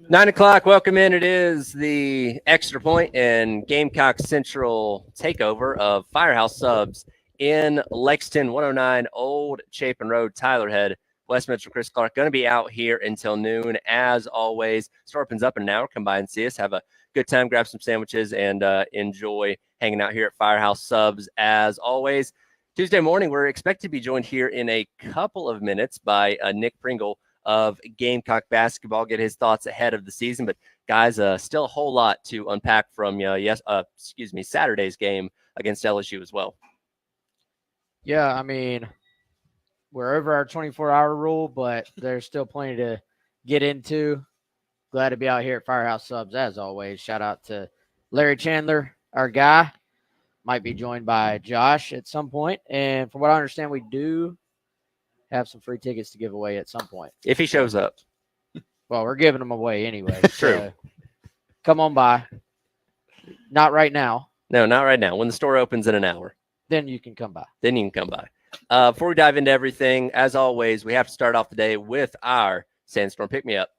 9 o'clock, welcome in. It is the Extra Point and Gamecock Central takeover of Firehouse Subs in Lexington, 109 Old Chapin Road, Tylerhead. West Mitchell, Chris Clark, going to be out here until noon. As always, store opens up in an hour. Come by and see us. Have a good time, grab some sandwiches, and enjoy hanging out here at Firehouse Subs. As always, Tuesday morning, we're expected to be joined here in a couple of minutes by Nick Pringle of Gamecock basketball, get his thoughts ahead of the season. But guys, still a whole lot to unpack from Saturday's game against LSU as well. Yeah, I mean, we're over our 24-hour rule, but there's still plenty to get into. Glad to be out here at Firehouse Subs as always. Shout out to Larry Chandler, our guy. Might be joined by Josh at some point. And from what I understand, we do have some free tickets to give away at some point. If he shows up. Well, we're giving them away anyway. True. So come on by. Not right now. No, not right now. When the store opens in an hour. Then you can come by. Before we dive into everything, as always, we have to start off the day with our Sandstorm Pick-Me-Up.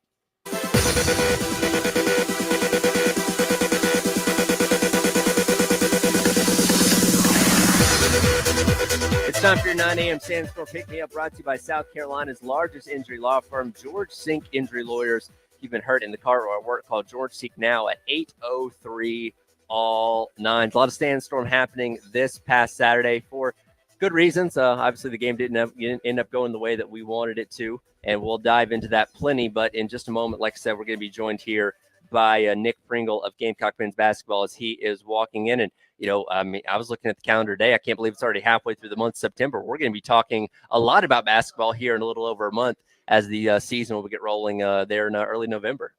It's time for your 9 a.m. Sandstorm Pick-Me-Up, brought to you by South Carolina's largest injury law firm, George Sink Injury Lawyers. If you've been hurt in the car or at work, call George Sink now at 803 all nines. A lot of Sandstorm happening this past Saturday for good reasons. Obviously, the game didn't end up going the way that we wanted it to, and we'll dive into that plenty. But in just a moment, like I said, we're going to be joined here by Nick Pringle of Gamecock men's basketball as he is walking in. And, I was looking at the calendar today. I can't believe it's already halfway through the month of September. We're going to be talking a lot about basketball here in a little over a month as the season will get rolling there in early November.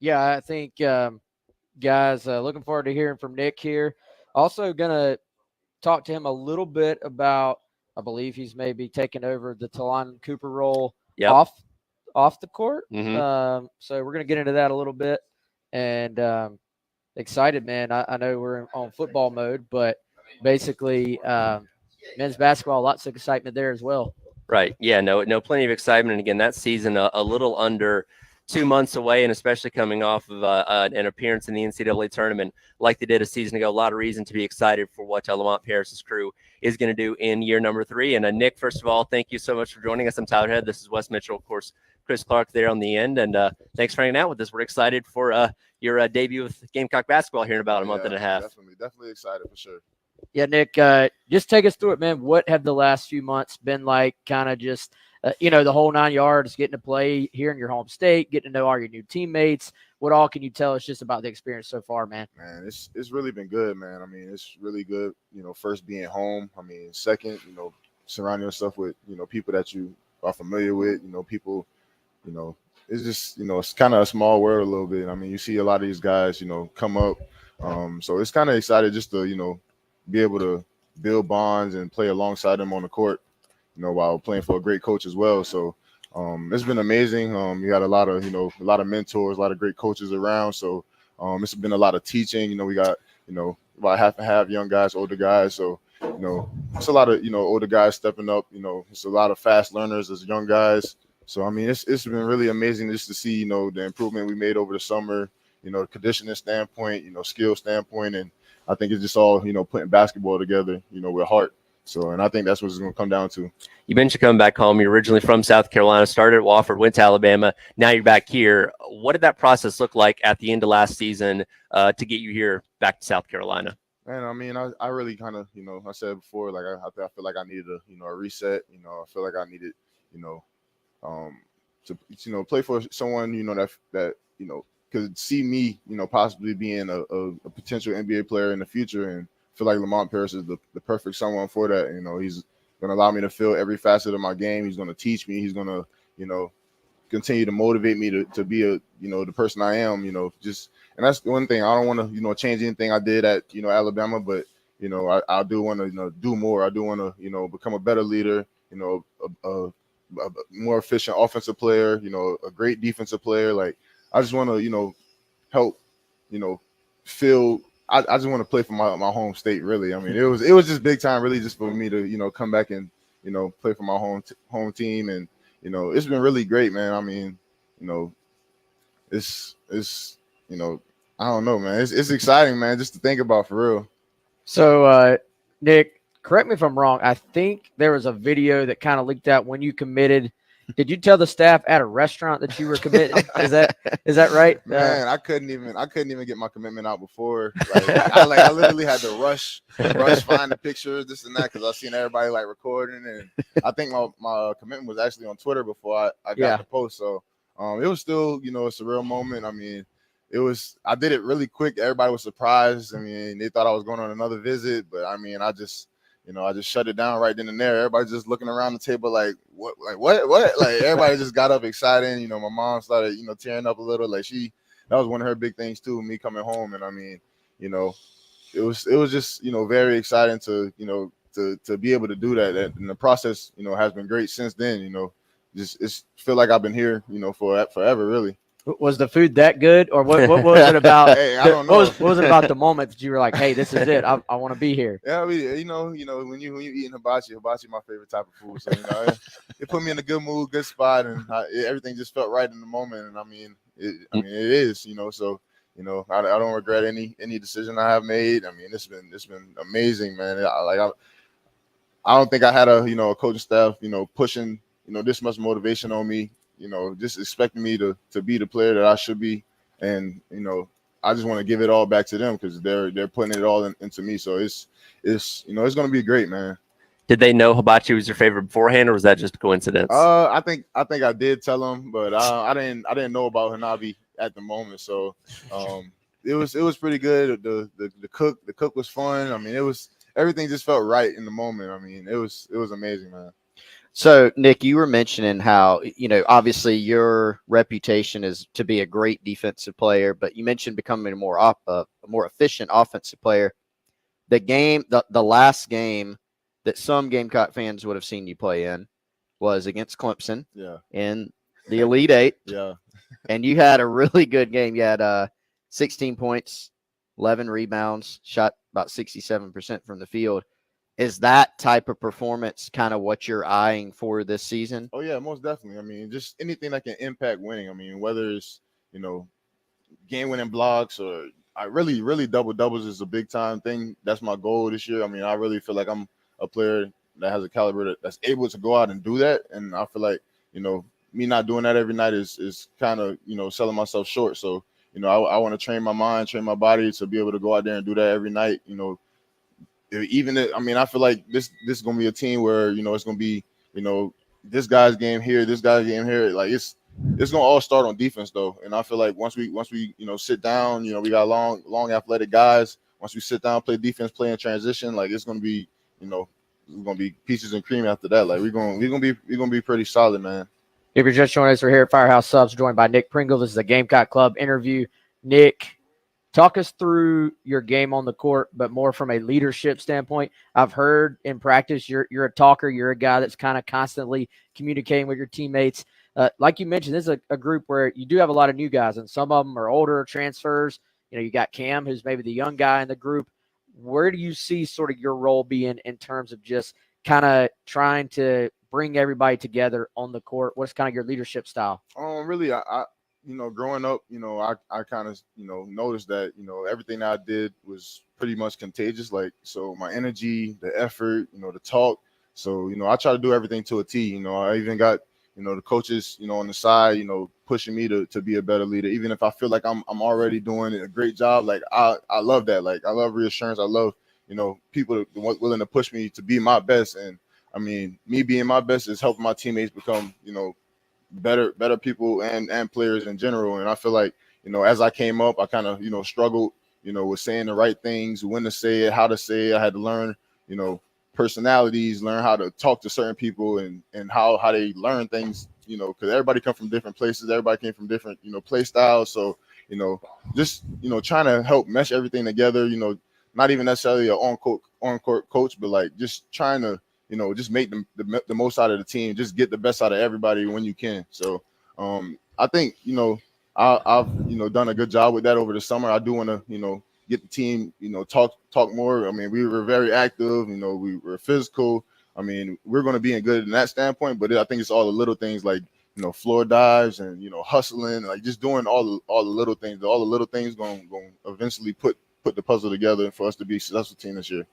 Yeah, I think, guys, looking forward to hearing from Nick here. Also going to talk to him a little bit about, I believe he's maybe taking over the Talon Cooper role off the court. Mm-hmm. So we're going to get into that a little bit. And excited, man. I know we're on football mode, but basically men's basketball, lots of excitement there as well. Right. Yeah, no, plenty of excitement. And again, that season a little under 2 months away, and especially coming off of an appearance in the NCAA tournament like they did a season ago. A lot of reason to be excited for what Lamont Paris's crew is going to do in year number 3. And Nick, first of all, thank you so much for joining us. I'm Tyler Head. This is Wes Mitchell, of course, Chris Clark there on the end. And thanks for hanging out with us. We're excited for your debut with Gamecock basketball here in about a month and a half. Definitely excited for sure. Yeah, Nick, just take us through it, man. What have the last few months been like? Kind of just the whole 9 yards, getting to play here in your home state, getting to know all your new teammates. What all can you tell us just about the experience so far, man? Man, it's really been good, man. I mean, it's really good, first being home. I mean, second, surrounding yourself with, people that you are familiar with, people, it's just, it's kind of a small world a little bit. I mean, you see a lot of these guys, come up. So it's kind of excited just to, be able to build bonds and play alongside them on the court, while playing for a great coach as well. So it's been amazing. You got a lot of mentors, a lot of great coaches around. So it's been a lot of teaching. We got, about half and half young guys, older guys. So, it's a lot of, older guys stepping up. It's a lot of fast learners as young guys. So, I mean, it's been really amazing just to see, the improvement we made over the summer, the conditioning standpoint, skill standpoint. And I think it's just all, putting basketball together, with heart. So, and I think that's what it's going to come down to. You mentioned coming back home. You're originally from South Carolina, started at Wofford, went to Alabama. Now you're back here. What did that process look like at the end of last season to get you here back to South Carolina? Man, I mean, I really kind of, I said before, like I feel like I needed a reset. I feel like I needed, to play for someone, that could see me, possibly being a potential NBA player in the future, and feel like Lamont Paris is the perfect someone for that. He's going to allow me to feel every facet of my game. He's going to teach me. He's going to, continue to motivate me to be the person I am. And that's the one thing. I don't want to, change anything I did at, Alabama, but I do want to, do more. I do want to, become a better leader. A more efficient offensive player. A great defensive player. Like I just want to, help, feel. I just want to play for my home state, really. I mean, it was just big time, really, just for me to, come back and, play for my home team and, it's been really great, man. I mean, you know, it's I don't know, man. It's exciting, man, just to think about for real. So, Nick, correct me if I'm wrong. I think there was a video that kind of leaked out when you committed. Did you tell the staff at a restaurant that you were committing? Is that right? Man, I couldn't even get my commitment out before. I literally had to rush find the pictures, this and that, because I seen everybody like recording, and I think my commitment was actually on Twitter before I got the post. So it was still a surreal moment. I mean, I did it really quick. Everybody was surprised. I mean, they thought I was going on another visit, but I mean, I just shut it down right then and there. Everybody just looking around the table like, what? Like everybody just got up excited. My mom started, tearing up a little. Like that was one of her big things too, me coming home. And I mean, it was just, very exciting to be able to do that. And the process, has been great since then. It's feel like I've been here, for forever, really. Was the food that good, or what was it about? Hey, I don't know. What was it about the moment that you were like, "Hey, this is it. I want to be here." Yeah, I mean, when you eating hibachi my favorite type of food. So it put me in a good mood, good spot, and everything just felt right in the moment. And I mean, it is. So I don't regret any decision I have made. I mean, it's been amazing, man. I don't think I had a coaching staff pushing this much motivation on me. Just expecting me to be the player that I should be. And, I just want to give it all back to them because they're putting it all into me. So it's going to be great, man. Did they know hibachi was your favorite beforehand, or was that just a coincidence? I think I did tell them, but I didn't know about Hanabi at the moment. So it was pretty good. The cook was fun. I mean, everything just felt right in the moment. I mean, it was amazing, man. So, Nick, you were mentioning how, obviously your reputation is to be a great defensive player, but you mentioned becoming a more efficient offensive player. The last game that some Gamecock fans would have seen you play in was against Clemson in the Elite Eight. Yeah. And you had a really good game. You had 16 points, 11 rebounds, shot about 67% from the field. Is that type of performance kind of what you're eyeing for this season? Oh, yeah, most definitely. I mean, just anything that can impact winning. I mean, whether it's, game-winning blocks or really double-doubles is a big-time thing. That's my goal this year. I mean, I really feel like I'm a player that has a caliber that's able to go out and do that. And I feel like, me not doing that every night is kind of, selling myself short. So, I want to train my mind, train my body to be able to go out there and do that every night, I feel like this is gonna be a team where it's gonna be this guy's game here, this guy's game here. Like it's gonna all start on defense though, and I feel like once we sit down, we got long athletic guys. Once we sit down, play defense, play in transition, like it's gonna be it's gonna be peaches and cream after that. Like we're gonna be pretty solid, man. If you're just joining us, we're here at Firehouse Subs, joined by Nick Pringle. This is a Gamecock Club interview. Nick, talk us through your game on the court, but more from a leadership standpoint. I've heard in practice you're a talker. You're a guy that's kind of constantly communicating with your teammates. Like you mentioned, this is a group where you do have a lot of new guys, and some of them are older transfers. You got Cam, who's maybe the young guy in the group. Where do you see sort of your role being in terms of just kind of trying to bring everybody together on the court? What's kind of your leadership style? Really, I growing up, I kind of, noticed that, everything that I did was pretty much contagious. Like, so my energy, the effort, the talk. So, I try to do everything to a T. I even got, the coaches, on the side, pushing me to be a better leader. Even if I feel like I'm already doing a great job, like I love that. Like I love reassurance. I love, people willing to push me to be my best. And I mean, me being my best is helping my teammates become, better people and players in general. And I feel like, as I came up, I kind of, struggled, with saying the right things, when to say it, how to say it. I had to learn, personalities, learn how to talk to certain people and how they learn things, because everybody come from different places. Everybody came from different, play styles. So, just, trying to help mesh everything together, not even necessarily an on-court coach, but like just trying to, just make the most out of the team, just get the best out of everybody when you can. So I think, I've done a good job with that over the summer. I do want to, get the team, talk more. I mean, we were very active, we were physical. I mean, we're going to be in good in that standpoint, but I think it's all the little things like, floor dives and, hustling, like just doing all the little things. All the little things going to eventually put the puzzle together for us to be a successful team this year.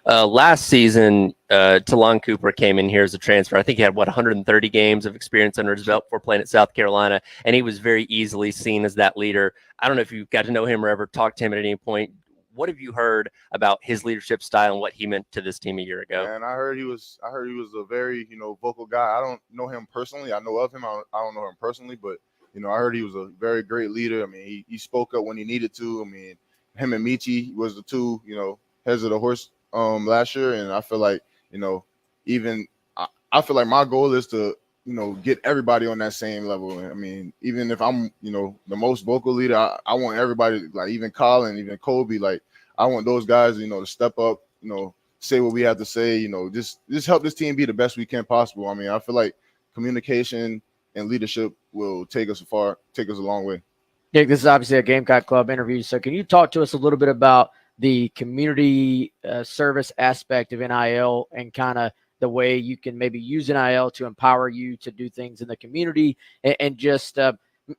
Last season, Talon Cooper came in here as a transfer. I think he had 130 games of experience under his belt before playing at South Carolina, and he was very easily seen as that leader. I don't know if you got to know him or ever talked to him at any point. What have you heard about his leadership style and what he meant to this team a year ago? And I heard he was a very vocal guy. I don't know him personally. I know of him. I don't know him personally, but I heard he was a very great leader. I mean, he spoke up when he needed to. I mean, him and Michi was the two heads of the horse last year, and I feel like even I feel like my goal is to get everybody on that same level. I mean, even if I'm the most vocal leader, I want everybody, like even Colin, even Kobe, like I want those guys to step up, say what we have to say, just help this team be the best we can possible. I mean, I feel like communication and leadership will take us a long way. Nick, this is obviously a Gamecock Club interview, so can you talk to us a little bit about the community service aspect of NIL and kind of the way you can maybe use NIL to empower you to do things in the community, and just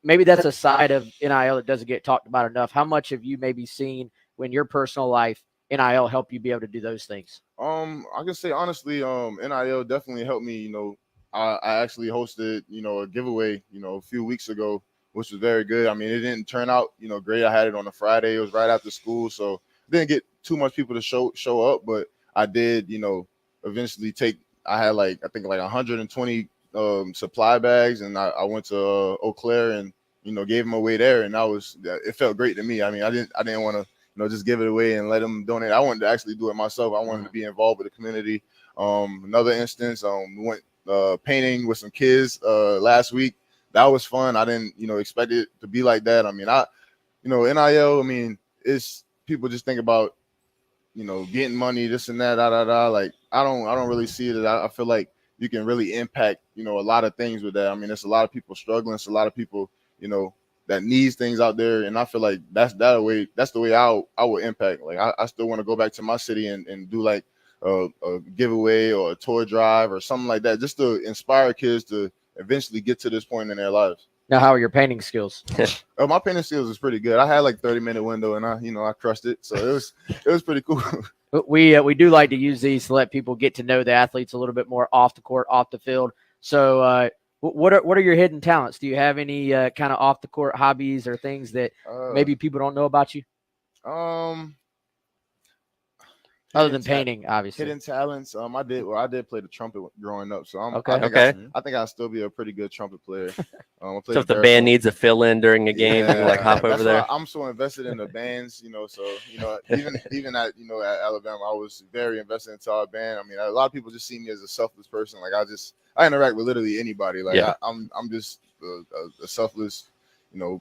maybe that's a side of NIL that doesn't get talked about enough. How much have you maybe seen in your personal life NIL help you be able to do those things? I can say honestly, NIL definitely helped me. I actually hosted, a giveaway, a few weeks ago, which was very good. I mean, it didn't turn out, great. I had it on a Friday. It was right after school, so didn't get too much people to show up, but I did, eventually I had I think 120 supply bags, and I went to Eau Claire and gave them away there, and it felt great to me. I mean, I didn't want to just give it away and let them donate. I wanted to actually do it myself. I wanted to be involved with the community. Another instance, we went painting with some kids last week. That was fun. I didn't expect it to be like that. I mean, NIL. I mean, it's people just think about getting money, this and that, Like I don't really see it. I feel like you can really impact a lot of things with that. I mean, there's a lot of people struggling. It's a lot of people that needs things out there, and I feel like that's the way I would impact. Like I still want to go back to my city and do like a giveaway or a tour drive or something like that, just to inspire kids to eventually get to this point in their lives. Now, how are your painting skills? My painting skills is pretty good. I had 30-minute window, and I crushed it, so it was pretty cool. We do like to use these to let people get to know the athletes a little bit more off the court, off the field. So, what are your hidden talents? Do you have any kind of off the court hobbies or things that maybe people don't know about you? Other than painting, obviously. Hidden talents. I did play the trumpet growing up, so I think I'll still be a pretty good trumpet player. So if the band needs a fill-in during a game, you can hop over there. I'm so invested in the bands, so even at at Alabama, I was very invested into our band. I mean, a lot of people just see me as a selfless person. Like I interact with literally anybody. Like I'm just a selfless,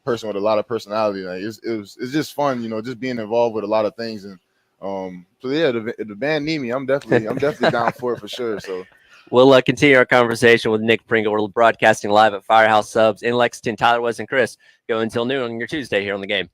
person with a lot of personality. Like it's just fun, just being involved with a lot of things. And so yeah, if the band need me, I'm definitely down for it for sure. So we'll continue our conversation with Nick Pringle. We're broadcasting live at Firehouse Subs in Lexington. Tyler, Wes, and Chris go until noon on your Tuesday here on the game.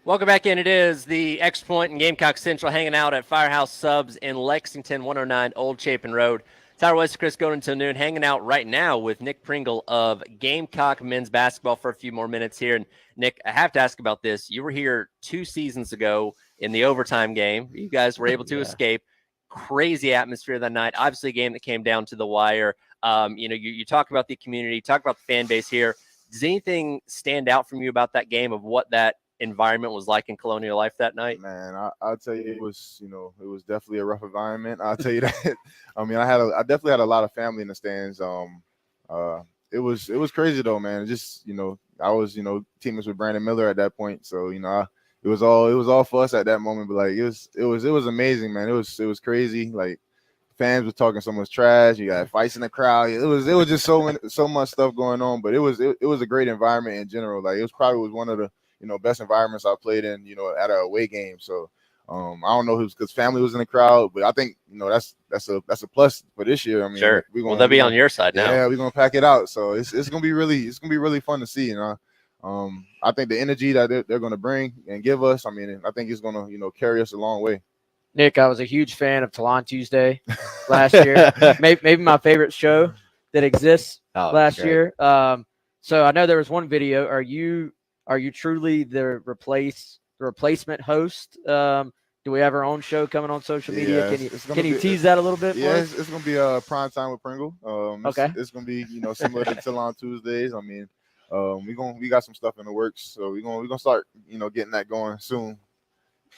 Welcome back in. It is the Extra Point and Gamecock Central hanging out at Firehouse Subs in Lexington, 109 Old Chapin Road. Tyler West, Chris Godin until noon, hanging out right now with Nick Pringle of Gamecock men's basketball for a few more minutes here. And Nick, I have to ask about this. You were here 2 seasons ago in the overtime game. You guys were able to escape. Crazy atmosphere that night. Obviously, a game that came down to the wire. You talk about the community, talk about the fan base here. Does anything stand out from you about that game of what that environment was like in Colonial Life that night? Man, I'll tell you, it was definitely a rough environment. I'll tell you that. I mean, I definitely had a lot of family in the stands. It was crazy though, man. Just I was teammates with Brandon Miller at that point, so it was all for us at that moment. But like it was amazing, man. It was crazy. Like fans were talking so much trash. You got fights in the crowd. It was just so much stuff going on. But it was a great environment in general. Like it was one of the best environments I played in, at an away game. So I don't know who's because family was in the crowd, but I think that's a plus for this year. I mean, sure. They'll be on your side now. Yeah, we're gonna pack it out. So it's gonna be really fun to see. I think the energy that they're gonna bring and give us. I mean, I think it's gonna carry us a long way. Nick, I was a huge fan of Talon Tuesday last year. Maybe my favorite show that exists last year. So I know there was one video. Are you truly the replacement host? Do we have our own show coming on social media? Can you tease that a little bit? Yeah, it's gonna be prime time with Pringle. Okay, it's gonna be similar to Till on Tuesdays. I mean, we got some stuff in the works, so we're gonna start getting that going soon.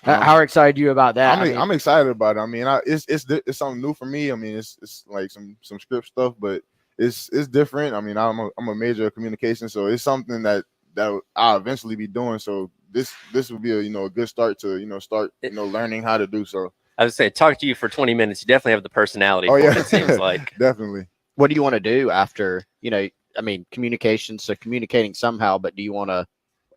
How excited are you about that? I'm excited about it. I mean, it's something new for me. I mean, it's like some script stuff, but it's different. I mean, I'm a major of communication, so it's something that I'll eventually be doing. So this would be a good start to start learning how to do so. I would say talk to you for 20 minutes. You definitely have the personality. Oh yeah, it seems like definitely. What do you want to do after I mean, communication, so communicating somehow, but do you want to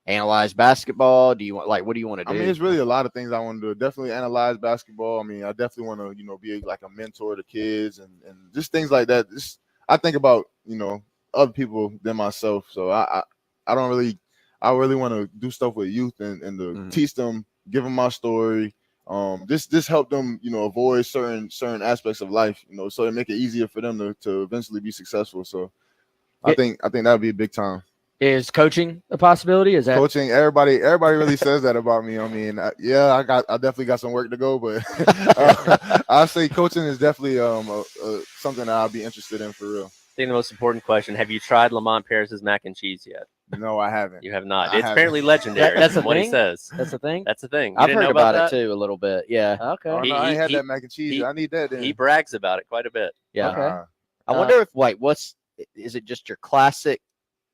analyze basketball? Do you want what do you want to do? I mean, it's really a lot of things I want to do. Definitely analyze basketball. I mean, I definitely want to be like a mentor to kids and just things like that. I think about other people than myself, so I really want to do stuff with youth and to teach them, give them my story. This help them avoid certain aspects of life, so it make it easier for them to eventually be successful. So I think that would be a big time. Is coaching a possibility? Is that coaching? Everybody really says that about me. I mean, I definitely got some work to go, but I say coaching is definitely something that I'll be interested in for real. I think the most important question: have you tried Lamont Paris's mac and cheese yet? No, I haven't. You have not. It's apparently legendary. That's what he says. That's the thing. That's the thing. I've heard about it too a little bit. Yeah. Okay. I ain't had that mac and cheese. I need that. Then. He brags about it quite a bit. Yeah. Okay. I wonder if is it just your classic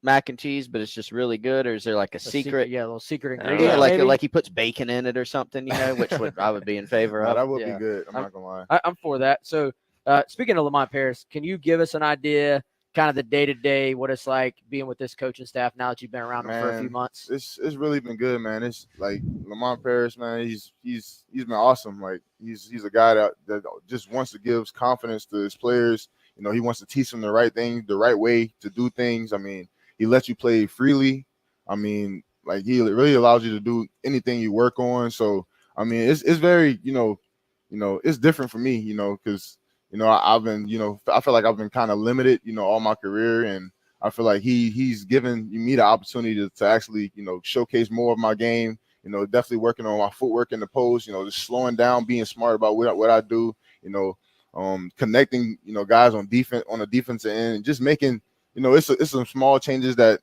mac and cheese, but it's just really good, or is there like a secret? Yeah, a little secret ingredient. Yeah, like he puts bacon in it or something, which I would be in favor of. That would be good. I'm not gonna lie. I'm for that. So speaking of Lamont Paris, can you give us an idea, kind of the day-to-day, what it's like being with this coaching staff now that you've been around them for a few months? It's really been good, man. It's like Lamont Paris, man. He's been awesome. Like he's a guy that just wants to give confidence to his players. He wants to teach them the right thing, the right way to do things. I mean, he lets you play freely. I mean, like he really allows you to do anything you work on. So I mean, it's very it's different for me, because I've been I feel like I've been kind of limited all my career, and I feel like he's given me the opportunity to actually showcase more of my game. Definitely working on my footwork in the post. Just slowing down, being smart about what I do. Connecting guys on the defensive end, and just making it's some small changes that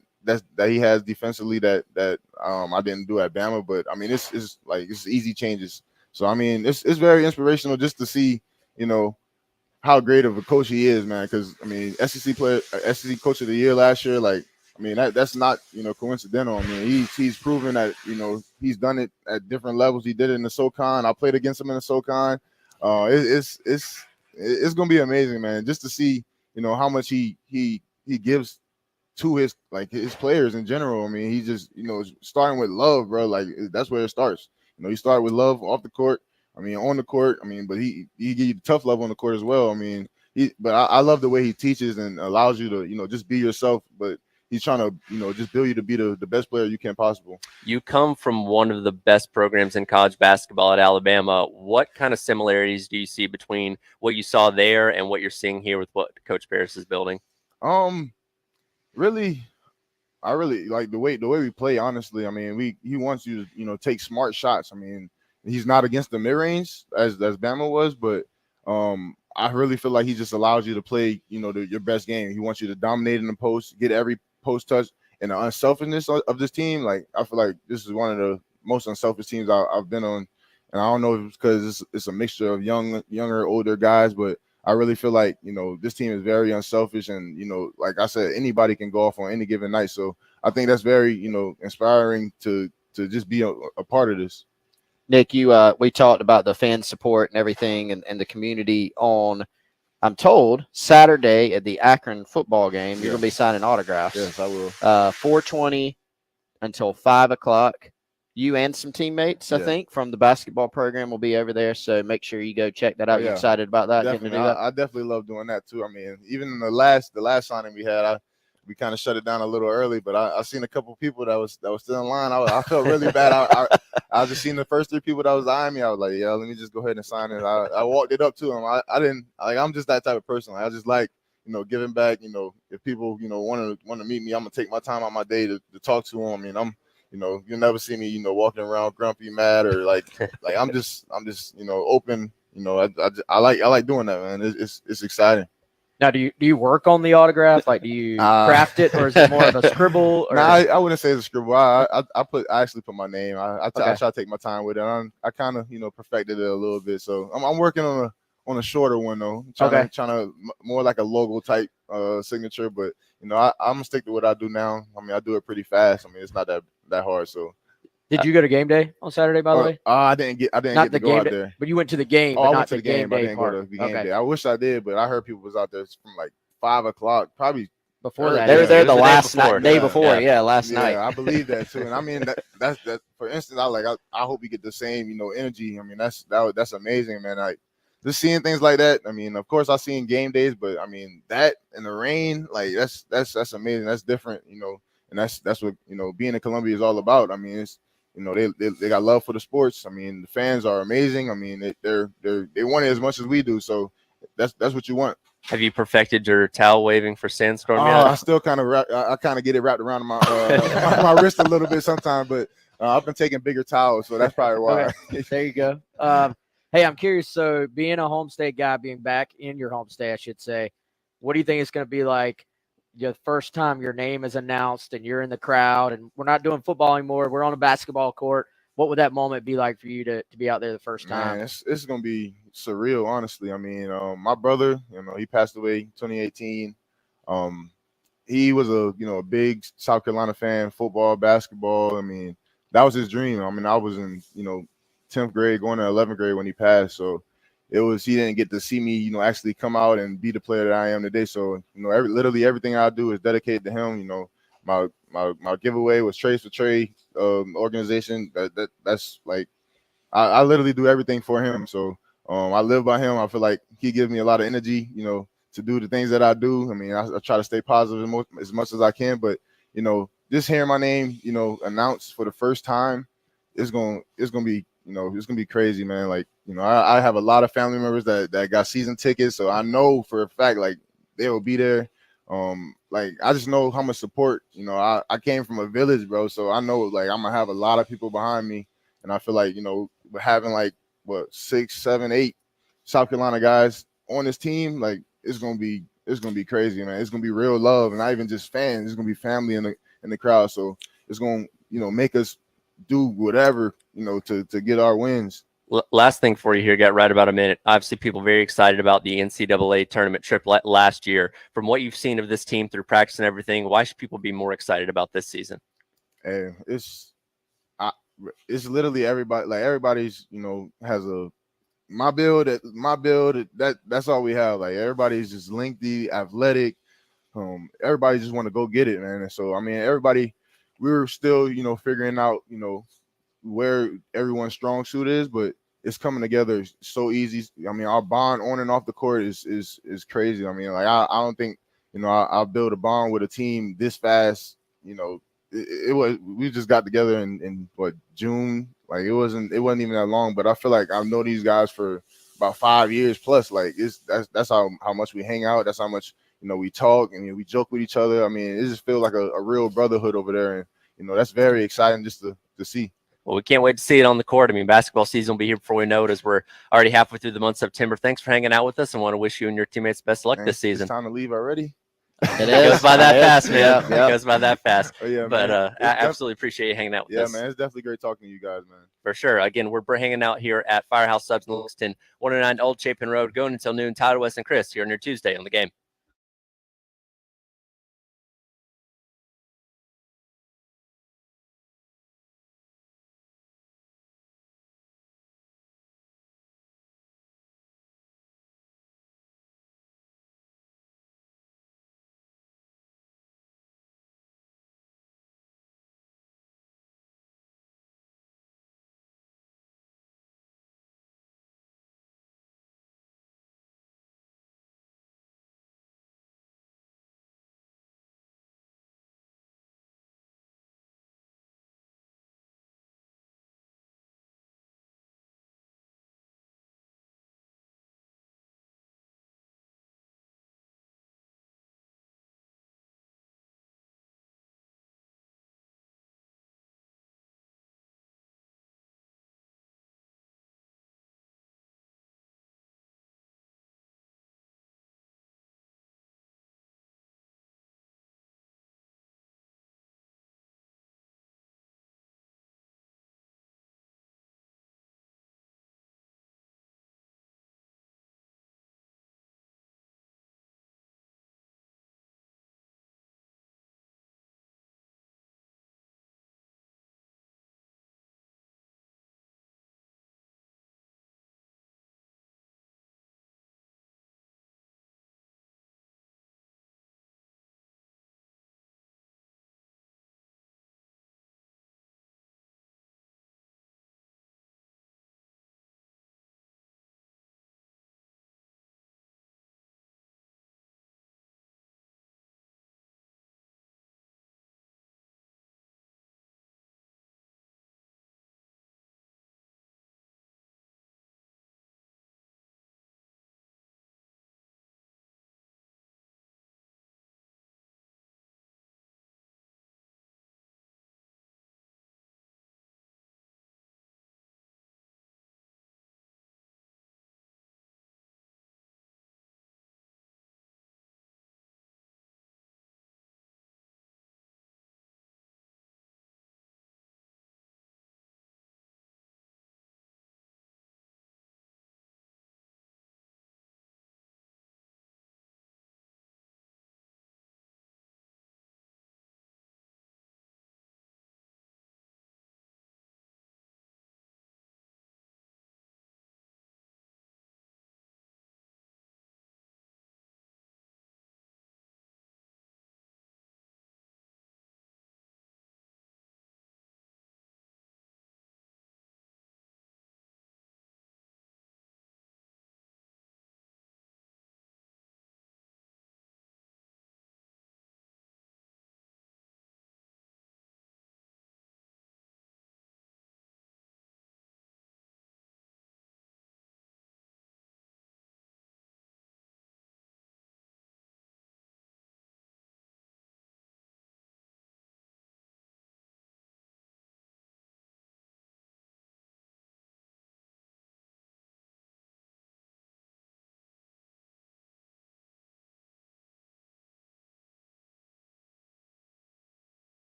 he has defensively that I didn't do at Bama, but I mean it's easy changes. So I mean it's very inspirational just to see how great of a coach he is, man. Because I mean SEC Coach of the Year last year, like I mean that's not coincidental. I mean he's proven that he's done it at different levels. He did it in the SoCon. I played against him in the SoCon. It's gonna be amazing, man. Just to see how much he gives to his players in general. I mean, he just starting with love, bro. Like that's where it starts. You start with love off the court. I mean, on the court. I mean, but he give you the tough love on the court as well. I mean, but I love the way he teaches and allows you to just be yourself. But he's trying to, just build you to be the best player you can possible. You come from one of the best programs in college basketball at Alabama. What kind of similarities do you see between what you saw there and what you're seeing here with what Coach Paris is building? Really, I really like the way we play. Honestly, I mean, he wants you to take smart shots. I mean, he's not against the mid range as Bama was, but I really feel like he just allows you to play your best game. He wants you to dominate in the post, get every post touch, and the unselfishness of this team. Like I feel like this is one of the most unselfish teams I've been on, and I don't know if it's because it's a mixture of younger, older guys, but I really feel like, this team is very unselfish and, like I said, anybody can go off on any given night. So I think that's very, inspiring to just be a part of this. Nick, we talked about the fan support and everything and the community on, I'm told, Saturday at the Akron football game. You're going to be signing autographs. Yes, I will. 4:20 until 5 o'clock. You and some teammates, I think, from the basketball program will be over there. So make sure you go check that out. You're excited about that? Definitely. I definitely love doing that too. I mean, even in the last signing we had, we kind of shut it down a little early, but I seen a couple of people that was still in line. I felt really bad. I just seen the first 3 people that was eyeing me. I was like, yeah, let me just go ahead and sign it. I walked it up to them. I didn't I'm just that type of person. I just like, giving back. If people want to meet me, I'm gonna take my time out my day to talk to them. I mean, you'll never see me, walking around grumpy, mad, or like I'm just open. I like doing that, man. It's exciting. Now, do you work on the autograph? Like, do you craft it, or is it more of a scribble? Or? No, I wouldn't say it's a scribble. I actually put my name. I try to take my time with it. I kind of perfected it a little bit. So I'm working on a shorter one though. Trying to more like a logo type signature. But I'm gonna stick to what I do now. I mean, I do it pretty fast. I mean, it's not that hard. So. Did you go to game day on Saturday, by the way? I didn't get to go out there. But you went to the game. I went to the game. I didn't go to the game day. I wish I did, but I heard people was out there from like 5 o'clock, probably before that. They were there the last night, day before. Yeah, last night. I believe that too. And I mean, that's for instance, I hope we get the same, energy. I mean, that's amazing, man. Like just seeing things like that. I mean, of course, I've seen game days, but I mean that in the rain, like that's amazing. That's different, and that's what being in Columbia is all about. I mean, it's. They got love for the sports. I mean, the fans are amazing. I mean, they want it as much as we do. So that's what you want. Have you perfected your towel waving for Sandstorm yet? I still kind of get it wrapped around my my wrist a little bit sometimes, but I've been taking bigger towels, so that's probably why. Okay. There you go. Hey, I'm curious. So, being a home state guy, being back in your home state, I should say, what do you think it's going to be like? The first time your name is announced and you're in the crowd and we're not doing football anymore, we're on a basketball court. What would that moment be like for you to be out there the first time? Man, it's going to be surreal, honestly. I mean, my brother, he passed away in 2018. He was a big South Carolina fan, football, basketball. I mean, that was his dream. I mean, I was in, 10th grade going to 11th grade when he passed. So he didn't get to see me, actually come out and be the player that I am today. So, literally everything I do is dedicated to him. My giveaway was Trace for Trey organization. That's like, I literally do everything for him. So I live by him. I feel like he gives me a lot of energy, to do the things that I do. I mean, I try to stay positive as much as I can, but, just hearing my name, announced for the first time, it's gonna be, it's gonna be crazy, man. Like, I have a lot of family members that got season tickets, so I know for a fact like they will be there. Like I just know how much support. I came from a village, bro, so I know like I'm gonna have a lot of people behind me, and I feel like having like 6, 7, 8 South Carolina guys on this team, like it's gonna be crazy, man. It's gonna be real love, and not even just fans. It's gonna be family in the crowd, so it's gonna make us do whatever to get our wins. Last thing for you here, got right about a minute. Obviously, people very excited about the NCAA tournament trip last year. From what you've seen of this team through practice and everything, why should people be more excited about this season? Hey, it's literally everybody. Like everybody's, has my build. That's all we have. Like everybody's just lengthy, athletic. Everybody just want to go get it, man. And so I mean, everybody. We're still, figuring out, where everyone's strong suit is, but it's coming together so easy. I mean, our bond on and off the court is crazy. I mean, like I don't think I build a bond with a team this fast. It was we just got together in what June. Like it wasn't even that long, but I feel like I've known these guys for about 5 years plus. Like that's how much we hang out. That's how much we talk and we joke with each other. I mean, it just feels like a real brotherhood over there, and that's very exciting just to see. Well, we can't wait to see it on the court. I mean, basketball season will be here before we know it, as we're already halfway through the month of September. Thanks for hanging out with us, and want to wish you and your teammates best of luck Man, this season. It's time to leave already. It Goes is. by that It is. fast, man. Yeah, It yeah. goes by that fast. Oh, yeah, But man. I absolutely appreciate you hanging out with us. Yeah, man. It's definitely great talking to you guys, man. For sure. Again, we're hanging out here at Firehouse Subs in Lexington, 109 Old Chapin Road, going until noon. Tyler, West, and Chris here on your Tuesday on the game.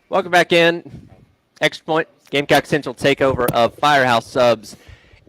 Welcome back in. Extra point, Gamecock Central takeover of Firehouse subs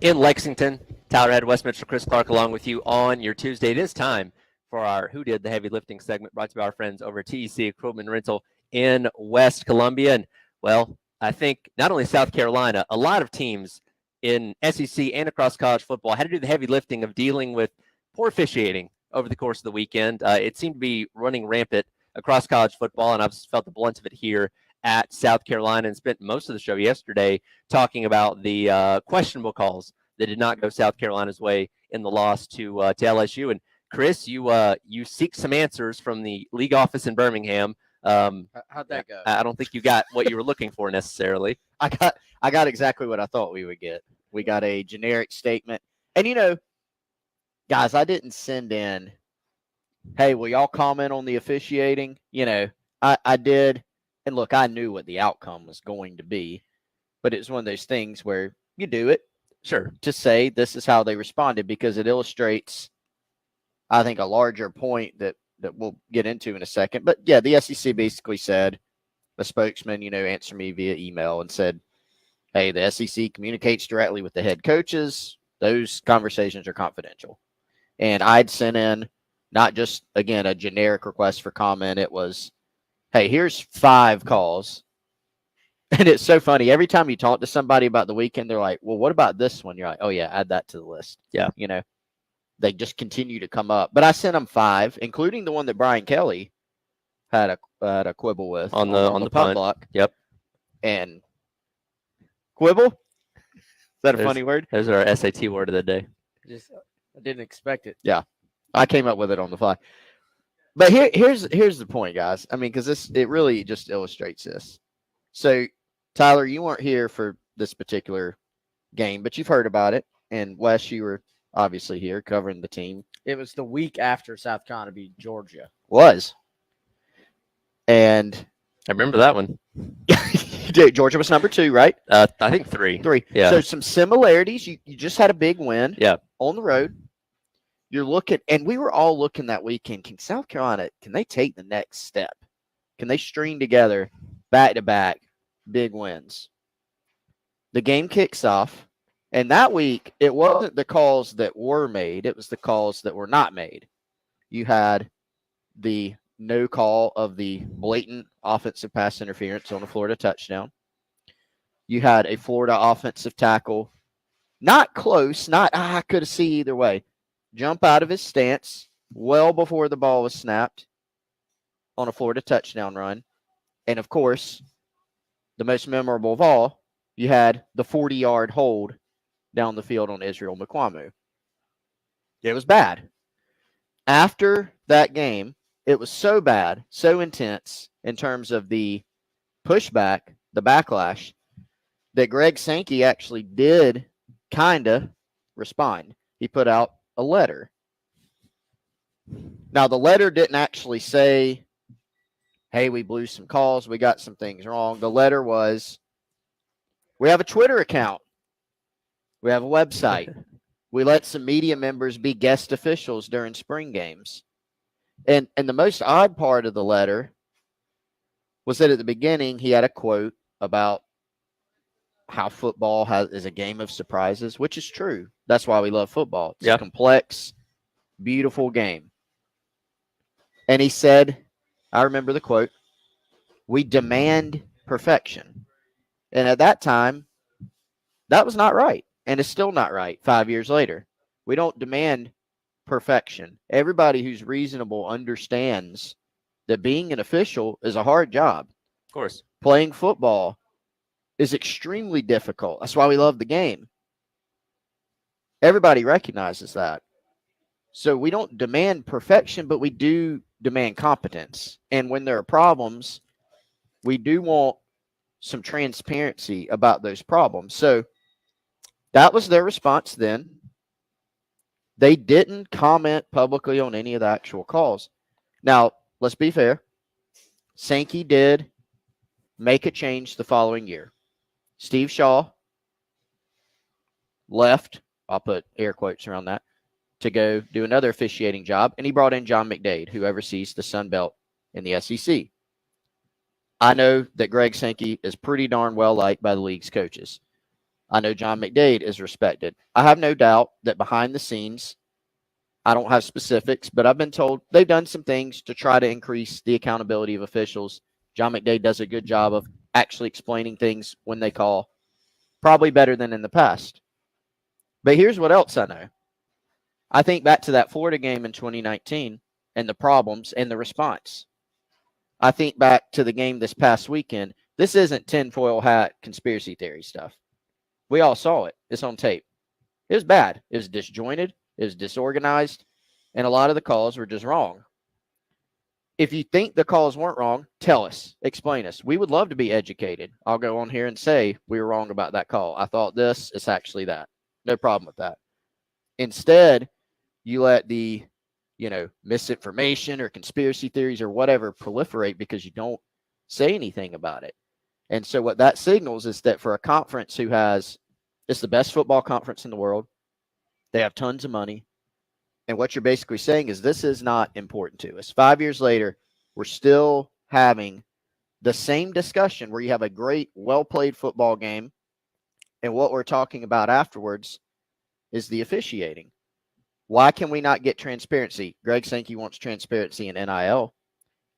in Lexington. Tyler Head, Westminster, Chris Clark along with you on your Tuesday. It is time for our Who Did the Heavy Lifting segment brought to you by our friends over at TEC Equipment Rental in West Columbia. And, well, I think not only South Carolina, a lot of teams in SEC and across college football had to do the heavy lifting of dealing with poor officiating over the course of the weekend. It seemed to be running rampant across college football, and I've felt the blunt of it here at South Carolina and spent most of the show yesterday talking about the questionable calls that did not go South Carolina's way in the loss to LSU. And Chris, you seek some answers from the league office in Birmingham. How'd that go? I don't think you got what you were looking for necessarily. I got exactly what I thought we would get. We got a generic statement. And guys, I didn't send in, hey, will y'all comment on the officiating? I did. And look, I knew what the outcome was going to be, but it was one of those things where you do it. Sure. To say this is how they responded, because it illustrates, I think, a larger point that we'll get into in a second. But yeah, the SEC basically said, a spokesman, answered me via email and said, hey, the SEC communicates directly with the head coaches. Those conversations are confidential. And I'd sent in not just, again, a generic request for comment. It was, hey, here's 5 calls. And it's so funny. Every time you talk to somebody about the weekend, they're like, well, what about this one? You're like, oh, yeah, add that to the list. Yeah. They just continue to come up. But I sent them 5, including the one that Brian Kelly had a quibble with on the punt punt block. Yep. And quibble? Is that a There's- funny word? There's our SAT word of the day. I didn't expect it. Yeah. I came up with it on the fly. But here's the point, guys. I mean, because it really just illustrates this. So, Tyler, you weren't here for this particular game, but you've heard about it. And Wes, you were obviously here covering the team. It was the week after South Carolina beat Georgia. Was. And I remember that one. Georgia was number 2, right? I think 3. 3. Yeah. So some similarities. You just had a big win. Yeah. On the road. You're looking, and we were all looking that weekend. Can South Carolina, can they take the next step? Can they string together back-to-back big wins? The game kicks off, and that week, it wasn't the calls that were made. It was the calls that were not made. You had the no call of the blatant offensive pass interference on the Florida touchdown. You had a Florida offensive tackle, not close, I could have seen either way, jump out of his stance well before the ball was snapped on a Florida touchdown run. And, of course, the most memorable of all, you had the 40-yard hold down the field on Israel Mukwamu. It was bad. After that game, it was so bad, so intense in terms of the pushback, the backlash, that Greg Sankey actually did kind of respond. He put out a letter. Now, the letter didn't actually say, hey, we blew some calls, we got some things wrong. The letter was, we have a Twitter account. We have a website. We let some media members be guest officials during spring games. And the most odd part of the letter was that at the beginning, he had a quote about how football is a game of surprises, which is true. That's why we love football. It's a complex, beautiful game. And he said, I remember the quote, we demand perfection. And at that time, that was not right. And it's still not right 5 years later. We don't demand perfection. Everybody who's reasonable understands that being an official is a hard job. Of course. Playing football is extremely difficult. That's why we love the game. Everybody recognizes that. So we don't demand perfection, but we do demand competence. And when there are problems, we do want some transparency about those problems. So that was their response then. They didn't comment publicly on any of the actual calls. Now, let's be fair. Sankey did make a change the following year. Steve Shaw left, I'll put air quotes around that, to go do another officiating job, and he brought in John McDade, who oversees the Sun Belt in the SEC. I know that Greg Sankey is pretty darn well liked by the league's coaches. I know John McDade is respected. I have no doubt that behind the scenes, I don't have specifics, but I've been told they've done some things to try to increase the accountability of officials. John McDade does a good job of actually explaining things when they call, probably better than in the past. But here's what else I know. I think back to that Florida game in 2019 and the problems and the response. I think back to the game this past weekend. This isn't tinfoil hat conspiracy theory stuff. We all saw it. It's on tape. It was bad. It was disjointed. It was disorganized. And a lot of the calls were just wrong. If you think the calls weren't wrong, tell us. Explain us. We would love to be educated. I'll go on here and say we were wrong about that call. I thought this. It's actually that. No problem with that. Instead, you let the misinformation or conspiracy theories or whatever proliferate because you don't say anything about it. And so what that signals is that for a conference it's the best football conference in the world, they have tons of money. And what you're basically saying is this is not important to us. 5 years later, we're still having the same discussion where you have a great, well-played football game. And what we're talking about afterwards is the officiating. Why can we not get transparency? Greg Sankey wants transparency in NIL.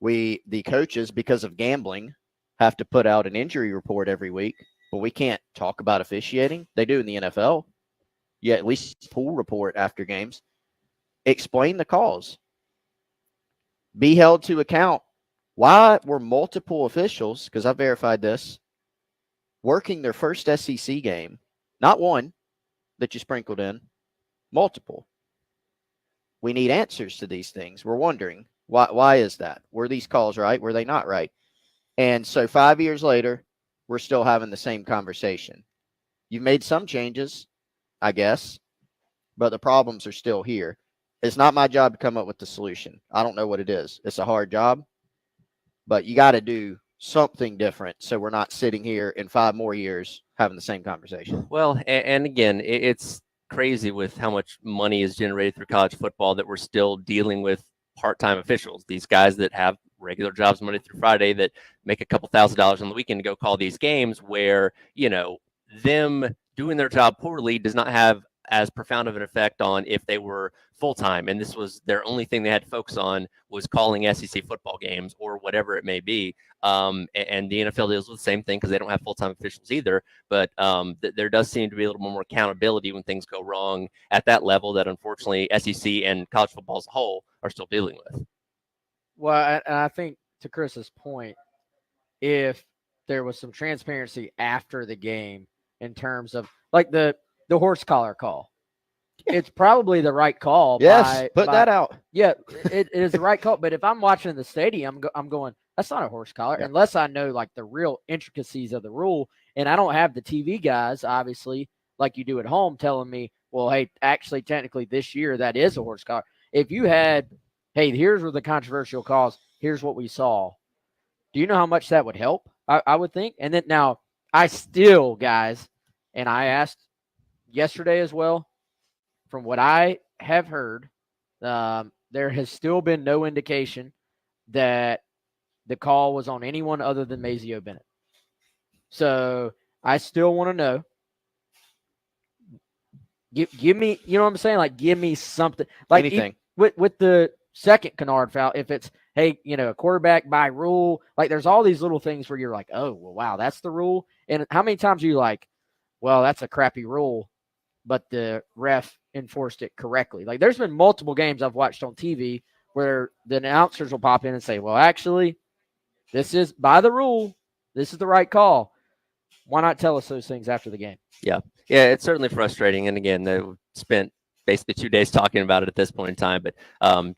The coaches, because of gambling, have to put out an injury report every week, but we can't talk about officiating. They do in the NFL. Yeah, at least pool report after games. Explain the calls. Be held to account. Why were multiple officials, because I verified this, working their first SEC game, not one that you sprinkled in, multiple? We need answers to these things. We're wondering, why is that? Were these calls right? Were they not right? And so 5 years later, we're still having the same conversation. You've made some changes, I guess, but the problems are still here. It's not my job to come up with the solution. I don't know what it is. It's a hard job, but you got to do something different so we're not sitting here in 5 more years having the same conversation. Well, and again, it's crazy with how much money is generated through college football that we're still dealing with part-time officials, these guys that have regular jobs Monday through Friday that make a couple $1,000s on the weekend to go call these games where, them doing their job poorly does not have as profound of an effect on if they were full-time and this was their only thing they had to focus on was calling SEC football games or whatever it may be. And the NFL deals with the same thing because they don't have full-time officials either. But there does seem to be a little more accountability when things go wrong at that level that unfortunately SEC and college football as a whole are still dealing with. Well, I think to Chris's point, if there was some transparency after the game in terms of like the horse collar call, it's probably the right call. Yes, put that out. Yeah, it is the right call. But if I'm watching the stadium, I'm going, that's not a horse collar unless I know like the real intricacies of the rule. And I don't have the TV guys, obviously, like you do at home, telling me, well, hey, actually, technically this year that is a horse collar. If you had, hey, here's where the controversial calls, here's what we saw. Do you know how much that would help? I would think. And then now I still, guys, and I asked yesterday as well, from what I have heard, there has still been no indication that the call was on anyone other than Mazio Bennett. So I still want to know. Give me, you know what I'm saying? Like, give me something. Like anything. With the second Kennard foul, if it's, hey, a quarterback by rule, like there's all these little things where you're like, oh, well, wow, that's the rule. And how many times are you like, well, that's a crappy rule, but the ref enforced it correctly? Like there's been multiple games I've watched on TV where the announcers will pop in and say, well, actually, this is by the rule. This is the right call. Why not tell us those things after the game? Yeah, it's certainly frustrating. And again, they spent basically 2 days talking about it at this point in time, but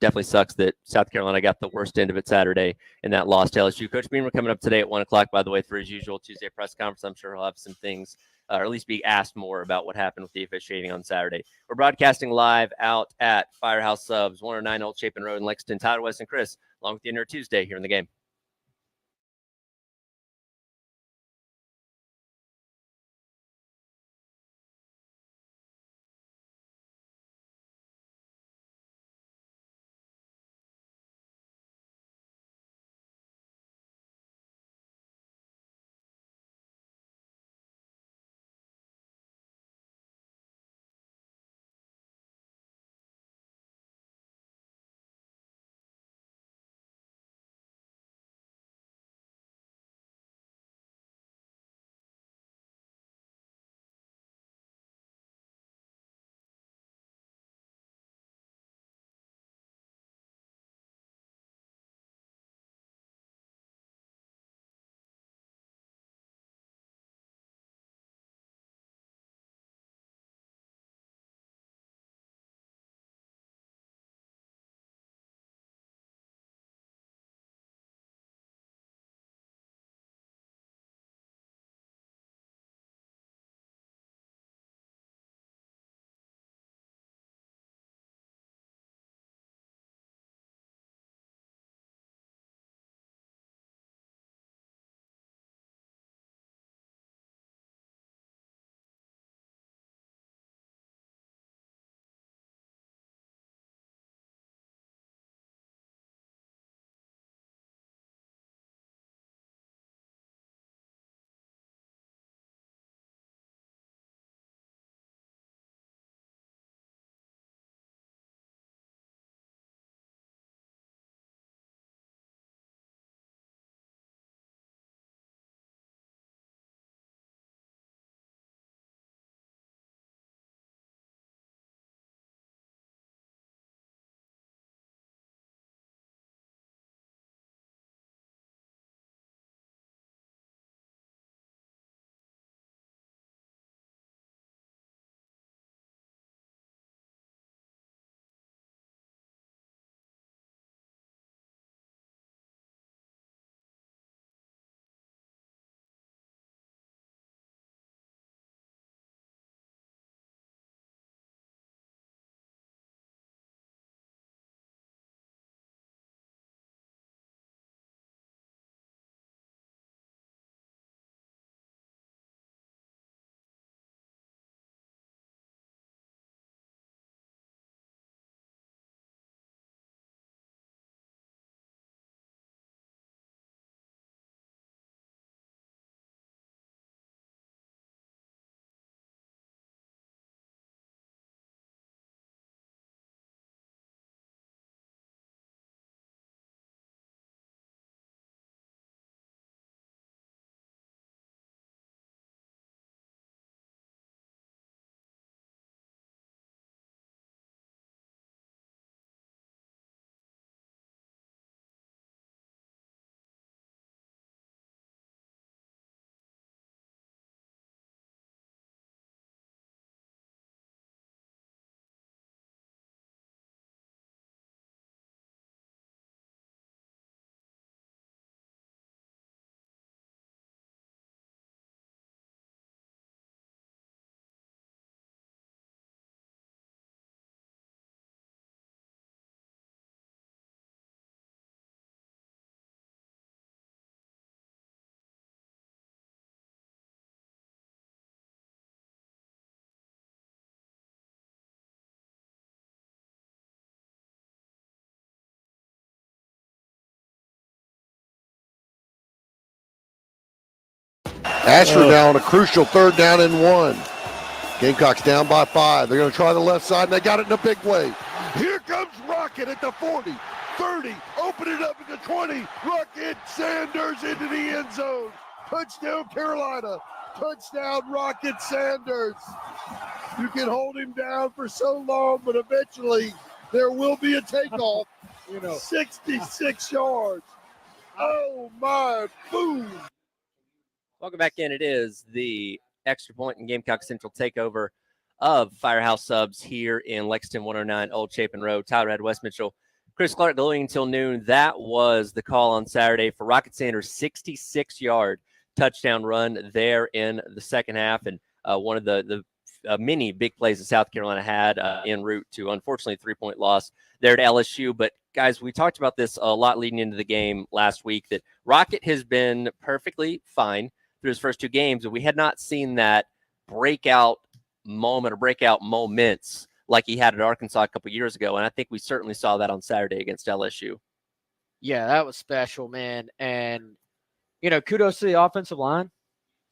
definitely sucks that South Carolina got the worst end of it Saturday in that loss to LSU. Coach Beamer coming up today at 1:00, by the way, for his usual Tuesday press conference. I'm sure he'll have some things, or at least be asked more about what happened with the officiating on Saturday. We're broadcasting live out at Firehouse Subs, 109 Old Chapin Road in Lexington. Tyler, West, and Chris, along with you on your Tuesday here in the game. Ashford now on a crucial 3rd down and 1. Gamecocks down by 5. They're going to try the left side, and they got it in a big way. Here comes Rocket at the 40, 30, open it up at the 20. Rocket Sanders into the end zone. Touchdown Carolina. Touchdown Rocket Sanders. You can hold him down for so long, but eventually there will be a takeoff. 66 yards. Oh, my, boom. Welcome back in. It is the Extra Point and Gamecock Central takeover of Firehouse Subs here in Lexington 109 Old Chapin Road. Tyler Ed, West Mitchell, Chris Clark going until noon. That was the call on Saturday for Rocket Sanders' 66-yard touchdown run there in the second half, and one of the many big plays that South Carolina had en route to, unfortunately, a 3-point loss there to LSU. But, guys, we talked about this a lot leading into the game last week, that Rocket has been perfectly fine through his first 2 games, and we had not seen that breakout moment or breakout moments like he had at Arkansas a couple years ago. And I think we certainly saw that on Saturday against LSU. Yeah, that was special, man. And, kudos to the offensive line.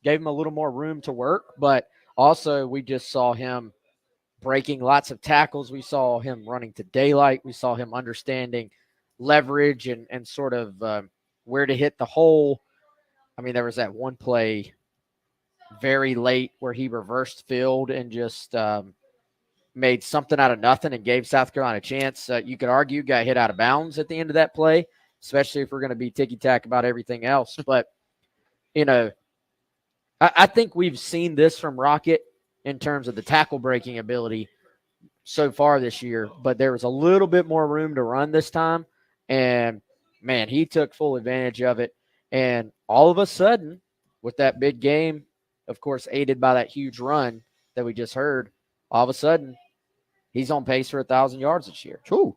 Gave him a little more room to work, but also we just saw him breaking lots of tackles. We saw him running to daylight. We saw him understanding leverage and sort of where to hit the hole. I mean, there was that one play very late where he reversed field and just made something out of nothing and gave South Carolina a chance. You could argue got hit out of bounds at the end of that play, especially if we're going to be ticky-tack about everything else. But, I think we've seen this from Rocket in terms of the tackle breaking ability so far this year, but there was a little bit more room to run this time. And, man, he took full advantage of it. And all of a sudden, with that big game, of course, aided by that huge run that we just heard, all of a sudden, he's on pace for 1,000 yards this year. Ooh.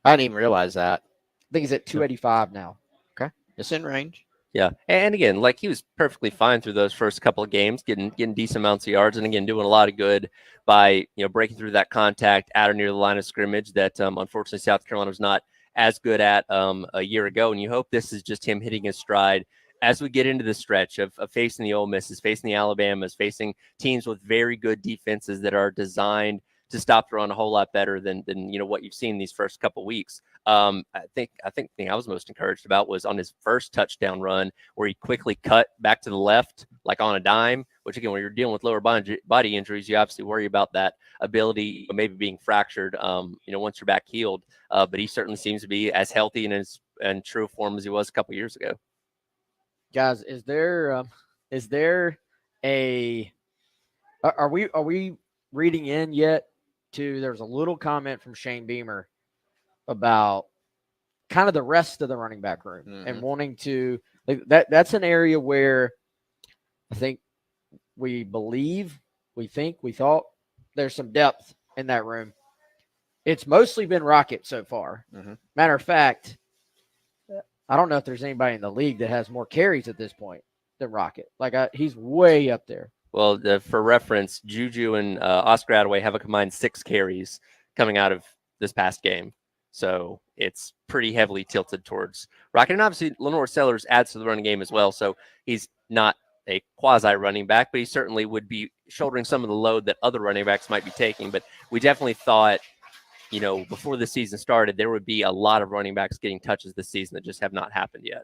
I didn't even realize that. I think he's at 285 now. Okay. It's in range. Yeah. And again, like, he was perfectly fine through those first couple of games, getting decent amounts of yards, and again, doing a lot of good by, breaking through that contact at or near the line of scrimmage that unfortunately South Carolina was not as good at a year ago. And you hope this is just him hitting his stride as we get into the stretch of facing the Ole Misses, facing the Alabamas, facing teams with very good defenses that are designed to stop the run a whole lot better than what you've seen these first couple weeks. I think the thing I was most encouraged about was on his first touchdown run where he quickly cut back to the left, like on a dime, which again, when you're dealing with lower body injuries, you obviously worry about that ability maybe being fractured, once you're back healed. But he certainly seems to be as healthy and as in true form as he was a couple years ago. Guys, is there are we reading in yet to, there's a little comment from Shane Beamer about kind of the rest of the running back room and wanting to, that's an area where I think we thought there's some depth in that room. It's mostly been Rocket so far. Matter of fact, I don't know if there's anybody in the league that has more carries at this point than Rocket. He's way up there. Well, for reference, Juju and Oscar Attaway have a combined 6 carries coming out of this past game. So it's pretty heavily tilted towards Rocket. And obviously, Lenore Sellers adds to the running game as well. So he's not a quasi-running back, but he certainly would be shouldering some of the load that other running backs might be taking. But we definitely thought, before the season started, there would be a lot of running backs getting touches this season that just have not happened yet.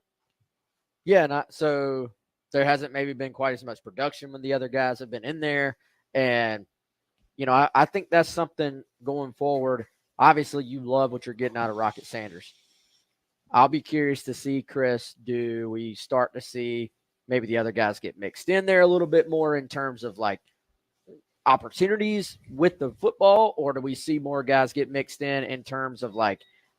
Yeah, so there hasn't maybe been quite as much production when the other guys have been in there. And, I think that's something going forward. Obviously, you love what you're getting out of Rocket Sanders. I'll be curious to see, Chris, do we start to see maybe the other guys get mixed in there a little bit more in terms of opportunities with the football, or do we see more guys get mixed in terms of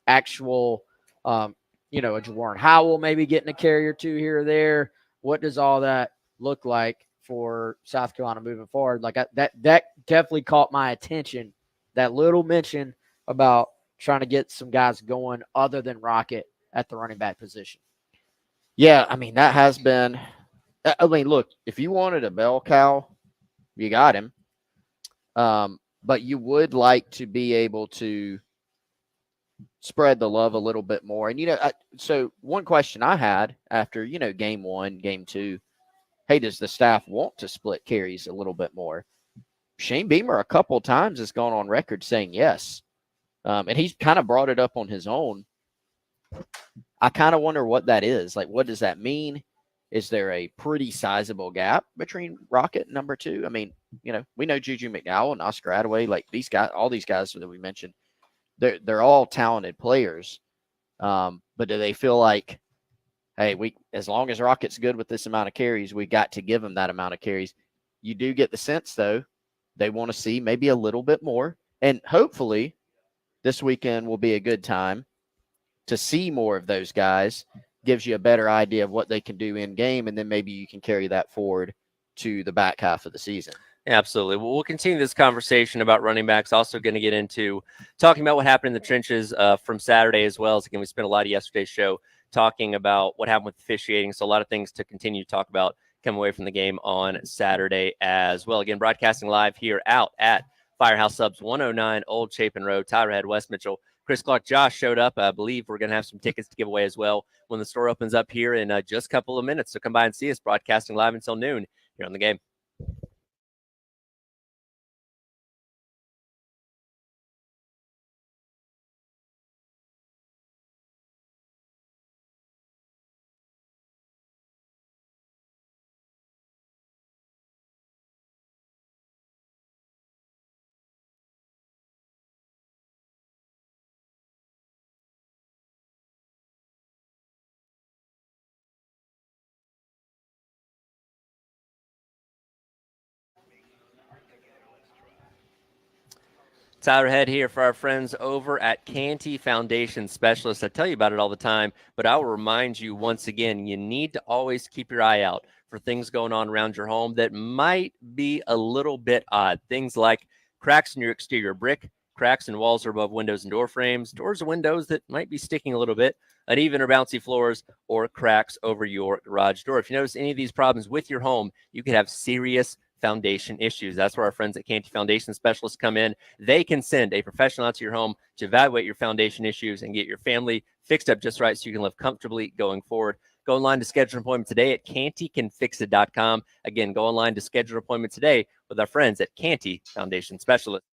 actual, a Jawarn Howell maybe getting a carry or two here or there? What does all that look like for South Carolina moving forward? That definitely caught my attention, that little mention about trying to get some guys going other than Rocket at the running back position. Yeah, that has been – look, if you wanted a bell cow, you got him. But you would like to be able to spread the love a little bit more. And, so one question I had after, game 1, game 2, hey, does the staff want to split carries a little bit more? Shane Beamer a couple times has gone on record saying yes. And he's kind of brought it up on his own. I kind of wonder what that is. Like, what does that mean? Is there a pretty sizable gap between Rocket and number 2? I mean, we know Juju McDowell and Oscar Attaway, like these guys, all these guys that we mentioned, they're all talented players. But do they feel like, hey, as long as Rocket's good with this amount of carries, we got to give him that amount of carries? You do get the sense, though, they want to see maybe a little bit more. And hopefully this weekend will be a good time to see more of those guys. Gives you a better idea of what they can do in game, and then maybe you can carry that forward to the back half of the season. Absolutely. Well, we'll continue this conversation about running backs. Also going to get into talking about what happened in the trenches from Saturday as well. As again, we spent a lot of yesterday's show talking about what happened with officiating. So a lot of things to continue to talk about come away from the game on Saturday as well. Again, broadcasting live here out at Firehouse Subs 109 Old Chapin Road, Tyler Head, West Mitchell. Chris Clark, Josh showed up. I believe we're going to have some tickets to give away as well when the store opens up here in just a couple of minutes. So come by and see us broadcasting live until noon here on the game. Tyler Head here for our friends over at Canty Foundation Specialists. I tell you about it all the time, but I will remind you once again, you need to always keep your eye out for things going on around your home that might be a little bit odd. Things like cracks in your exterior brick, cracks in walls or above windows and door frames, doors or windows that might be sticking a little bit, uneven or bouncy floors, or cracks over your garage door. If you notice any of these problems with your home, you could have serious foundation issues. That's where our friends at Canty Foundation Specialists come in. They can send a professional out to your home to evaluate your foundation issues and get your family fixed up just right so you can live comfortably going forward. Go online to schedule an appointment today at cantycanfixit.com. Again, go online to schedule an appointment today with our friends at Canty Foundation Specialists.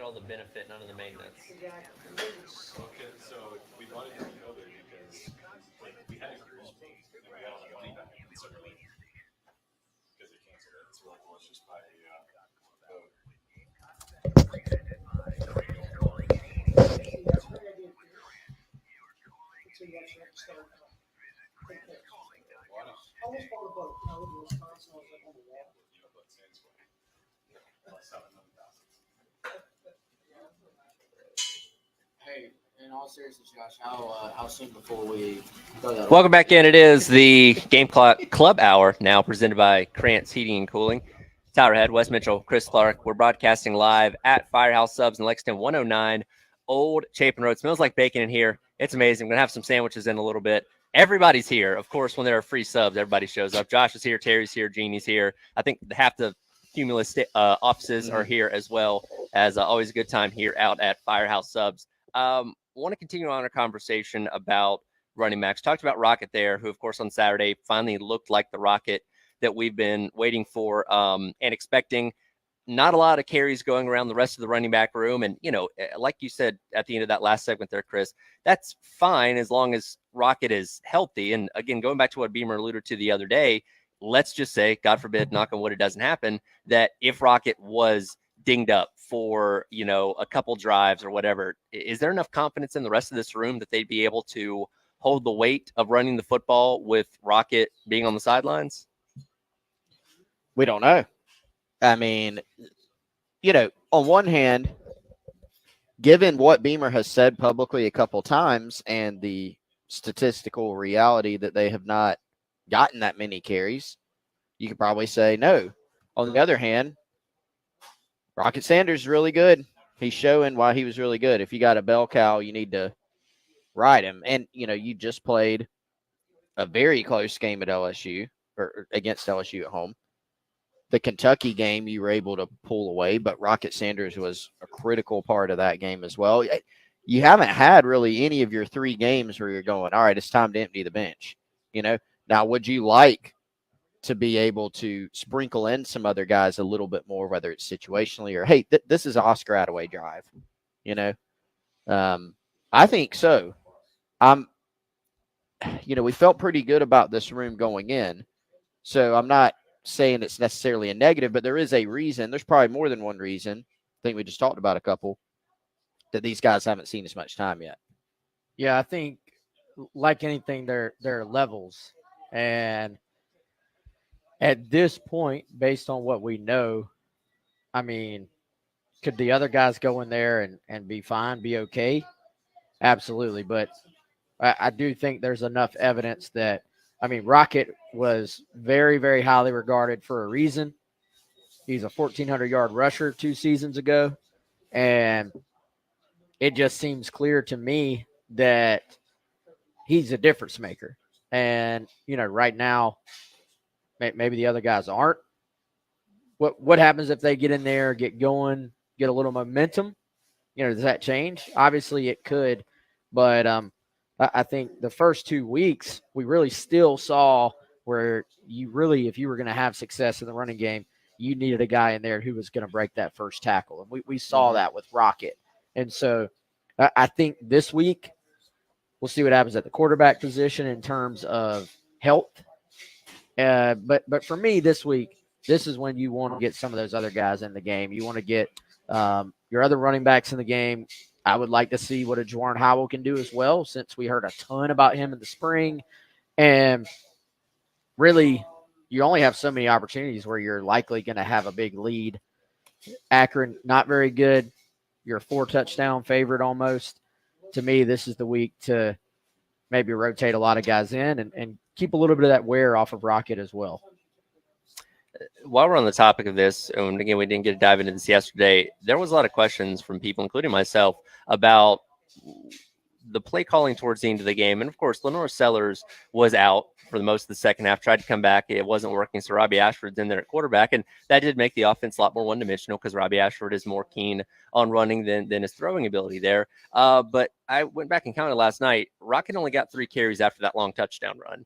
all the benefit, none of the maintenance. Okay, so we bought it during COVID because we had a group and we had all the money back and so we're like, because they canceled it, so we're like, well, let's just buy a boat. Almost bought a boat. I lived in Wisconsin. I was like on the water. But Sandsway, like 700,000. Hey, in all seriousness, Josh, how soon before we throw that? Welcome back in. It is the Game Clock Club Hour, now presented by Krantz Heating and Cooling. Tyler Head, Wes Mitchell, Chris Clark. We're broadcasting live at Firehouse Subs in Lexington, 109 Old Chapin Road. Smells like bacon in here. It's amazing. I'm going to have some sandwiches in a little bit. Everybody's here. Of course, when there are free subs, everybody shows up. Josh is here. Terry's here. Jeannie's here. I think half the Cumulus offices are here as well, as always a good time here out at Firehouse Subs. Want to continue on our conversation about running backs. Talked about Rocket there, who, of course, on Saturday finally looked like the Rocket that we've been waiting for and expecting. Not a lot of carries going around the rest of the running back room. And, you know, like you said at the end of that last segment there, Chris, that's fine as long as Rocket is healthy. And again, going back to what Beamer alluded to the other day, let's just say, God forbid, knock on wood, it doesn't happen, that if Rocket was dinged up for, you know, a couple drives or whatever, is there enough confidence in the rest of this room that they'd be able to hold the weight of running the football with Rocket being on the sidelines? We don't know. I mean, you know, on one hand, given what Beamer has said publicly a couple times and the statistical reality that they have not gotten that many carries, you could probably say no. On the other hand, Rocket Sanders is really good. He's showing why he was really good. If you got a bell cow, you need to ride him. And, you know, you just played a very close game at LSU or against LSU at home. The Kentucky game, you were able to pull away, but Rocket Sanders was a critical part of that game as well. You haven't had really any of your 3 games where you're going, all right, it's time to empty the bench. You know, now would you like to be able to sprinkle in some other guys a little bit more, whether it's situationally or, hey, this is an Oscar Attaway drive, you know? I think so. You know, we felt pretty good about this room going in, so I'm not saying it's necessarily a negative, but there is a reason. There's probably more than one reason. I think we just talked about a couple that these guys haven't seen as much time yet. Yeah, I think like anything, there are levels. And at this point, based on what we know, I mean, could the other guys go in there and be fine, be okay? Absolutely. But I do think there's enough evidence that, I mean, Rocket was very, very highly regarded for a reason. He's a 1,400-yard rusher 2 seasons ago. And it just seems clear to me that he's a difference maker. And, you know, right now, maybe the other guys aren't. What happens if they get in there, get going, get a little momentum? You know, does that change? Obviously, it could. But I think the first 2 weeks, we really still saw where you really, if you were going to have success in the running game, you needed a guy in there who was going to break that first tackle. And we saw that with Rocket. And so I think this week we'll see what happens at the quarterback position in terms of health. But for me this week, this is when you want to get some of those other guys in the game. You want to get your other running backs in the game. I would like to see what a Juwan Howell can do as well, since we heard a ton about him in the spring. And really, you only have so many opportunities where you're likely going to have a big lead. Akron, not very good. You're a 4-touchdown favorite almost. To me, this is the week to maybe rotate a lot of guys in and keep a little bit of that wear off of Rocket as well. While we're on the topic of this, and again, we didn't get to dive into this yesterday, there was a lot of questions from people, including myself, about the play calling towards the end of the game. And of course, Lenore Sellers was out for the most of the second half, tried to come back. It wasn't working. So Robbie Ashford's in there at quarterback. And that did make the offense a lot more one-dimensional because Robbie Ashford is more keen on running than his throwing ability there. But I went back and counted last night. Rocket only got 3 carries after that long touchdown run.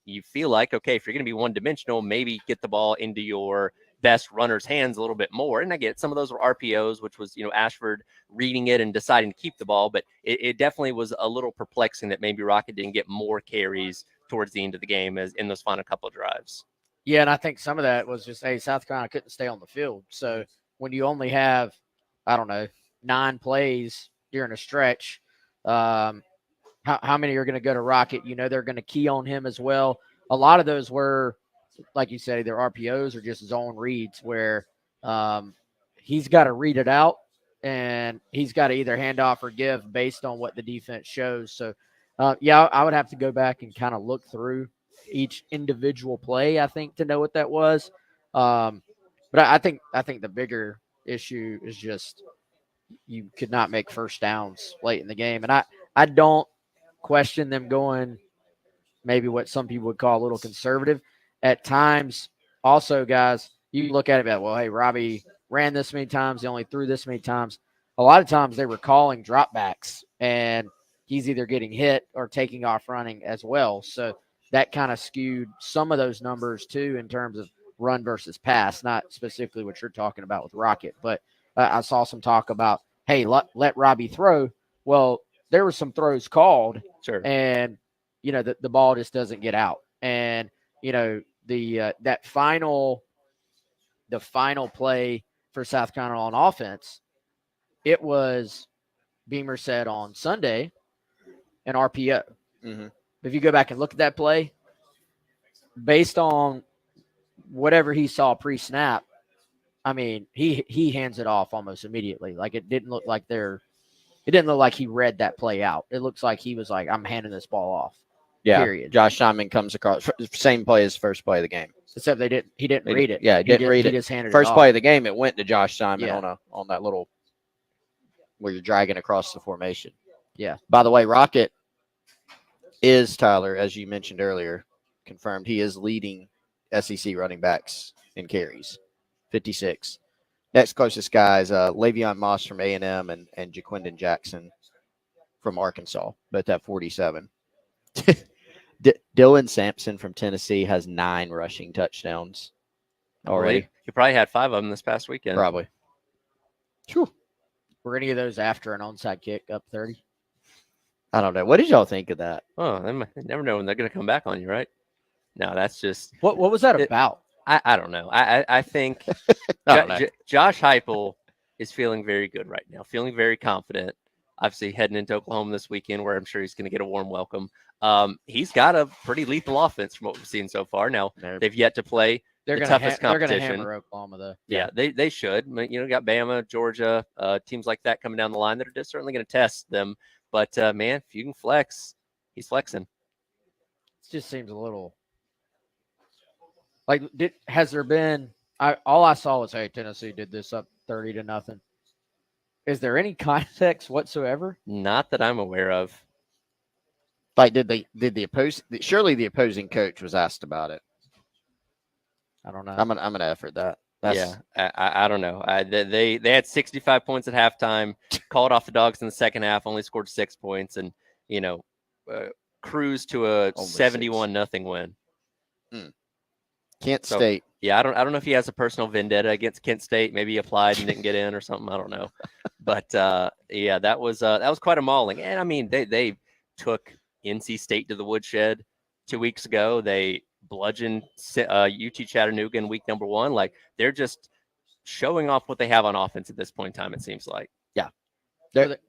You feel like, okay, if you're going to be one-dimensional, maybe get the ball into your best runners' hands a little bit more. And I get some of those were RPOs, which was, Ashford reading it and deciding to keep the ball. But it definitely was a little perplexing that maybe Rocket didn't get more carries towards the end of the game as in those final couple of drives. Yeah, and I think some of that was just, hey, South Carolina couldn't stay on the field. So when you only have, 9 plays during a stretch, how many are going to go to Rocket? They're going to key on him as well. A lot of those were, like you said, either RPOs or just zone reads where he's got to read it out and he's got to either hand off or give based on what the defense shows. So, I would have to go back and kind of look through each individual play, I think, to know what that was. But I think the bigger issue is just you could not make first downs late in the game. And I don't question them going maybe what some people would call a little conservative. At times, also, guys, you look at it and well, hey, Robbie ran this many times. He only threw this many times. A lot of times they were calling dropbacks, and he's either getting hit or taking off running as well. So that kind of skewed some of those numbers, too, in terms of run versus pass, not specifically what you're talking about with Rocket. But I saw some talk about, hey, let Robbie throw. Well, there were some throws called, Sure. and the ball just doesn't get out. And the final play for South Carolina on offense, it was Beamer said on Sunday an RPO. Mm-hmm. If you go back and look at that play, based on whatever he saw pre-snap, I mean, he hands it off almost immediately. Like it didn't look like he read that play out. It looks like he was like, I'm handing this ball off. Yeah. Period. Josh Simon comes across same play as first play of the game. Except he didn't read it. Yeah, he didn't read it. He just handed First it play off. of the game, it went to Josh Simon Yeah. on that little where you're dragging across the formation. Yeah. By the way, Rocket is, Tyler, as you mentioned earlier, confirmed he is leading SEC running backs in carries, 56. Next closest guy is Le'Veon Moss from A&M and Jaquindon Jackson from Arkansas, both at 47. Dylan Sampson from Tennessee has 9 rushing touchdowns already. He probably had 5 of them this past weekend. Probably. Were any of those after an onside kick up 30? I don't know. What did y'all think of that? Oh, they never know when they're going to come back on you, right? No, that's just What was that about? I don't know. I think I don't know. Josh Heupel is feeling very good right now, feeling very confident. Obviously, heading into Oklahoma this weekend, where I'm sure he's going to get a warm welcome. He's got a pretty lethal offense from what we've seen so far. Now, they've yet to play the toughest competition. They're going to hammer Oklahoma, though. Yeah, they should. Got Bama, Georgia, teams like that coming down the line that are just certainly going to test them. But, man, if you can flex, he's flexing. It just seems a little like has there been all I saw was, hey, Tennessee did this up 30-0. Is there any context whatsoever? Not that I'm aware of. Like, surely the opposing coach was asked about it. I don't know. I'm gonna effort that. I don't know. They had 65 points at halftime, called off the Dogs in the second half, only scored 6 points, and cruised to a 71-0 win. Kent State. Yeah, I don't know if he has a personal vendetta against Kent State. Maybe he applied and didn't get in or something. I don't know. But that was quite a mauling. And I mean, they took NC State to the woodshed 2 weeks ago. They bludgeoned UT Chattanooga in week number 1. Like, they're just showing off what they have on offense at this point in time, it seems like. Yeah. They're good.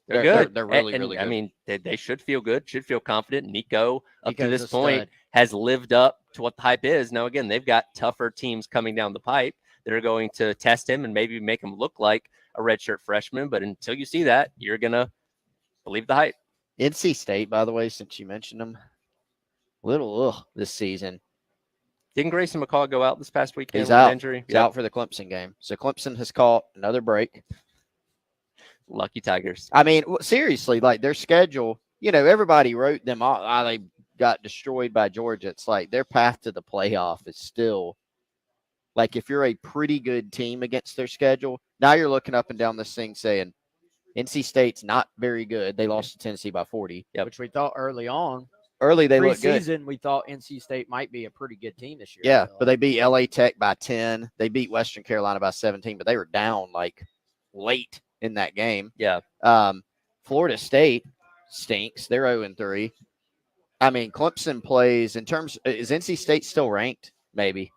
They're good. They're really good. I mean, they should feel good, should feel confident. Nico, up to Nico's this point, has lived up to what the hype is. Now, again, they've got tougher teams coming down the pipe that are going to test him and maybe make him look like a redshirt freshman. But until you see that, you're going to believe the hype. NC State, by the way, since you mentioned them, this season. Didn't Grayson McCall go out this past weekend He's with out. an injury? He's out for the Clemson game. So Clemson has caught another break. Lucky Tigers. I mean, seriously, like their schedule, everybody wrote them off. They got destroyed by Georgia. It's like their path to the playoff is still like if you're a pretty good team against their schedule, now you're looking up and down this thing saying NC State's not very good. They lost to Tennessee by 40. Which we thought early on early they looked good. Preseason, we thought NC State might be a pretty good team this year. I Yeah, feel but like. they beat LA Tech by 10. They beat Western Carolina by 17, but they were down like late in that game. Yeah. Florida State stinks. They're 0-3. I mean, Clemson plays in terms. Is NC State still ranked? Maybe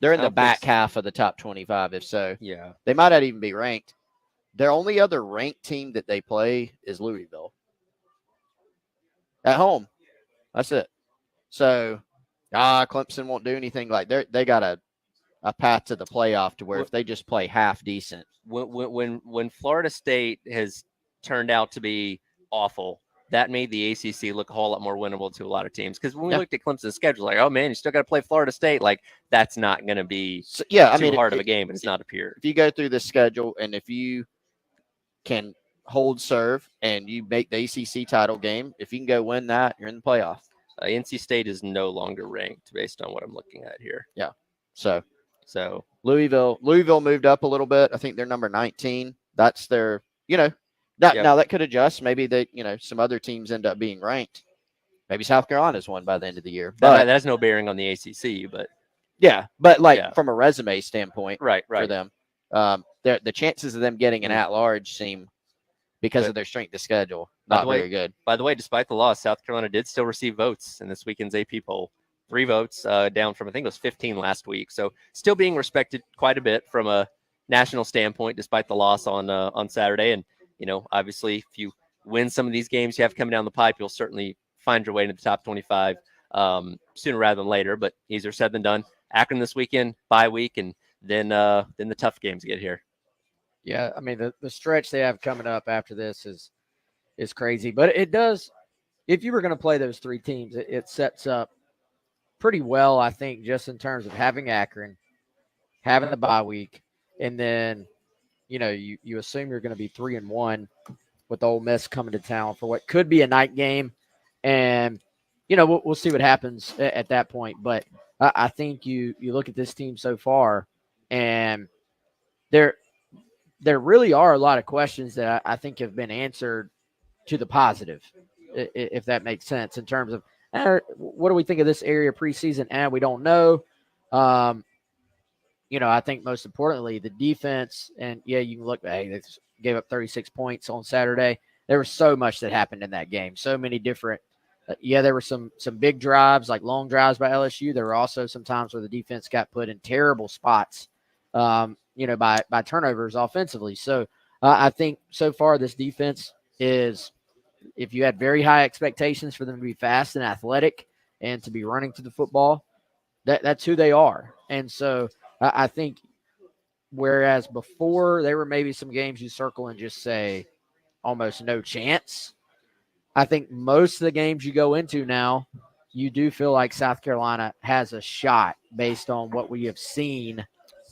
they're in I the don't think back so. half of the top 25. If so, Yeah. they might not even be ranked. Their only other ranked team that they play is Louisville at home. That's it. So, Clemson won't do anything. Like they got a path to the playoff to where if they just play half decent. When Florida State has turned out to be awful, that made the ACC look a whole lot more winnable to a lot of teams. Because when we looked at Clemson's schedule, like, oh man, you still got to play Florida State. Like that's not going to be too hard of a game. It's not appeared. If you go through the schedule and if you can hold serve and you make the ACC title game, if you can go win that, you're in the playoff. NC State is no longer ranked based on what I'm looking at here. Yeah. So Louisville moved up a little bit. I think they're number 19. That's their, now that could adjust. Maybe some other teams end up being ranked. Maybe South Carolina's won by the end of the year. But that has no bearing on the ACC, but yeah, but from a resume standpoint, right. for them, the chances of them getting an at-large seem, because of their strength of schedule, not very good. By the way, despite the loss, South Carolina did still receive votes in this weekend's AP poll. 3 votes, down from I think it was 15 last week. So still being respected quite a bit from a national standpoint, despite the loss on Saturday. And obviously, if you win some of these games you have coming down the pipe, you'll certainly find your way into the top 25 sooner rather than later. But easier said than done. Akron this weekend, bye week, and then the tough games get here. Yeah, I mean the stretch they have coming up after this is crazy, but it does. If you were going to play those 3 teams, it sets up pretty well, I think, just in terms of having Akron, having the bye week, and then you assume you're going to be 3-1 with Ole Miss coming to town for what could be a night game, and we'll see what happens at that point. But I think you look at this team so far, and there really are a lot of questions that I think have been answered to the positive, if that makes sense, in terms of what do we think of this area preseason? And we don't know. I think most importantly, the defense, and you can look, they gave up 36 points on Saturday. There was so much that happened in that game. So many different, there were some big drives, like long drives by LSU. There were also some times where the defense got put in terrible spots, by turnovers offensively. So I think so far this defense is, if you had very high expectations for them to be fast and athletic and to be running to the football, that's who they are. And so I think whereas before there were maybe some games you circle and just say almost no chance, I think most of the games you go into now, you do feel like South Carolina has a shot based on what we have seen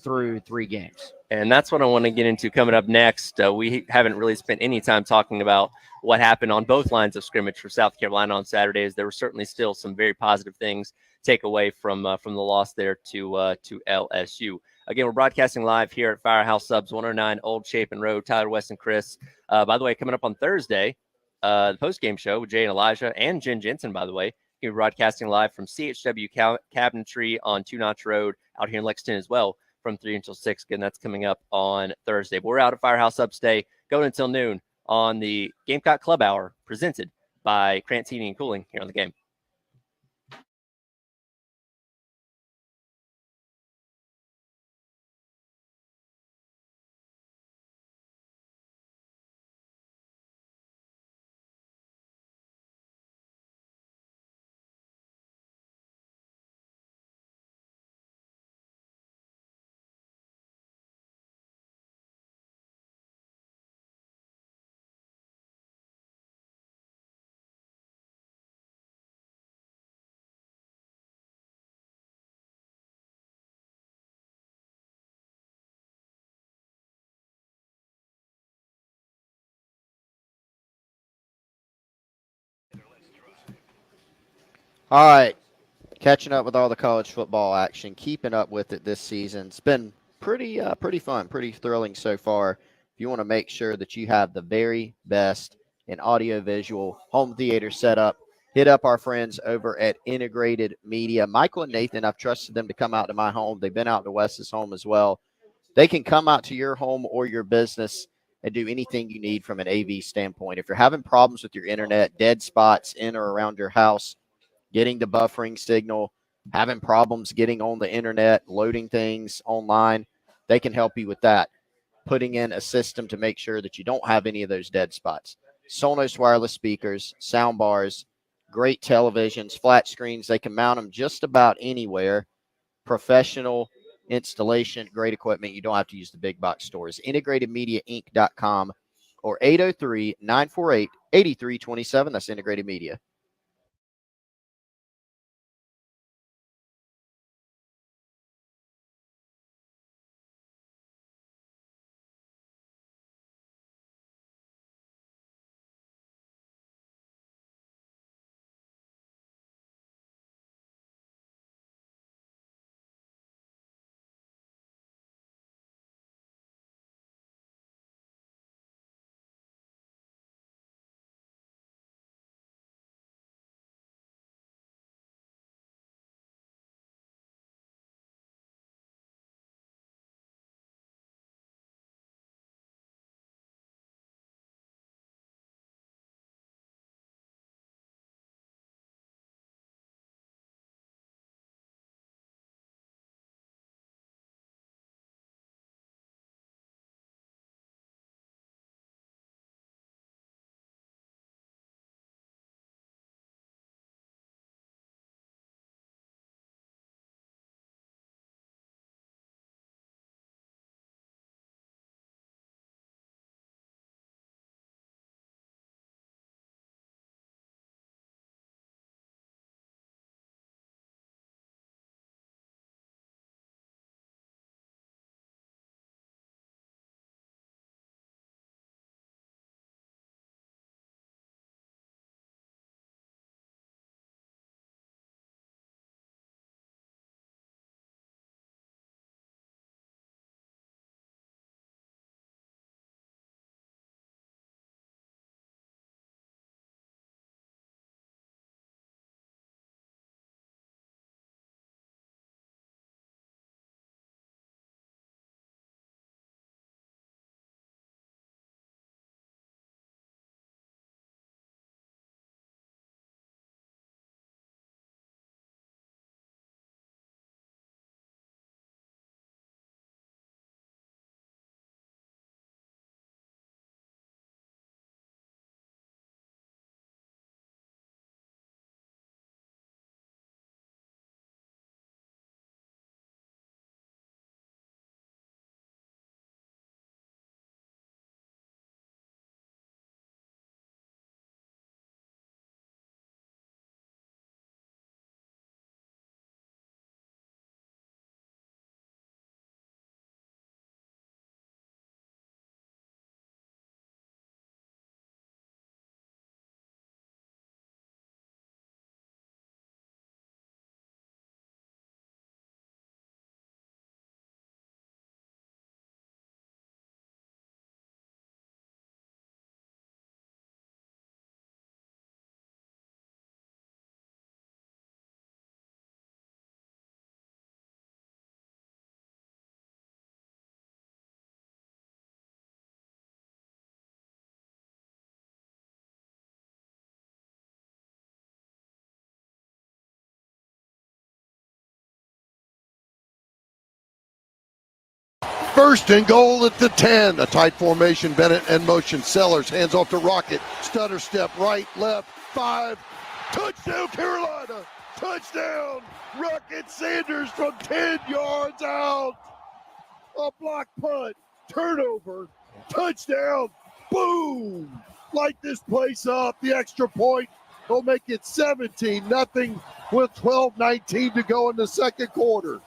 through 3 games. And that's what I want to get into coming up next. We haven't really spent any time talking about what happened on both lines of scrimmage for South Carolina on Saturdays. There were certainly still some very positive things take away from the loss there to LSU. Again, we're broadcasting live here at Firehouse Subs 109 Old Chapin Road. Tyler, West, and Chris. By the way, coming up on Thursday, the post-game show with Jay and Elijah and Jen Jensen, by the way. You're broadcasting live from CHW Cabinetry on Two Notch Road out here in Lexington as well, from 3 until 6. Again, that's coming up on Thursday. But we're out at Firehouse Upstay, going until noon on the Gamecock Club Hour, presented by Krantz Heating and Cooling here on the game. All right, catching up with all the college football action, keeping up with it this season. It's been pretty fun, pretty thrilling so far. If you want to make sure that you have the very best in audio-visual home theater setup, hit up our friends over at Integrated Media. Michael and Nathan, I've trusted them to come out to my home. They've been out to Wes's home as well. They can come out to your home or your business and do anything you need from an AV standpoint. If you're having problems with your internet, dead spots in or around your house, getting the buffering signal, having problems getting on the internet, loading things online, they can help you with that. Putting in a system to make sure that you don't have any of those dead spots. Sonos wireless speakers, sound bars, great televisions, flat screens. They can mount them just about anywhere. Professional installation, great equipment. You don't have to use the big box stores. IntegratedMediaInc.com or 803-948-8327. That's Integrated Media. First and goal at the 10. A tight formation. Bennett in motion. Sellers hands off to Rocket. Stutter step right, left, 5. Touchdown Carolina. Touchdown. Rocket Sanders from 10 yards out. A block punt. Turnover. Touchdown. Boom. Light this place up. The extra point will make it 17-0 with 12:19 to go in the second quarter.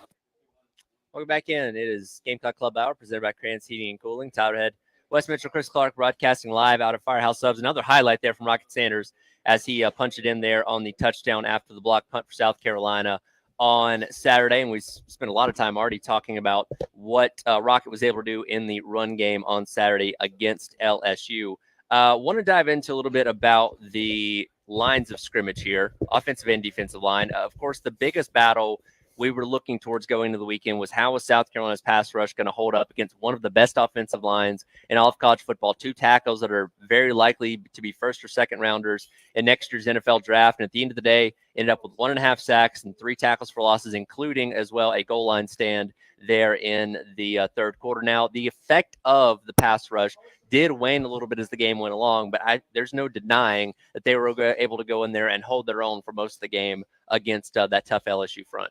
Welcome back in. It is Gamecock Club Hour presented by Crayons Heating and Cooling. Tyler Head, Wes Mitchell, Chris Clark broadcasting live out of Firehouse Subs. Another highlight there from Rocket Sanders as he punched it in there on the touchdown after the block punt for South Carolina on Saturday. And we spent a lot of time already talking about what Rocket was able to do in the run game on Saturday against LSU. Want to dive into a little bit about the lines of scrimmage here, offensive and defensive line. Of course, the biggest battle we were looking towards going into the weekend was how was South Carolina's pass rush going to hold up against one of the best offensive lines in all of college football, 2 tackles that are very likely to be first or second rounders in next year's NFL draft. And at the end of the day, ended up with 1.5 sacks and 3 tackles for losses, including as well a goal line stand there in the third quarter. Now, the effect of the pass rush did wane a little bit as the game went along, but there's no denying that they were able to go in there and hold their own for most of the game against that tough LSU front.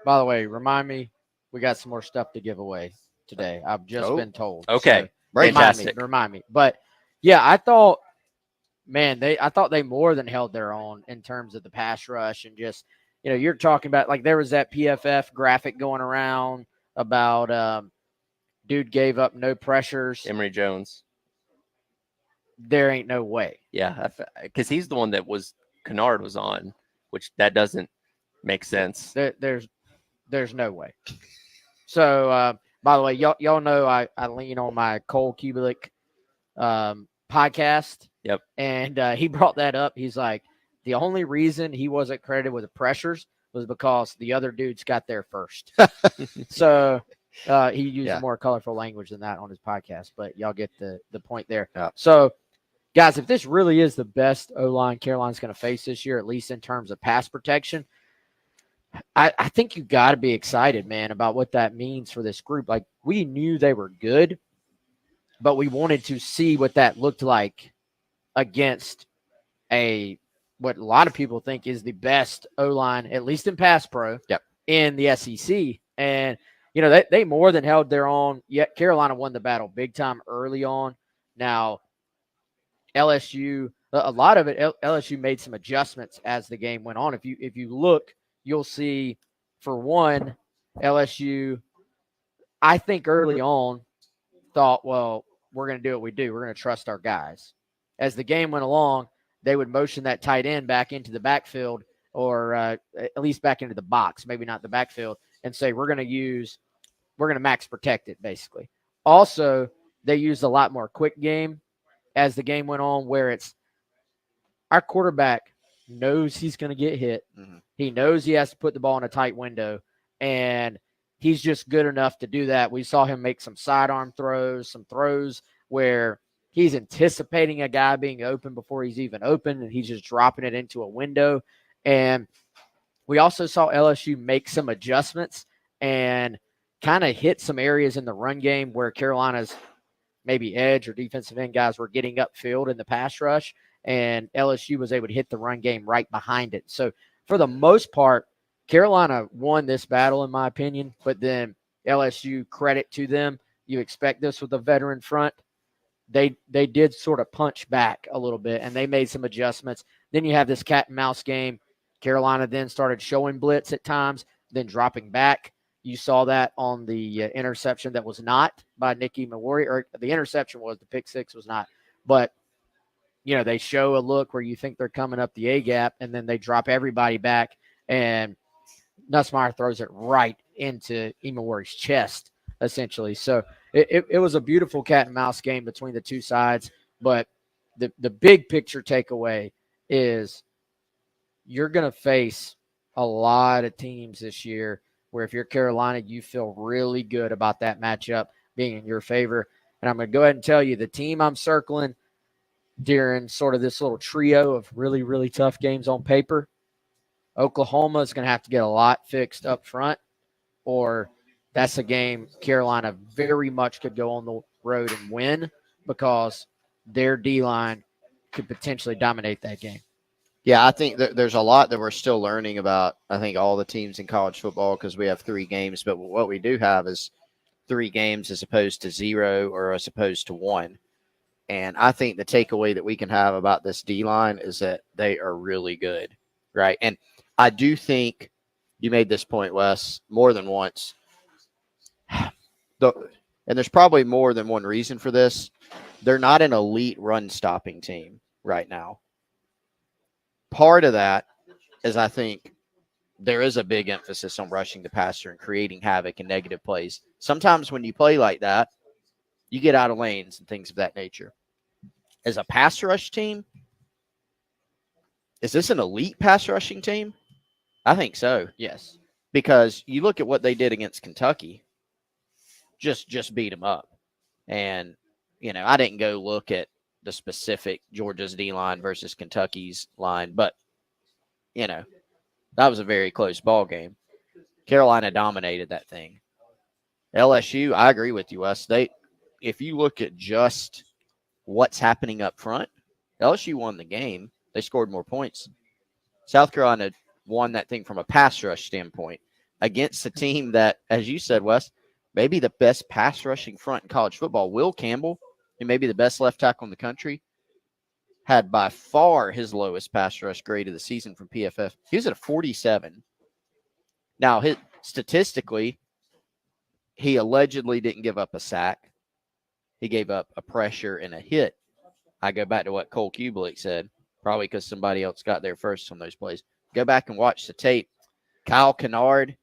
By the way, remind me, we got some more stuff to give away today. I've just been told. Okay, so fantastic. Remind me. But yeah, I thought they more than held their own in terms of the pass rush and just, you're talking about, like, there was that PFF graphic going around about dude gave up no pressures. Emory Jones. There ain't no way. Yeah, because he's the one that Kennard was on, which that doesn't make sense. There's no way. So, by the way, y'all know I lean on my Cole Kubelik podcast. Yep. And he brought that up. He's like, the only reason he wasn't credited with the pressures was because the other dudes got there first. So he used more colorful language than that on his podcast, but y'all get the point there. Yeah. So, guys, if this really is the best O-line Carolina's going to face this year, at least in terms of pass protection, I think you got to be excited, man, about what that means for this group. Like, we knew they were good, but we wanted to see what that looked like against what a lot of people think is the best O-line, at least in pass pro, in the SEC. And, they more than held their own. Yet Carolina won the battle big time early on. Now, LSU, a lot of it, LSU made some adjustments as the game went on. If you look, you'll see, for one, LSU, I think early on, thought, well, we're going to do what we do. We're going to trust our guys. As the game went along, they would motion that tight end back into the backfield, or at least back into the box, maybe not the backfield, and say, we're going to max protect it, basically. Also, they used a lot more quick game as the game went on, where it's our quarterback knows he's going to get hit. Mm-hmm. He knows he has to put the ball in a tight window, and he's just good enough to do that. We saw him make some sidearm throws, some throws where he's anticipating a guy being open before he's even open, and he's just dropping it into a window. And we also saw LSU make some adjustments and kind of hit some areas in the run game where Carolina's maybe edge or defensive end guys were getting upfield in the pass rush, and LSU was able to hit the run game right behind it. So for the most part, Carolina won this battle, in my opinion, but then LSU, credit to them. You expect this with a veteran front. They did sort of punch back a little bit, and they made some adjustments. Then you have this cat and mouse game. Carolina then started showing blitz at times, then dropping back. You saw that on the interception that was not by Nicky Mawari, or the interception was, the pick six was not. But, they show a look where you think they're coming up the A-gap, and then they drop everybody back, and Nussmeier throws it right into Imawari's chest, essentially. So it was a beautiful cat and mouse game between the two sides. But the big picture takeaway is you're going to face a lot of teams this year where, if you're Carolina, you feel really good about that matchup being in your favor. And I'm going to go ahead and tell you, the team I'm circling during sort of this little trio of really, really tough games on paper, Oklahoma is going to have to get a lot fixed up front, or that's a game Carolina very much could go on the road and win, because their D-line could potentially dominate that game. Yeah, I think there's a lot that we're still learning about, I think, all the teams in college football, because we have 3 games. But what we do have is 3 games as opposed to 0, or as opposed to 1. And I think the takeaway that we can have about this D-line is that they are really good, right? And I do think you made this point, Wes, more than once. And there's probably more than one reason for this. They're not an elite run-stopping team right now. Part of that is, I think, there is a big emphasis on rushing the passer and creating havoc and negative plays. Sometimes when you play like that, you get out of lanes and things of that nature. As a pass rush team, is this an elite pass rushing team? I think so, Yes. because you look at what they did against Kentucky, just beat them up. And, I didn't go look at the specific Georgia's D line versus Kentucky's line, but, that was a very close ball game. Carolina dominated that thing. LSU, I agree with you, Wes. If you look at just what's happening up front, LSU won the game. They scored more points. South Carolina won that thing from a pass rush standpoint against a team that, as you said, Wes, maybe the best pass rushing front in college football. Will Campbell, who may be the best left tackle in the country, had by far his lowest pass rush grade of the season from PFF. He was at a 47. Now, statistically, he allegedly didn't give up a sack. He gave up a pressure and a hit. I go back to what Cole Kubelik said, probably because somebody else got there first on those plays. Go back and watch the tape. Kyle Kennard,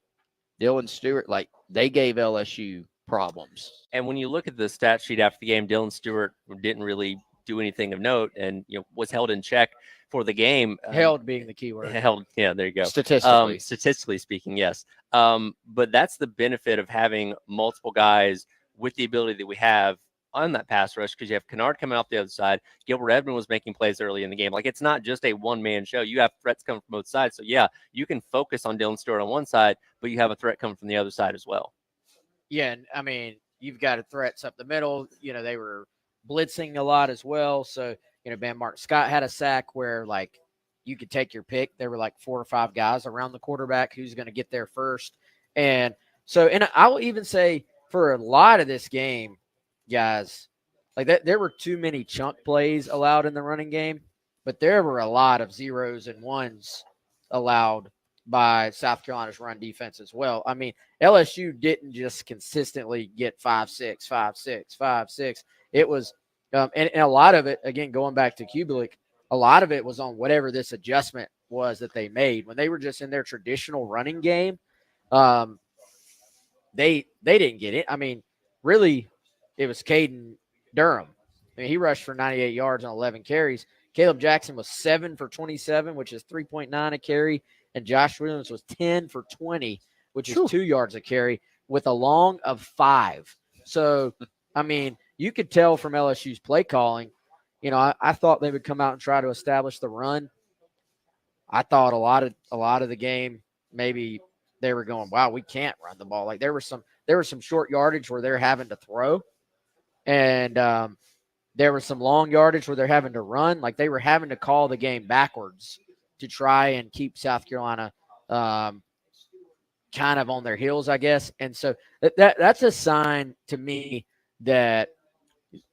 Dylan Stewart, they gave LSU problems. And when you look at the stat sheet after the game, Dylan Stewart didn't really do anything of note, and was held in check for the game. Held being the key word. Held, yeah, there you go. Statistically Speaking, yes. But that's the benefit of having multiple guys with the ability that we have on that pass rush, because you have Kennard coming off the other side. Gilbert Edmond was making plays early in the game. It's not just a one-man show. You have threats coming from both sides. So, yeah, you can focus on Dylan Stewart on one side, but you have a threat coming from the other side as well. Yeah, and I mean, you've got threats up the middle. They were blitzing a lot as well. So, Ben Martin Scott had a sack where, you could take your pick. There were 4 or 5 guys around the quarterback who's going to get there first. And so, and I will even say for a lot of this game, guys, there were too many chunk plays allowed in the running game, but there were a lot of zeros and ones allowed by South Carolina's run defense as well. I mean, LSU didn't just consistently get 5-6, 5-6, 5-6. It was, and a lot of it, again, going back to Kubelik, a lot of it was on whatever this adjustment was that they made. When they were just in their traditional running game, they didn't get it. I mean, really, it was Caden Durham. I mean, he rushed for 98 yards on 11 carries. Caleb Jackson was 7 for 27, which is 3.9 a carry. And Josh Williams was 10 for 20, which is 2 yards a carry, with a long of 5. So, I mean, you could tell from LSU's play calling, I thought they would come out and try to establish the run. I thought a lot of the game, maybe they were going, wow, we can't run the ball. There was some short yardage where they're having to throw, and there was some long yardage where they're having to run. They were having to call the game backwards to try and keep South Carolina kind of on their heels, I guess. And so that's a sign to me that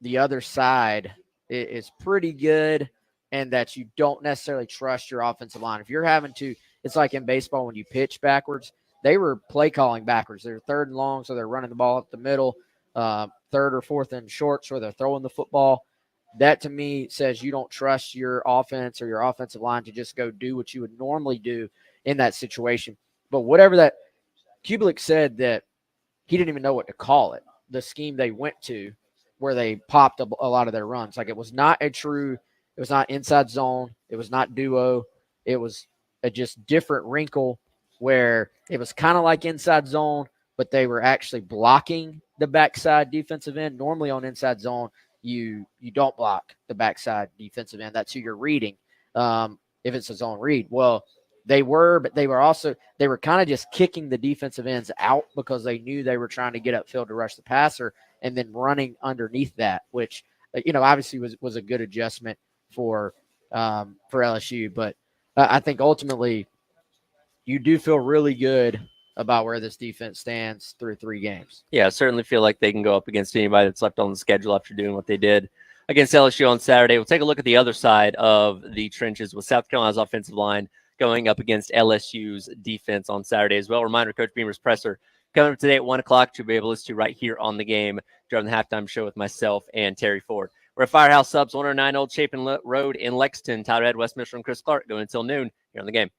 the other side is pretty good, and that you don't necessarily trust your offensive line. If you're having to, it's like in baseball when you pitch backwards. They were play calling backwards. They're 3rd and long, so they're running the ball up the middle, 3rd or 4th and short, so they're throwing the football. That to me says you don't trust your offense or your offensive line to just go do what you would normally do in that situation. But whatever that, Kubelik said that he didn't even know what to call it, the scheme they went to where they popped a lot of their runs. It was not it was not inside zone. It was not duo. It was a just different wrinkle where it was kind of like inside zone, but they were actually blocking the backside defensive end. Normally on inside zone, you don't block the backside defensive end. That's who you're reading if it's a zone read. Well, they were, but they were kind of just kicking the defensive ends out because they knew they were trying to get upfield to rush the passer and then running underneath that, which, obviously was a good adjustment for LSU. But I think ultimately you do feel really good about where this defense stands through 3 games. Yeah, I certainly feel like they can go up against anybody that's left on the schedule after doing what they did against LSU on Saturday. We'll take a look at the other side of the trenches with South Carolina's offensive line going up against LSU's defense on Saturday as well. Reminder, Coach Beamer's presser coming up today at 1 o'clock. You'll be able to listen to right here on the game during the halftime show with myself and Terry Ford. We're at Firehouse Subs, 109 Old Chapin Road in Lexington. Tyler Ed, Wes Mitchell, and Chris Clark going until noon here on the game.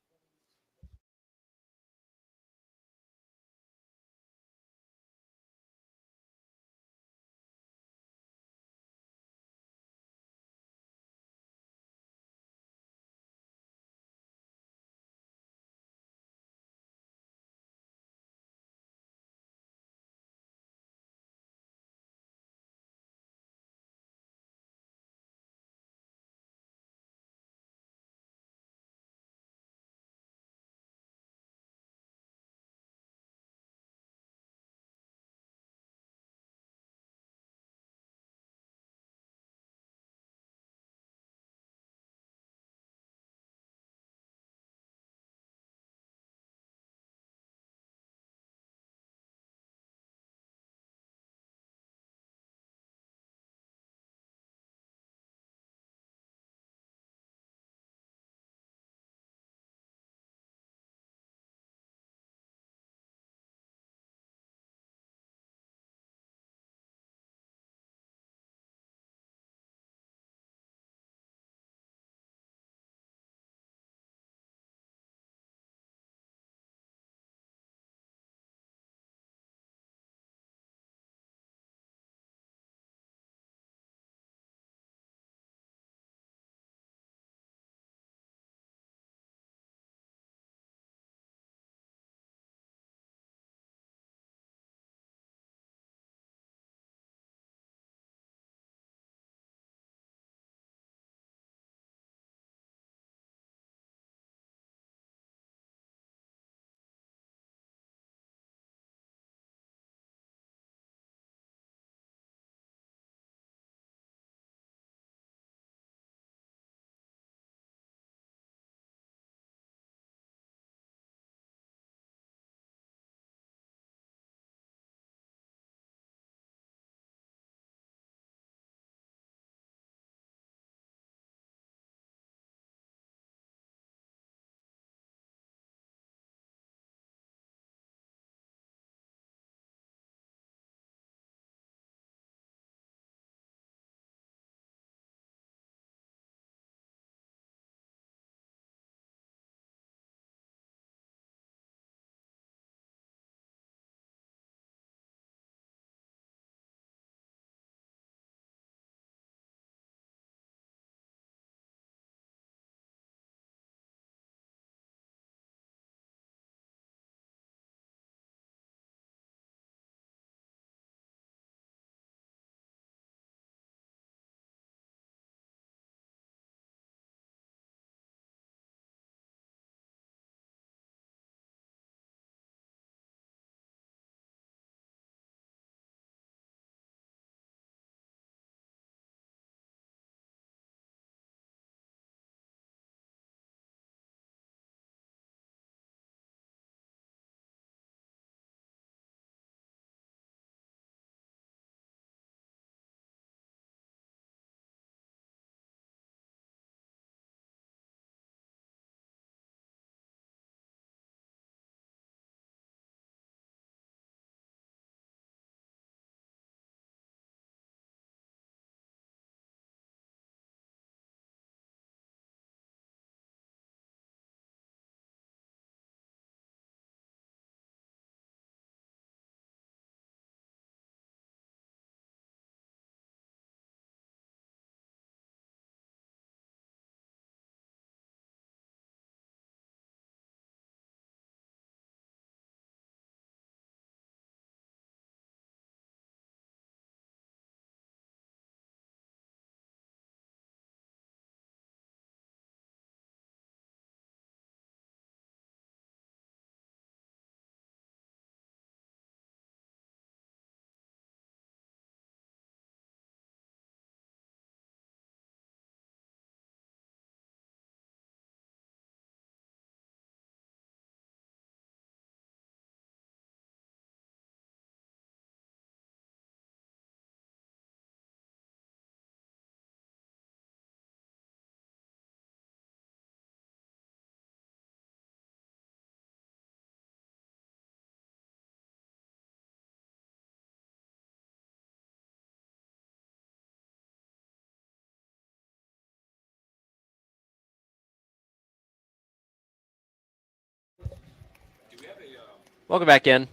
Welcome back in.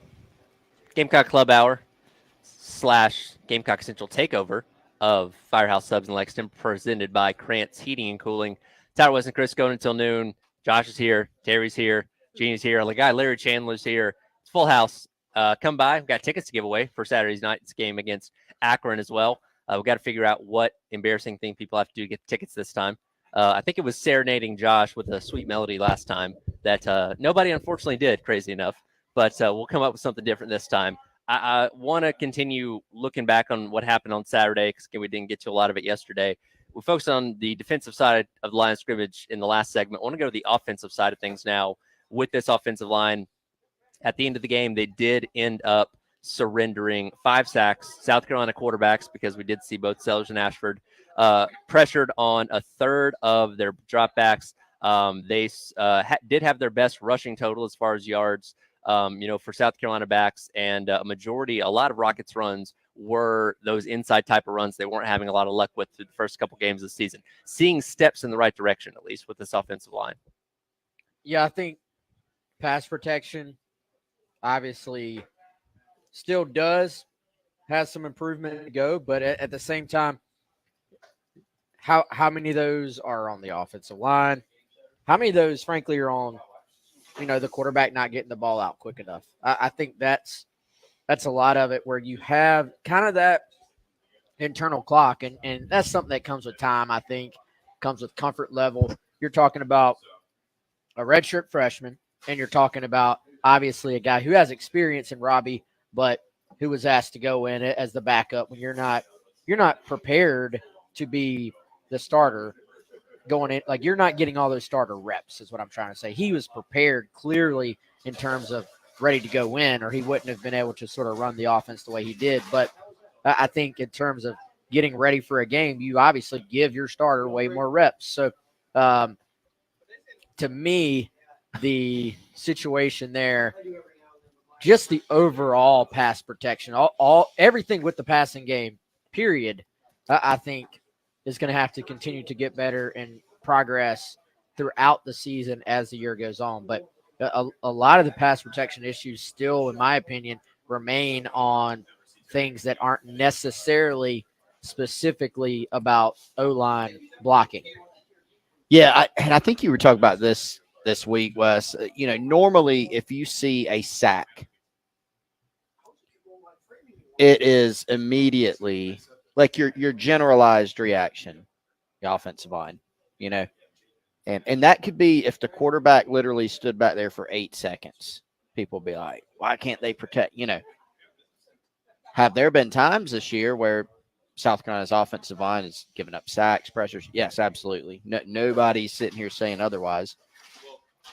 Gamecock Club Hour / Gamecock Central Takeover of Firehouse Subs in Lexington, presented by Krantz Heating and Cooling. Tyler West and Chris going until noon. Josh is here. Terry's here. Jeannie's here. The guy Larry Chandler's here. It's full house. Come by. We've got tickets to give away for Saturday's night's game against Akron as well. We've got to figure out what embarrassing thing people have to do to get tickets this time. I think it was serenading Josh with a sweet melody last time that nobody unfortunately did, crazy enough. But we'll come up with something different this time. I want to continue looking back on what happened on Saturday because we didn't get to a lot of it yesterday. We focused on the defensive side of the line of scrimmage in the last segment. I want to go to the offensive side of things now with this offensive line. At the end of the game, they did end up surrendering 5 sacks. South Carolina quarterbacks, because we did see both Sellers and Ashford pressured on a third of their dropbacks. They did have their best rushing total as far as yards. For South Carolina backs, and a lot of Rockets runs were those inside type of runs they weren't having a lot of luck with through the first couple games of the season. Seeing steps in the right direction, at least with this offensive line. Yeah, I think pass protection obviously still has some improvement to go, but at the same time, how many of those are on the offensive line? How many of those, frankly, are on the quarterback not getting the ball out quick enough? I think that's a lot of it where you have kind of that internal clock, and that's something that comes with time, I think, comes with comfort level. You're talking about a redshirt freshman, and you're talking about obviously a guy who has experience in Robbie, but who was asked to go in as the backup when you're not prepared to be the starter going in. Like, you're not getting all those starter reps is what I'm trying to say. He was prepared clearly in terms of ready to go in, or he wouldn't have been able to sort of run the offense the way he did. But I think in terms of getting ready for a game, you obviously give your starter way more reps. So to me, the situation there, just the overall pass protection, everything with the passing game, period, I think is going to have to continue to get better and progress throughout the season as the year goes on. But a lot of the pass protection issues still, in my opinion, remain on things that aren't necessarily specifically about O-line blocking. Yeah, I think you were talking about this week, Wes. Normally if you see a sack, it is immediately like your generalized reaction, the offensive line, and that could be if the quarterback literally stood back there for 8 seconds. People be like, why can't they protect? Have there been times this year where South Carolina's offensive line has given up sacks, pressures? Yes, absolutely. Nobody's sitting here saying otherwise.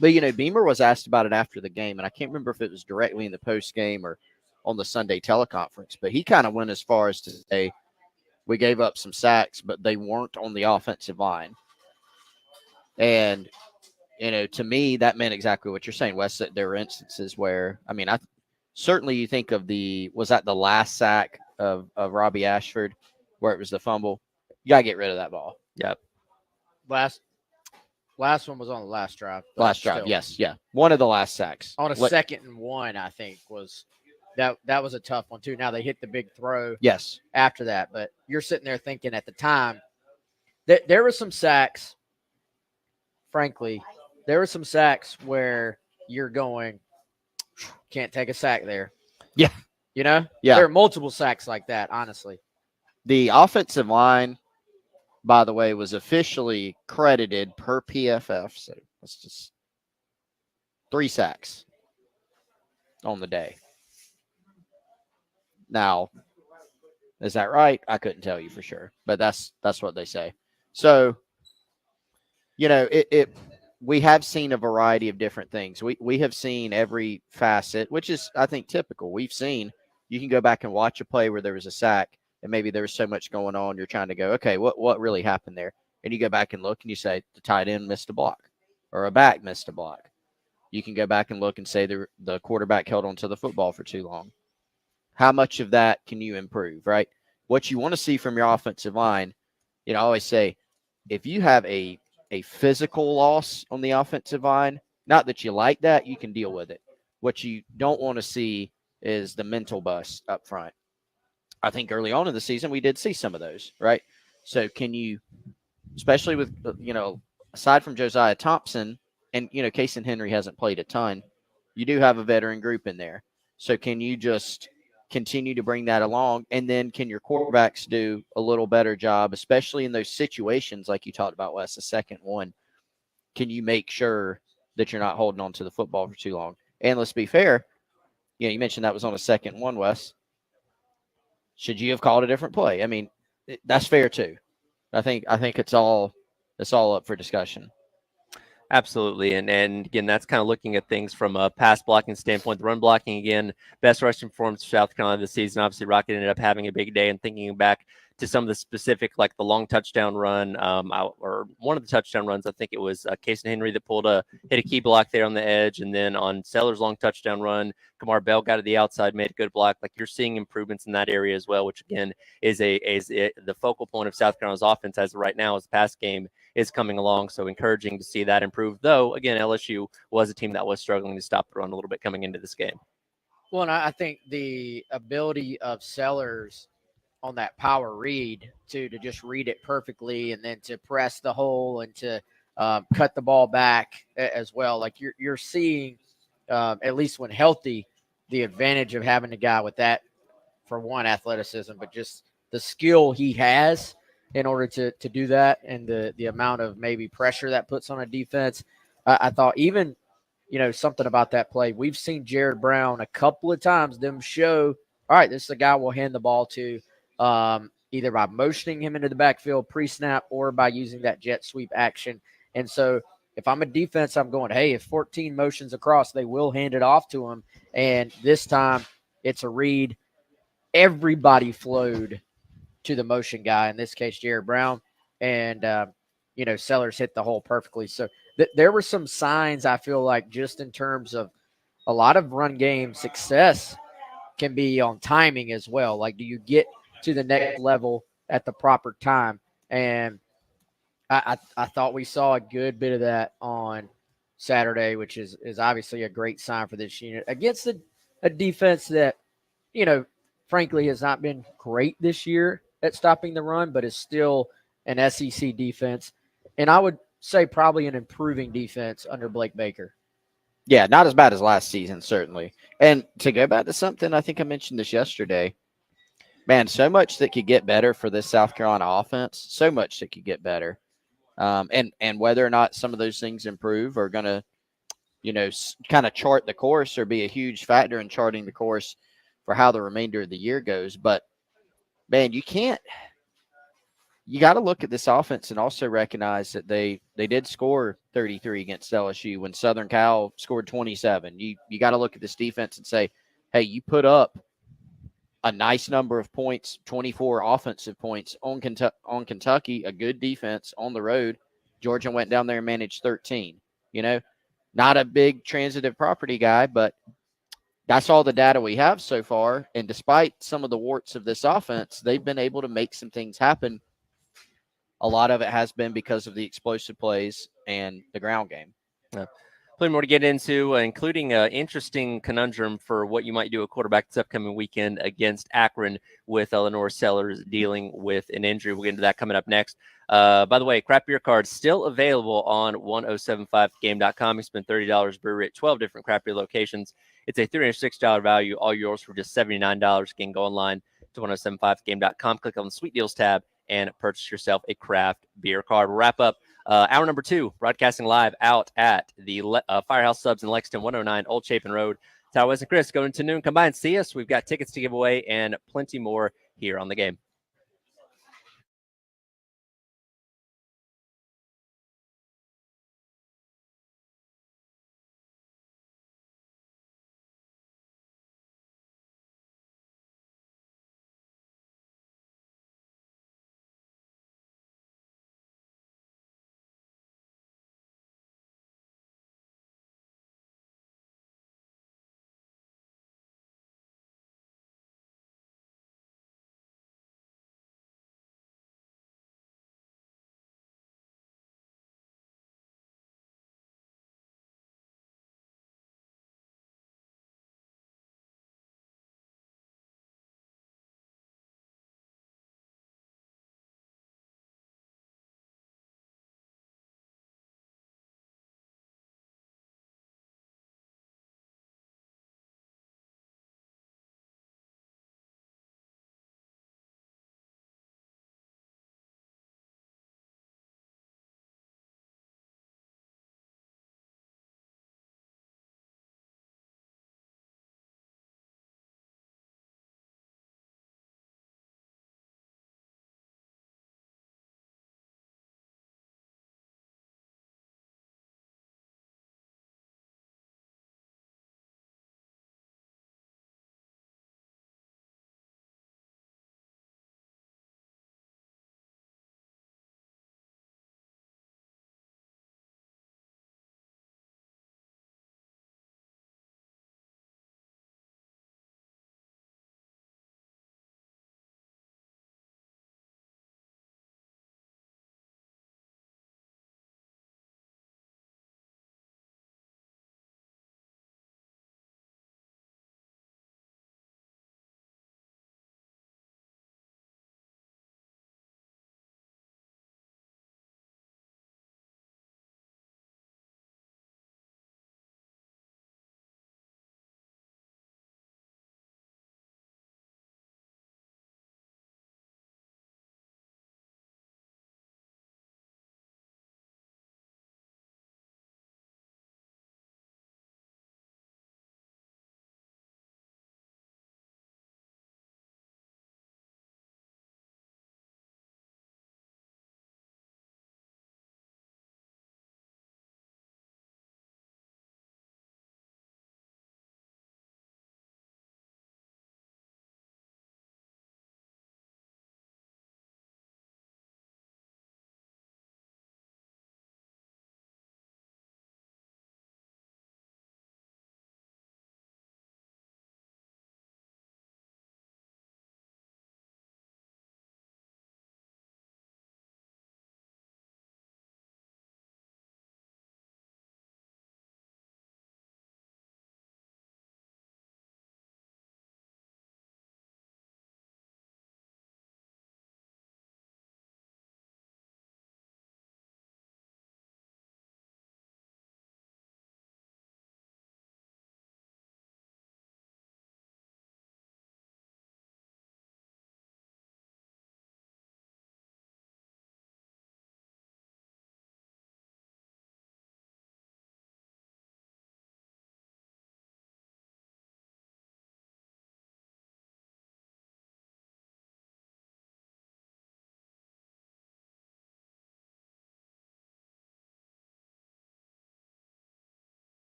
But, Beamer was asked about it after the game, and I can't remember if it was directly in the post game or on the Sunday teleconference, but he kind of went as far as to say, we gave up some sacks, but they weren't on the offensive line. And, to me, that meant exactly what you're saying, Wes, that there were instances where, certainly you think of was that the last sack of Robbie Ashford where it was the fumble? You got to get rid of that ball. Yep. Last one was on the last drive. Last drive, yes. Yeah. One of the last sacks. On a 2nd and 1, I think, was that was a tough one, too. Now they hit the big throw yes after that. But you're sitting there thinking at the time that there were some sacks, frankly, where you're going, can't take a sack there. Yeah. Yeah. There are multiple sacks like that, honestly. The offensive line, by the way, was officially credited per PFF. So that's just 3 sacks on the day. Now, is that right? I couldn't tell you for sure, but that's what they say. So, we have seen a variety of different things. We have seen every facet, which is, I think, typical. We've seen, you can go back and watch a play where there was a sack and maybe there was so much going on. You're trying to go, okay, what really happened there? And you go back and look and you say the tight end missed a block or a back missed a block. You can go back and look and say the quarterback held onto the football for too long. How much of that can you improve, right? What you want to see from your offensive line, I always say, if you have a physical loss on the offensive line, not that you like that, you can deal with it. What you don't want to see is the mental bust up front. I think early on in the season we did see some of those, right? So can you, especially with aside from Josiah Thompson and Casey Henry hasn't played a ton, you do have a veteran group in there. So can you just continue to bring that along, and then can your quarterbacks do a little better job, especially in those situations like you talked about, Wes, the second one? Can you make sure that you're not holding on to the football for too long? And let's be fair, you mentioned that was on a second one, Wes. Should you have called a different play? I mean, that's fair too. I think it's all up for discussion. Absolutely. And again, that's kind of looking at things from a pass blocking standpoint. The run blocking, again, best rushing performance for South Carolina this season. Obviously, Rocket ended up having a big day. And thinking back to some of the specific, like the long touchdown run, or one of the touchdown runs, I think it was Casey Henry that hit a key block there on the edge. And then on Sellers' long touchdown run, Kamar Bell got to the outside, made a good block. Like you're seeing improvements in that area as well, which again is the focal point of South Carolina's offense as of right now is the pass game is coming along. So encouraging to see that improve. Though, again, LSU was a team that was struggling to stop the run a little bit coming into this game. Well, and I think the ability of Sellers on that power read to just read it perfectly and then to press the hole and to cut the ball back as well. Like you're seeing, at least when healthy, the advantage of having a guy with that, for one, athleticism, but just the skill he has in order to do that, and the amount of maybe pressure that puts on a defense. I thought even, something about that play. We've seen Jared Brown a couple of times them show, all right, this is the guy we'll hand the ball to, either by motioning him into the backfield pre-snap or by using that jet sweep action. And so if I'm a defense, I'm going, hey, if 14 motions across, they will hand it off to him. And this time it's a read. Everybody flowed to the motion guy, in this case, Jared Brown. And, Sellers hit the hole perfectly. So there were some signs, I feel like, just in terms of a lot of run game success can be on timing as well. Like, do you get to the next level at the proper time? And I thought we saw a good bit of that on Saturday, which is obviously a great sign for this unit against a defense that, frankly, has not been great this year at stopping the run, but is still an SEC defense. And I would say probably an improving defense under Blake Baker. Yeah, not as bad as last season, certainly. And to go back to something, I think I mentioned this yesterday, man, so much that could get better for this South Carolina offense, so much that could get better. And whether or not some of those things improve are going to, kind of chart the course or be a huge factor in charting the course for how the remainder of the year goes. But, man, you got to look at this offense and also recognize that they did score 33 against LSU when Southern Cal scored 27. You got to look at this defense and say, hey, you put up a nice number of points, 24 offensive points on Kentucky, a good defense on the road. Georgia went down there and managed 13. Not a big transitive property guy, but that's all the data we have so far. And despite some of the warts of this offense, they've been able to make some things happen. A lot of it has been because of the explosive plays and the ground game. Yeah. Plenty more to get into, including an interesting conundrum for what you might do at quarterback this upcoming weekend against Akron with Lenore Sellers dealing with an injury. We'll get into that coming up next. By the way, craft beer cards still available on 1075game.com. You spend $30 brewery at 12 different craft beer locations. It's a $306 value, all yours for just $79. Again, go online to 1075game.com, click on the Sweet Deals tab, and purchase yourself a craft beer card. We'll wrap up hour number 2, broadcasting live out at the Firehouse Subs in Lexington, 109 Old Chapin Road. Tyler, Wes, and Chris going into noon. Come by and see us. We've got tickets to give away and plenty more here on the game.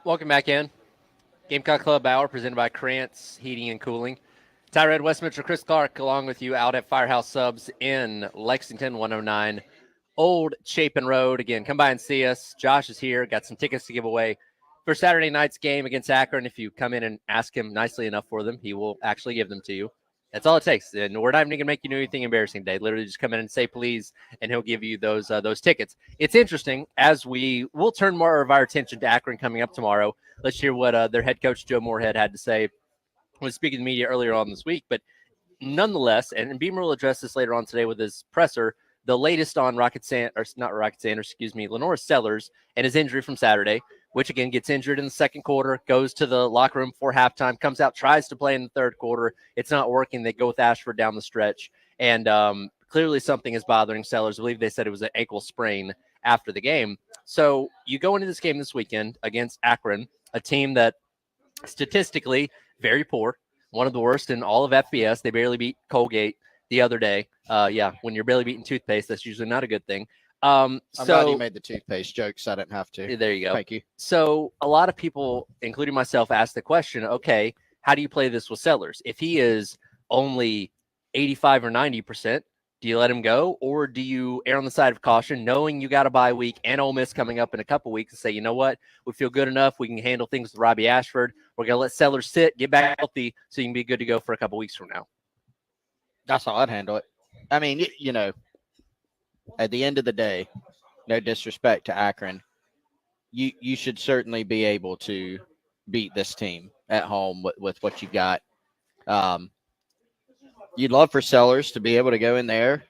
Welcome back in. Gamecock Club Hour presented by Krantz Heating and Cooling. Tyrod Westminster, Chris Clark, along with you out at Firehouse Subs in Lexington, 109 Old Chapin Road. Again, come by and see us. Josh is here. Got some tickets to give away for Saturday night's game against Akron. If you come in and ask him nicely enough for them, he will actually give them to you. That's all it takes. And we're not even going to make you do anything embarrassing today. Literally just come in and say please, and he'll give you those tickets. It's interesting as we'll turn more of our attention to Akron coming up tomorrow. Let's hear what their head coach, Joe Moorhead, had to say when speaking to the media earlier on this week. But nonetheless, and Beamer will address this later on today with his presser, the latest on Lenora Sellers and his injury from Saturday, which again gets injured in the second quarter, goes to the locker room before halftime, comes out, tries to play in the third quarter. It's not working. They go with Ashford down the stretch. And clearly something is bothering Sellers. I believe they said it was an ankle sprain after the game. So you go into this game this weekend against Akron, a team that statistically very poor, one of the worst in all of FBS. They barely beat Colgate the other day. When you're barely beating toothpaste, that's usually not a good thing. I'm glad you made the toothpaste joke, so I didn't have to. There you go. Thank you. So a lot of people, including myself, asked the question, okay, how do you play this with Sellers? If he is only 85 or 90%, do you let him go, or do you err on the side of caution, knowing you got a bye week and Ole Miss coming up in a couple weeks, and say, you know what, we feel good enough, we can handle things with Robbie Ashford. We're going to let Sellers sit, get back healthy, so you can be good to go for a couple weeks from now. That's how I'd handle it. I mean, at the end of the day, no disrespect to Akron, you should certainly be able to beat this team at home with what you got. You'd love for Sellers to be able to go in there,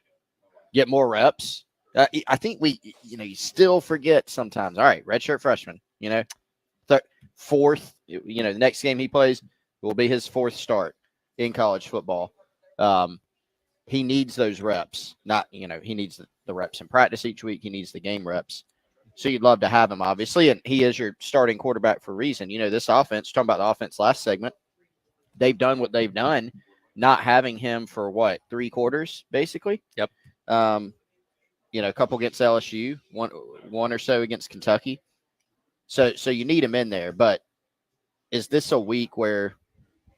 get more reps. I think you still forget sometimes. All right, redshirt freshman, fourth, the next game he plays will be his fourth start in college football. He needs those reps. He needs the reps in practice each week. He needs the game reps. So you'd love to have him, obviously, and he is your starting quarterback for a reason. This offense, talking about the offense last segment, they've done what they've done, not having him for 3 quarters, basically. Yep. A couple against LSU, one or so against Kentucky. So you need him in there. But is this a week where,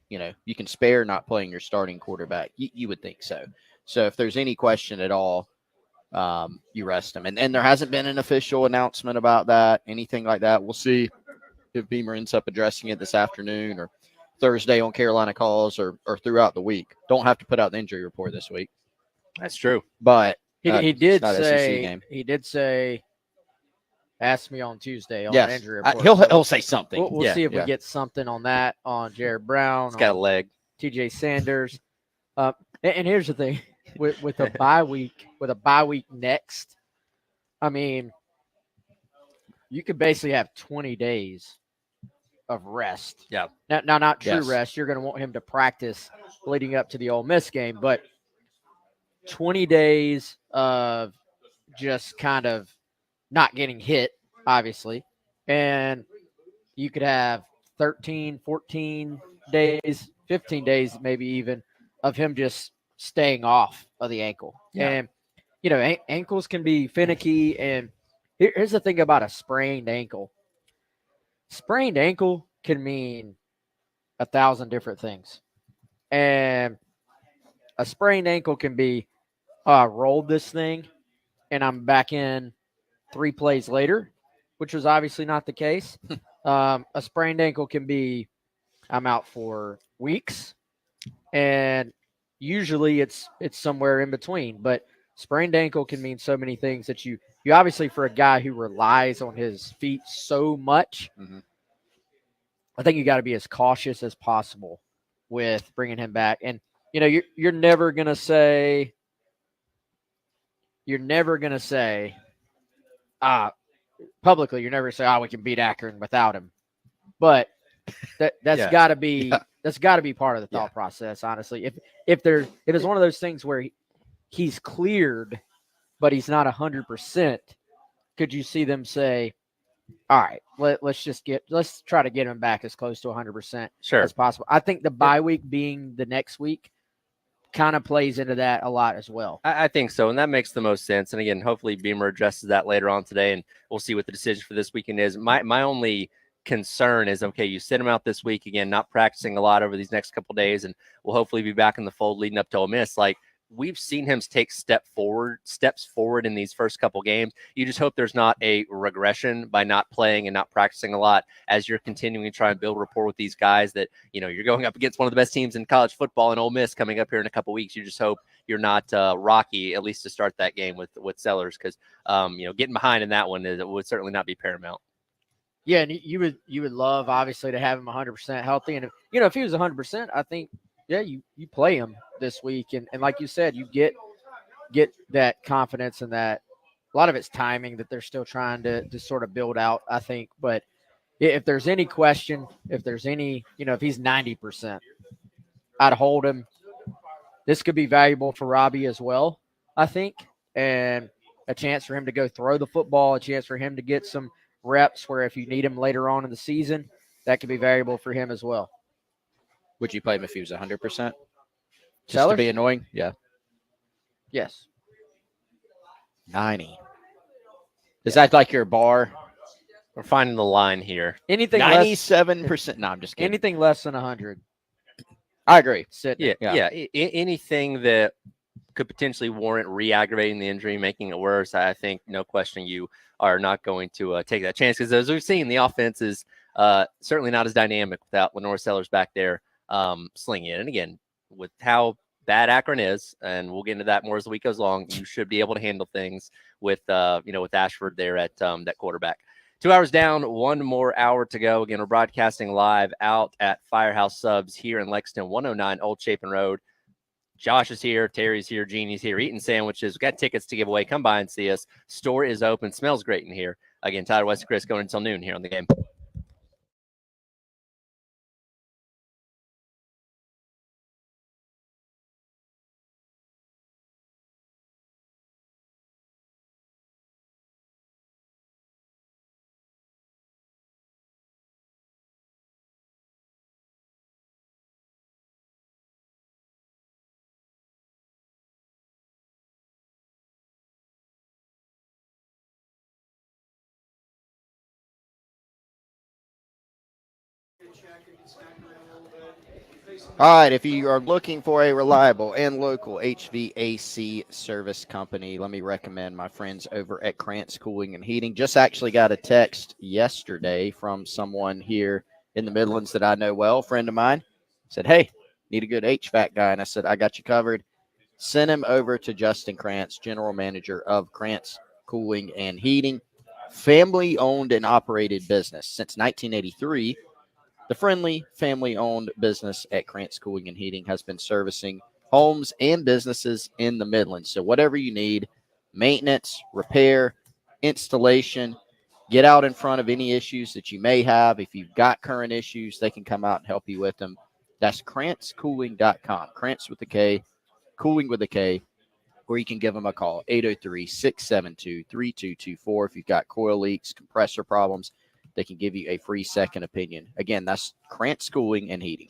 you can spare not playing your starting quarterback? You would think so. So if there's any question at all, you rest him. And there hasn't been an official announcement about that, anything like that. We'll see if Beamer ends up addressing it this afternoon or Thursday on Carolina Calls or throughout the week. Don't have to put out the injury report this week. That's true. But he did not SEC say game. he did say ask me on Tuesday on Yes. an injury report. He'll say something. We'll see if we get something on that on Jared Brown. He's got a on leg. TJ Sanders. And here's the thing with a bye week next. I mean, you could basically have 20 days of rest. Yeah. Now not true Yes. rest. You're going to want him to practice leading up to the Ole Miss game, but 20 days of just kind of not getting hit, obviously. And you could have 13, 14 days, 15 days, maybe even, of him just staying off of the ankle. Yeah. And, ankles can be finicky. And here's the thing about a sprained ankle. Sprained ankle can mean 1,000 different things. And a sprained ankle can be, I rolled this thing and I'm back in 3 plays later, which was obviously not the case. A sprained ankle can be, I'm out for weeks, and usually it's somewhere in between. But sprained ankle can mean so many things that you obviously, for a guy who relies on his feet so much, I think you got to be as cautious as possible with bringing him back. And you're never gonna say publicly, you're never gonna say, we can beat Akron without him. But that's got to be that's got to be part of the thought process, honestly. If it's one of those things where he's cleared, but he's not 100%, could you see them say, all right, let's try to get him back as close to 100% as possible? I think the bye week being the next week kind of plays into that a lot as well. I think so, and that makes the most sense. And again, hopefully Beamer addresses that later on today, and we'll see what the decision for this weekend is. My only concern is, okay, you sit him out this week again, not practicing a lot over these next couple days, and we'll hopefully be back in the fold leading up to Ole Miss. Like, we've seen him take steps forward in these first couple games. You just hope there's not a regression by not playing and not practicing a lot as you're continuing to try and build rapport with these guys that, you're going up against one of the best teams in college football in Ole Miss coming up here in a couple weeks. You just hope you're not rocky, at least to start that game with Sellers, because, getting behind in that one would certainly not be paramount. Yeah, and you would love, obviously, to have him 100% healthy. And if he was 100%, I think, yeah, you play him this week, and like you said, you get that confidence, and that a lot of it's timing that they're still trying to sort of build out, I think. But if there's any question, if there's any, if he's 90%, I'd hold him. This could be valuable for Robbie as well, I think, and a chance for him to go throw the football, a chance for him to get some reps where if you need him later on in the season, that could be valuable for him as well. Would you play him if he was 100%? Just Sellers? to be annoying? Yeah. Yes. 90. Is that like your bar? We're finding the line here. Anything 97%. No, I'm just kidding. Anything less than 100. I agree. Yeah. Anything that could potentially warrant re-aggravating the injury, making it worse, I think, no question, you are not going to take that chance, because as we've seen, the offense is certainly not as dynamic without Lenore Sellers back there slinging it. And again, with how bad Akron is, and we'll get into that more as the week goes along, you should be able to handle things with with Ashford there at that quarterback. 2 hours down, 1 more hour to go. Again, we're broadcasting live out at Firehouse Subs here in Lexington, 109 Old Chapin Road. Josh is here, Terry's here, Jeannie's here, eating sandwiches. We've got tickets to give away. Come by and see us. Store is open. Smells great in here. Again, Tyler West and Chris going until noon here on the game. All right, if you are looking for a reliable and local HVAC service company, let me recommend my friends over at Krantz Cooling and Heating. Just actually got a text yesterday from someone here in the Midlands that I know well, a friend of mine. Said, hey, need a good HVAC guy. And I said, I got you covered. Send him over to Justin Krantz, general manager of Krantz Cooling and Heating. Family owned and operated business since 1983. The friendly, family-owned business at Krantz Cooling and Heating has been servicing homes and businesses in the Midlands. So whatever you need, maintenance, repair, installation, get out in front of any issues that you may have. If you've got current issues, they can come out and help you with them. That's KrantzCooling.com. Krantz with a K, Cooling with a K, or you can give them a call, 803-672-3224. If you've got coil leaks, compressor problems, they can give you a free second opinion. Again, that's Krantz Cooling and Heating.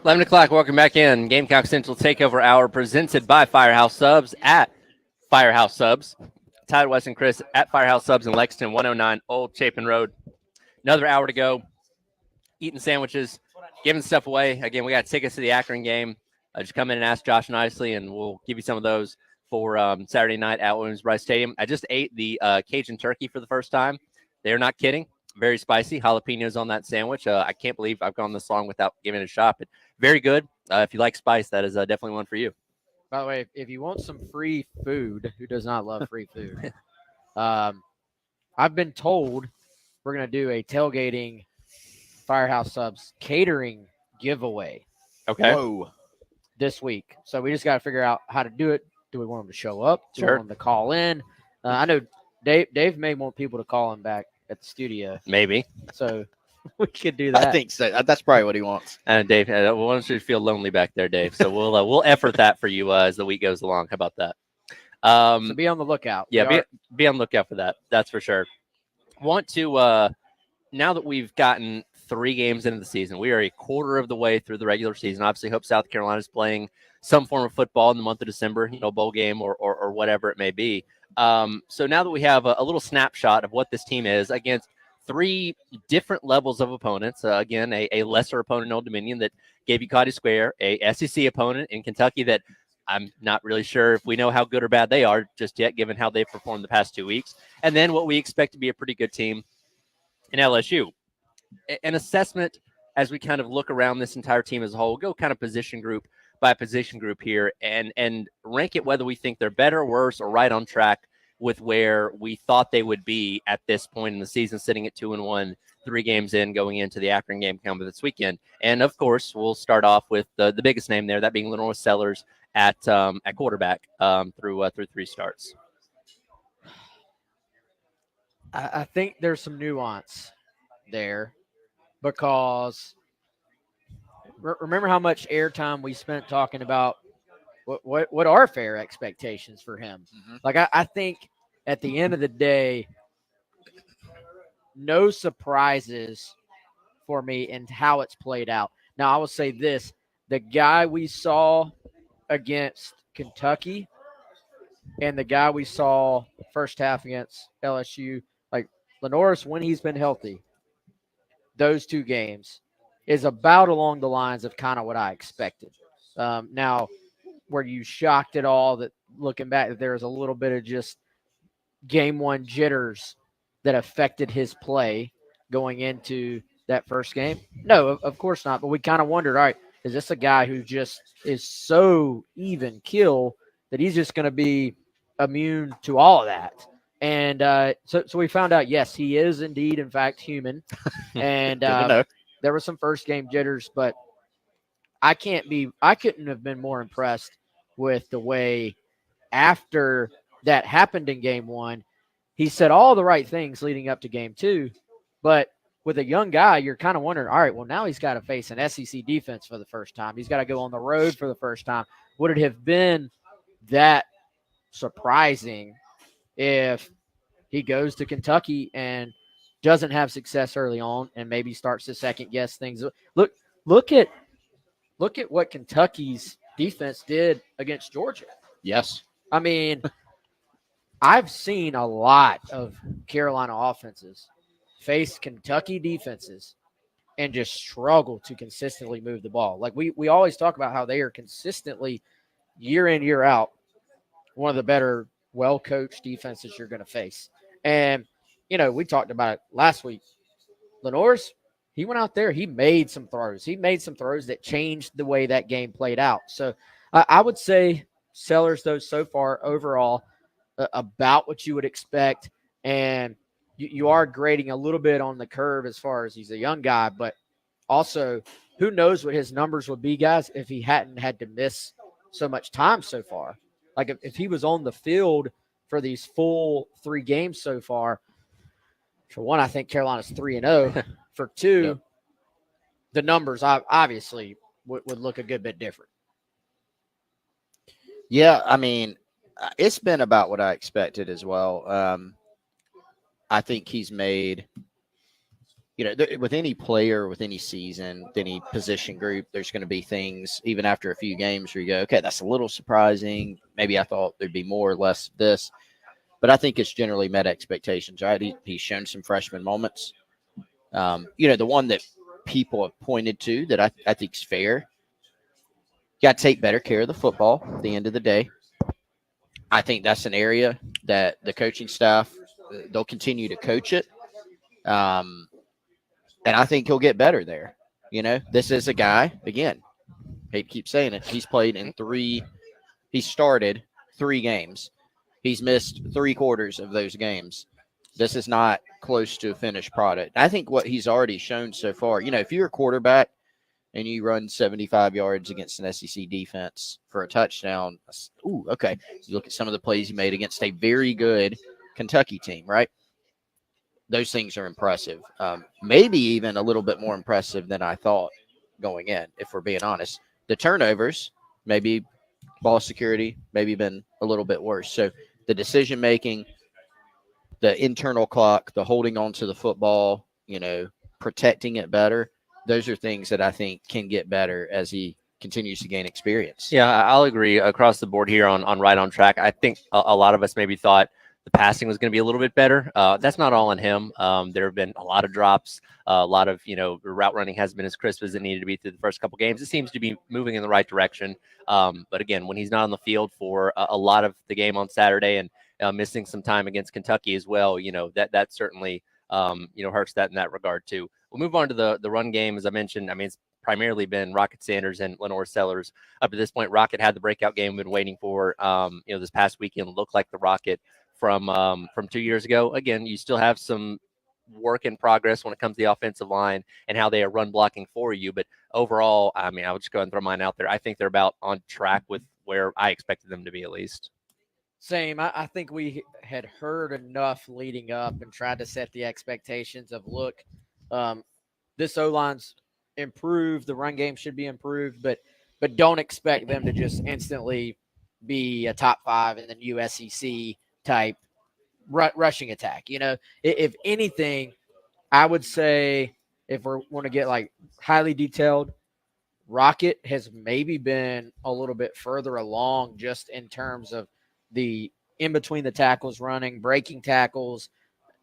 11 o'clock, welcome back in. Gamecock Central Takeover Hour presented by Firehouse Subs at Firehouse Subs. Tyler West and Chris at Firehouse Subs in Lexington, 109 Old Chapin Road. Another hour to go. Eating sandwiches, giving stuff away. Again, we got tickets to the Akron game. Just come in and ask Josh nicely, and we'll give you some of those for Saturday night at Williams-Brice Stadium. I just ate the Cajun turkey for the first time. They're not kidding. Very spicy. Jalapenos on that sandwich. I can't believe I've gone this long without giving it a shot, but very good. If you like spice, that is definitely one for you. By the way, if you want some free food, who does not love free food? I've been told we're going to do a tailgating Firehouse Subs catering giveaway. Okay. Whoa. This week. So we just got to figure out how to do it. Do we want them to show up? Do we Sure. want them to call in? I know Dave may want people to call him back at the studio. Maybe. So we could do that. I think so. That's probably what he wants. And Dave, why don't you feel lonely back there, Dave? So we'll effort that for you as the week goes along. How about that? So be on the lookout. Yeah, be on the lookout for that. That's for sure. Want to now that we've gotten 3 games into the season, we are a quarter of the way through the regular season. Obviously, hope South Carolina is playing some form of football in the month of December, bowl game or whatever it may be. So now that we have a little snapshot of what this team is against 3 different levels of opponents, again, a lesser opponent in Old Dominion that gave you Cotty Square, a SEC opponent in Kentucky that I'm not really sure if we know how good or bad they are just yet, given how they've performed the past 2 weeks. And then what we expect to be a pretty good team in LSU. An assessment as we kind of look around this entire team as a whole, go kind of position group by position group here and rank it whether we think they're better, worse, or right on track with where we thought they would be at this point in the season, sitting at 2-1, 3 games in, going into the Akron game coming this weekend. And of course, we'll start off with the biggest name there, that being Lenore Sellers at quarterback through 3 starts. I think there's some nuance there because remember how much airtime we spent talking about what are fair expectations for him. Mm-hmm. Like I think at the end of the day, no surprises for me in how it's played out. Now I will say this: the guy we saw against Kentucky and the guy we saw first half against LSU, like Lenoris, when he's been healthy, those 2 games is about along the lines of kind of what I expected. Now, were you shocked at all that looking back that there was a little bit of just game 1 jitters that affected his play going into that first game? No, of course not. But we kind of wondered, all right, is this a guy who just is so even kill that he's just going to be immune to all of that? And so we found out, yes, he is indeed, in fact, human. And there were some first game jitters, but I couldn't have been more impressed with the way after that happened in game 1, he said all the right things leading up to game 2, but with a young guy, you're kind of wondering, all right, well, now he's got to face an SEC defense for the first time. He's got to go on the road for the first time. Would it have been that surprising if he goes to Kentucky and doesn't have success early on and maybe starts to second guess things? Look at what Kentucky's defense did against Georgia. Yes. I mean, I've seen a lot of Carolina offenses face Kentucky defenses and just struggle to consistently move the ball. Like we always talk about how they are consistently, year in, year out, one of the better, well-coached defenses you're going to face. And, we talked about it last week. Lenore's, he went out there, he made some throws. He made some throws that changed the way that game played out. So I would say Sellers, though, so far overall, about what you would expect. And you are grading a little bit on the curve as far as he's a young guy, but also who knows what his numbers would be, guys, if he hadn't had to miss so much time so far. Like if he was on the field for these full 3 games so far, for one, I think Carolina's 3-0. For 2, Yep. The numbers obviously would look a good bit different. Yeah, I mean, it's been about what I expected as well. I think he's made, with any player, with any season, with any position group, there's going to be things even after a few games where you go, okay, that's a little surprising. Maybe I thought there'd be more or less of this, but I think it's generally met expectations, right? He's shown some freshman moments. The one that people have pointed to that I think is fair. Got to take better care of the football at the end of the day. I think that's an area that the coaching staff, they'll continue to coach it. And I think he'll get better there. This is a guy, again, hate to keep saying it, he started 3 games. He's missed 3 quarters of those games. This is not close to a finished product. I think what he's already shown so far, if you're a quarterback and you run 75 yards against an SEC defense for a touchdown, okay. You look at some of the plays he made against a very good Kentucky team, right? Those things are impressive. Maybe even a little bit more impressive than I thought going in, if we're being honest. The turnovers, maybe ball security, maybe been a little bit worse. So the decision-making, the internal clock, the holding on to the football, protecting it better, those are things that I think can get better as he continues to gain experience. Yeah, I'll agree across the board here on right on track. I think a lot of us maybe thought the passing was going to be a little bit better. That's not all on him. There have been a lot of drops, a lot of, route running hasn't been as crisp as it needed to be through the first couple games. It seems to be moving in the right direction. But again, when he's not on the field for a lot of the game on Saturday and missing some time against Kentucky as well, that certainly, hurts that in that regard too. We'll move on to the run game. As I mentioned, it's primarily been Rocket Sanders and Lenore Sellers. Up to this point, Rocket had the breakout game we've been waiting for. This past weekend looked like the Rocket from 2 years ago. Again, you still have some work in progress when it comes to the offensive line and how they are run blocking for you. But overall, I'll just go ahead and throw mine out there. I think they're about on track with where I expected them to be, at least. Same. I think we had heard enough leading up and tried to set the expectations of, look, this O-line's improved. The run game should be improved, but don't expect them to just instantly be a top 5 in the new SEC type rushing attack. If anything, I would say if we want to get like highly detailed, Rocket has maybe been a little bit further along just in terms of the in between the tackles running, breaking tackles,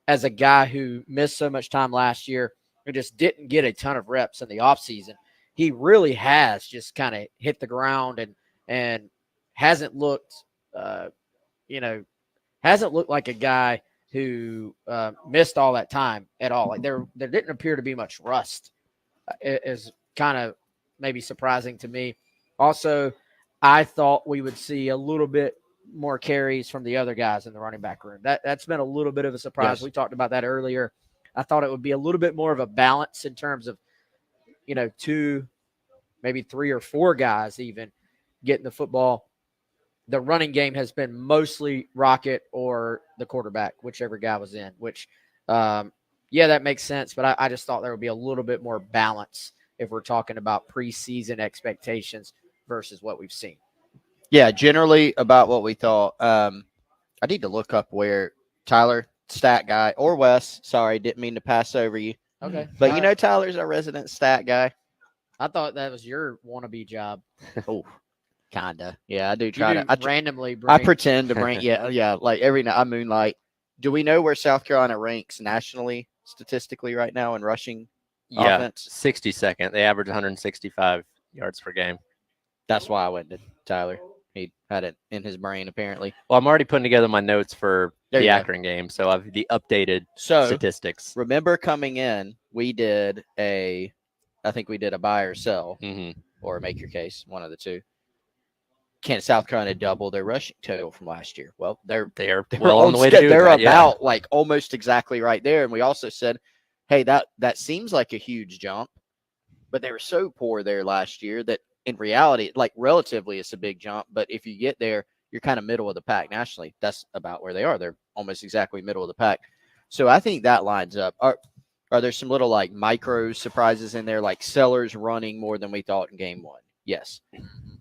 as a guy who missed so much time last year and just didn't get a ton of reps in the offseason. He really has just kind of hit the ground and hasn't looked, hasn't looked like a guy who missed all that time at all. Like there didn't appear to be much rust. Is kind of maybe surprising to me. Also, I thought we would see a little bit more carries from the other guys in the running back room. That's been a little bit of a surprise. Yes. We talked about that earlier. I thought it would be a little bit more of a balance in terms of, 2, maybe 3 or 4 guys even getting the football. The running game has been mostly Rocket or the quarterback, whichever guy was in, which, that makes sense. But I just thought there would be a little bit more balance if we're talking about preseason expectations versus what we've seen. Yeah, generally about what we thought. I need to look up where Tyler, stat guy, or Wes, sorry, didn't mean to pass over you. Okay. But Tyler's our resident stat guy. I thought that was your wannabe job. Oh, kinda. Yeah, I do try to. Randomly I bring. pretend to bring. Yeah. Like every night I moonlight. Do we know where South Carolina ranks nationally, statistically, right now in rushing offense? 62nd. They average 165 yards per game. That's why I went to Tyler. He had it in his brain, apparently. Well, I'm already putting together my notes for There the you go. Akron game, so I've the updated So statistics. remember coming in, we did I think we did a buy or sell, or make your case, one of the two. Can South Carolina double their rushing total from last year? Well, they're well on the way to do they're that. about like almost exactly right there. And we also said, hey, that seems like a huge jump, but they were so poor there last year that in reality, like relatively, it's a big jump. But if you get there, you're kind of middle of the pack nationally. That's about where they are. They're almost exactly middle of the pack. So I think that lines up. Are there some little like micro surprises in there, like Sellers running more than we thought in game 1? Yes.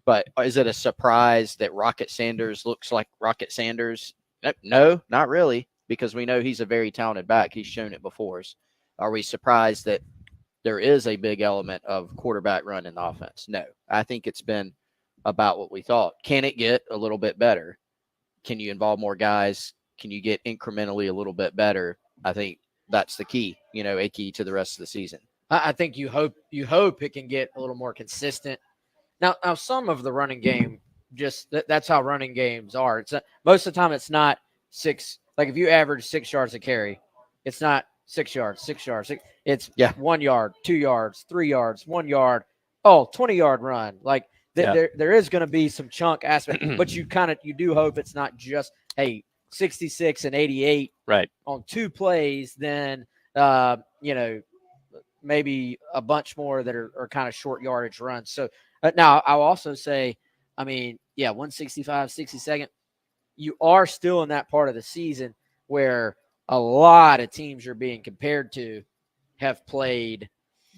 But is it a surprise that Rocket Sanders looks like Rocket Sanders? No, not really, because we know he's a very talented back. He's shown it before us. Are we surprised that there is a big element of quarterback run in the offense? No. I think it's been about what we thought. Can it get a little bit better? Can you involve more guys? Can you get incrementally a little bit better? I think that's the key, a key to the rest of the season. I think you hope it can get a little more consistent. Now some of the running game, just that's how running games are. It's most of the time it's not 6. Like if you average 6 yards a carry, it's not 6 yards, 6 yards. It's 1 yard, 2 yards, 3 yards, 1 yard. 20-yard run. Like there is going to be some chunk aspect, but you do hope it's not just 66 and 88 right on 2 plays. Then maybe a bunch more that are kind of short yardage runs. So now I'll also say, 165, 62nd, you are still in that part of the season where a lot of teams you're being compared to have played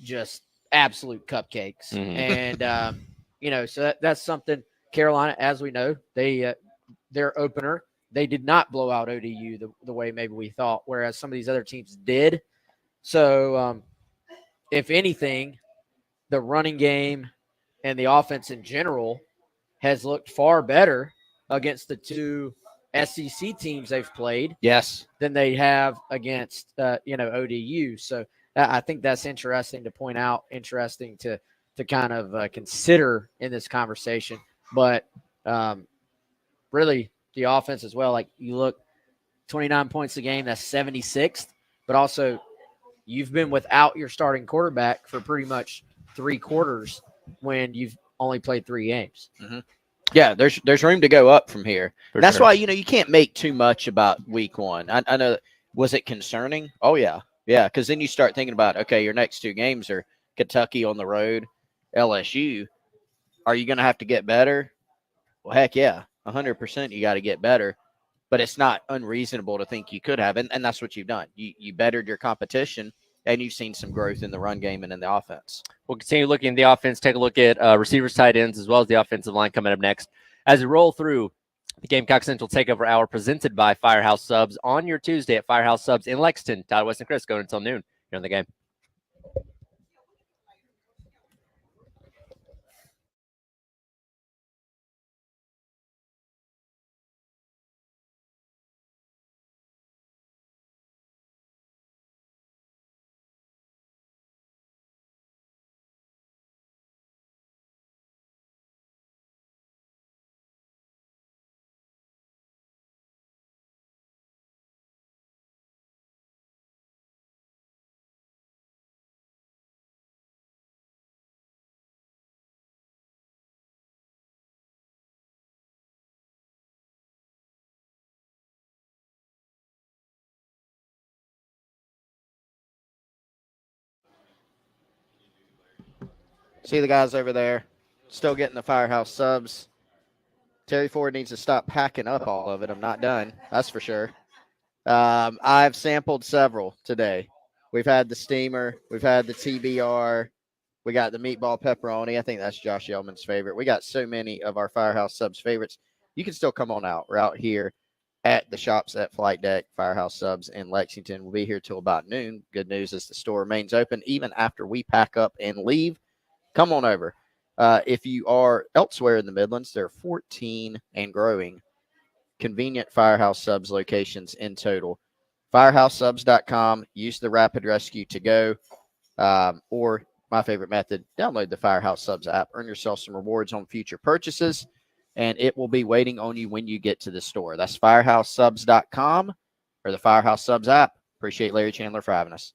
just absolute cupcakes. Mm-hmm. And, so that's something Carolina, as we know, their opener, they did not blow out ODU the way maybe we thought, whereas some of these other teams did. So, if anything, the running game and the offense in general has looked far better against the 2 SEC teams they've played. Yes. Than they have against, ODU. So I think that's interesting to point out, interesting to kind of consider in this conversation. But really, the offense as well, like you look, 29 points a game, that's 76th, but also you've been without your starting quarterback for pretty much 3 quarters when you've only played 3 games. Mm-hmm. Yeah, there's room to go up from here. That's sure. why, you can't make too much about week 1. I know. Was it concerning? Oh, yeah. Yeah, because then you start thinking about, okay, your next 2 games are Kentucky on the road, LSU. Are you going to have to get better? Well, heck yeah, 100% you got to get better. But it's not unreasonable to think you could have, and that's what you've done. You bettered your competition, and you've seen some growth in the run game and in the offense. We'll continue looking at the offense, take a look at receivers, tight ends, as well as the offensive line coming up next. As we roll through the Gamecock Central Takeover Hour presented by Firehouse Subs on your Tuesday at Firehouse Subs in Lexington. Todd, West, and Chris going until noon here on the game. See the guys over there still getting the Firehouse Subs. Terry Ford needs to stop packing up all of it. I'm not done. That's for sure. I've sampled several today. We've had the steamer. We've had the TBR. We got the meatball pepperoni. I think that's Josh Yellman's favorite. We got so many of our Firehouse Subs favorites. You can still come on out. We're out here at the shops at Flight Deck, Firehouse Subs in Lexington. We'll be here till about noon. Good news is the store remains open even after we pack up and leave. Come on over. If you are elsewhere in the Midlands, there are 14 and growing convenient Firehouse Subs locations in total. FirehouseSubs.com. Use the Rapid Rescue to go, or my favorite method, download the Firehouse Subs app. Earn yourself some rewards on future purchases, and it will be waiting on you when you get to the store. That's FirehouseSubs.com or the Firehouse Subs app. Appreciate Larry Chandler for having us.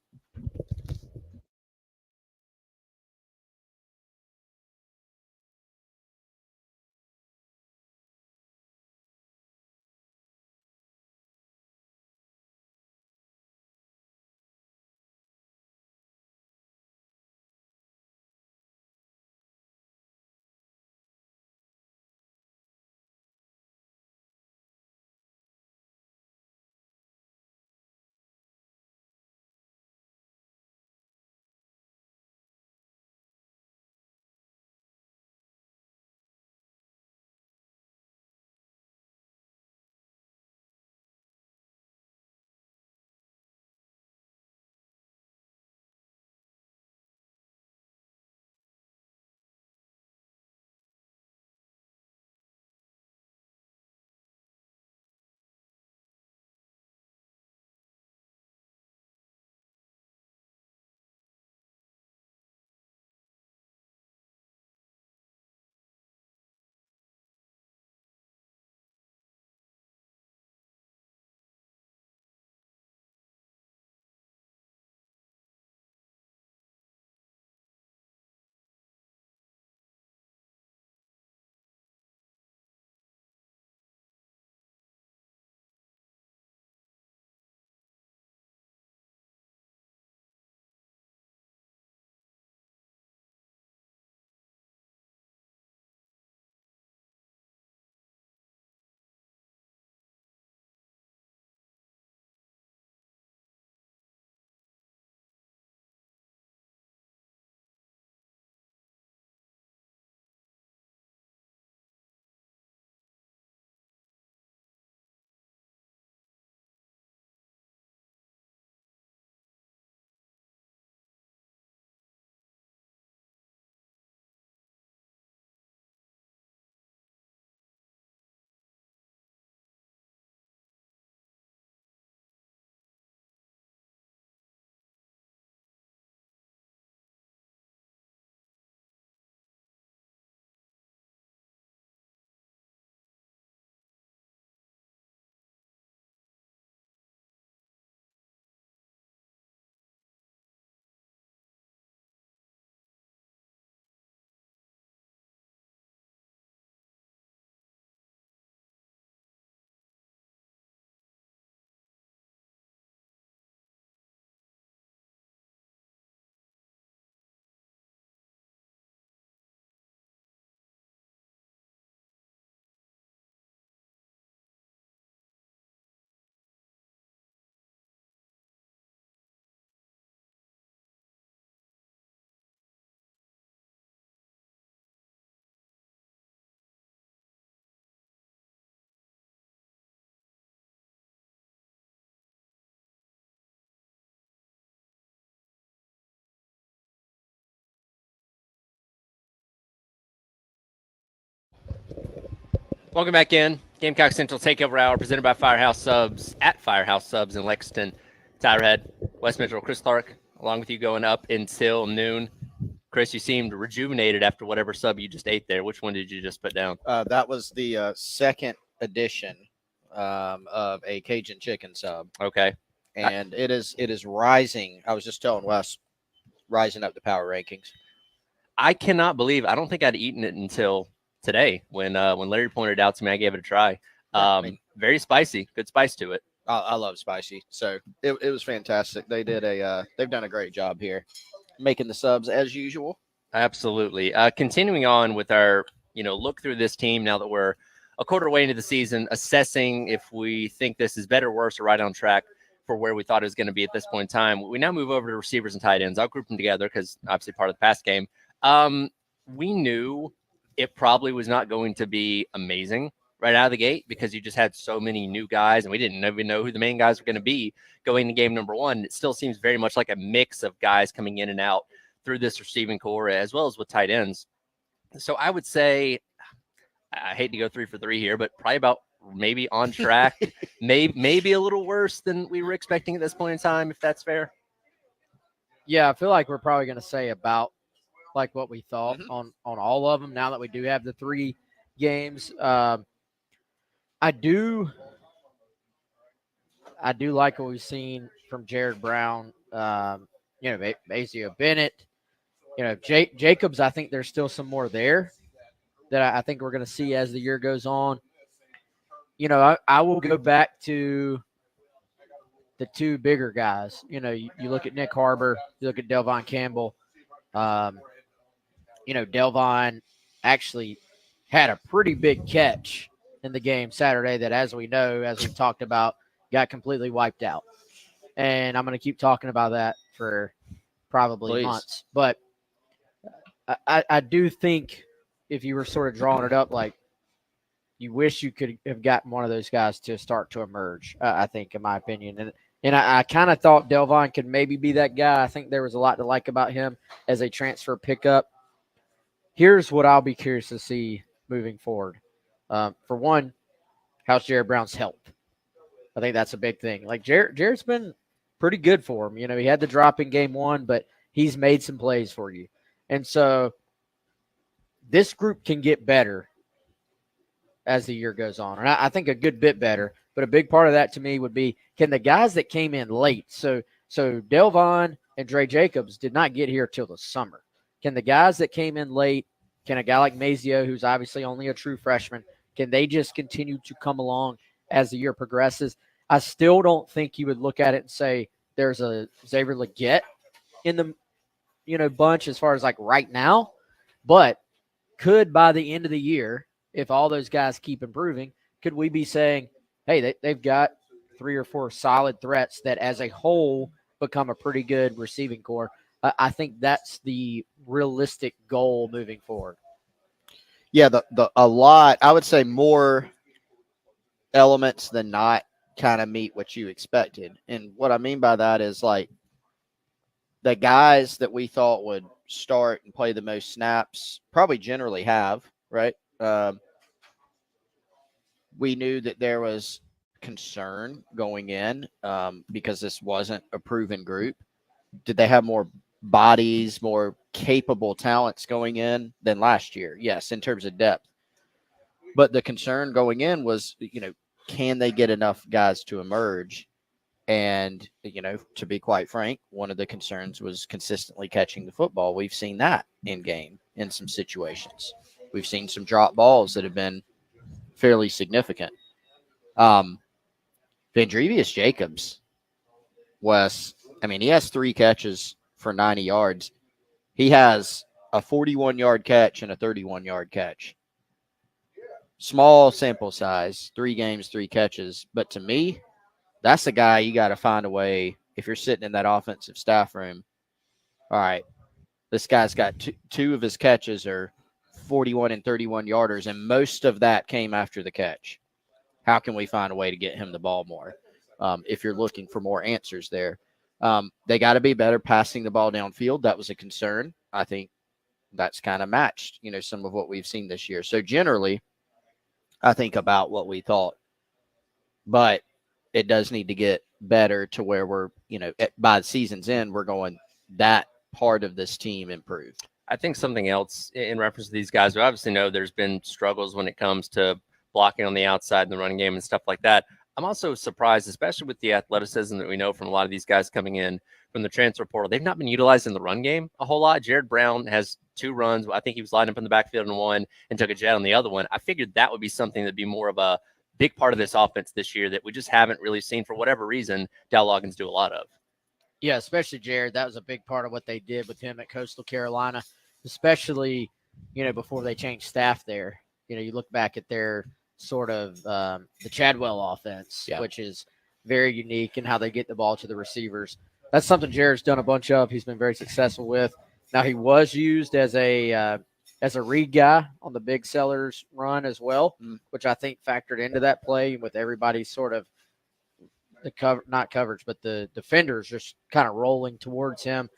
Welcome back in. Gamecock Central Takeover Hour presented by Firehouse Subs at Firehouse Subs in Lexington. Tyler Head, West Mitchell, Chris Clark, along with you going up until noon. Chris, you seemed rejuvenated after whatever sub you just ate there. Which one did you just put down? That was the second edition of a Cajun chicken sub, Okay. and it is rising. I was just telling Wes, rising up the power rankings. I cannot believe I don't think I'd eaten it until today when Larry pointed it out to me. I gave it a try. Very spicy, good spice to it. I love spicy, so it was fantastic. They've done a great job here, making the subs as usual. Absolutely. Continuing on with our look through this team now that we're a quarter way into the season, assessing if we think this is better, worse, or right on track for where we thought it was going to be at this point in time. We now move over to receivers and tight ends. I'll group them together because obviously part of the pass game. We knew it probably was not going to be amazing right out of the gate because you just had so many new guys and we didn't even know who the main guys were going to be going to game number one. It still seems very much like a mix of guys coming in and out through this receiving core as well as with tight ends. So I would say, I hate to go 3 for 3 here, but probably about maybe on track, maybe a little worse than we were expecting at this point in time, if that's fair. Yeah, I feel like we're probably going to say about like what we thought on all of them now that we do have the 3 games. I do like what we've seen from Jared Brown, Maceo Bennett, Jacobs. I think there's still some more there that I think we're going to see as the year goes on. I will go back to the 2 bigger guys. You look at Nick Harbor, you look at Delvon Campbell. Delvon actually had a pretty big catch in the game Saturday that, as we know, as we've talked about, got completely wiped out. And I'm going to keep talking about that for probably months. But I do think if you were sort of drawing it up, like you wish you could have gotten one of those guys to start to emerge, I think, in my opinion. And I kind of thought Delvon could maybe be that guy. I think there was a lot to like about him as a transfer pickup. Here's what I'll be curious to see moving forward. For one, how's Jared Brown's health? I think that's a big thing. Like Jared's been pretty good for him. He had the drop in game 1, but he's made some plays for you. And so this group can get better as the year goes on. And I think a good bit better. But a big part of that to me would be, can the guys that came in late, so Delvon and Dre Jacobs did not get here till the summer. Can the guys that came in late, can a guy like Mazio, who's obviously only a true freshman, can they just continue to come along as the year progresses? I still don't think you would look at it and say there's a Xavier Legette in the bunch as far as like right now, but could by the end of the year, if all those guys keep improving, could we be saying, hey, they've got 3 or 4 solid threats that as a whole become a pretty good receiving core? I think that's the realistic goal moving forward. Yeah, a lot, I would say more elements than not kind of meet what you expected. And what I mean by that is like the guys that we thought would start and play the most snaps probably generally have, right? We knew that there was concern going in because this wasn't a proven group. Did they have more bodies, more capable talents going in than last year? Yes, in terms of depth. But the concern going in was, can they get enough guys to emerge? And, to be quite frank, one of the concerns was consistently catching the football. We've seen that in game in some situations. We've seen some drop balls that have been fairly significant. Vandrevius Jacobs, Wes, he has 3 catches for 90 yards. He has a 41-yard catch and a 31-yard catch. Small sample size, 3 games, 3 catches. But to me, that's a guy you got to find a way, if you're sitting in that offensive staff room, all right, this guy's got two of his catches are 41 and 31 yarders, and most of that came after the catch. How can we find a way to get him the ball more? If you're looking for more answers there. They got to be better passing the ball downfield. That was a concern. I think that's kind of matched, some of what we've seen this year. So generally, I think, about what we thought. But it does need to get better to where we're, by the season's end, we're going, that part of this team improved. I think something else in reference to these guys, we obviously know there's been struggles when it comes to blocking on the outside in the running game and stuff like that. I'm also surprised, especially with the athleticism that we know from a lot of these guys coming in from the transfer portal. They've not been utilized in the run game a whole lot. Jared Brown has 2 runs. I think he was lined up in the backfield in one and took a jet on the other one. I figured that would be something that'd be more of a big part of this offense this year that we just haven't really seen, for whatever reason, Dow Loggins do a lot of. Yeah, especially Jared. That was a big part of what they did with him at Coastal Carolina, especially, before they changed staff there. You look back at their sort of the Chadwell offense, which is very unique in how they get the ball to the receivers. That's something Jared's done a bunch of. He's been very successful with. Now, he was used as a read guy on the big sellers run as well, which I think factored into that play with everybody sort of not coverage, but the defenders just kind of rolling towards him.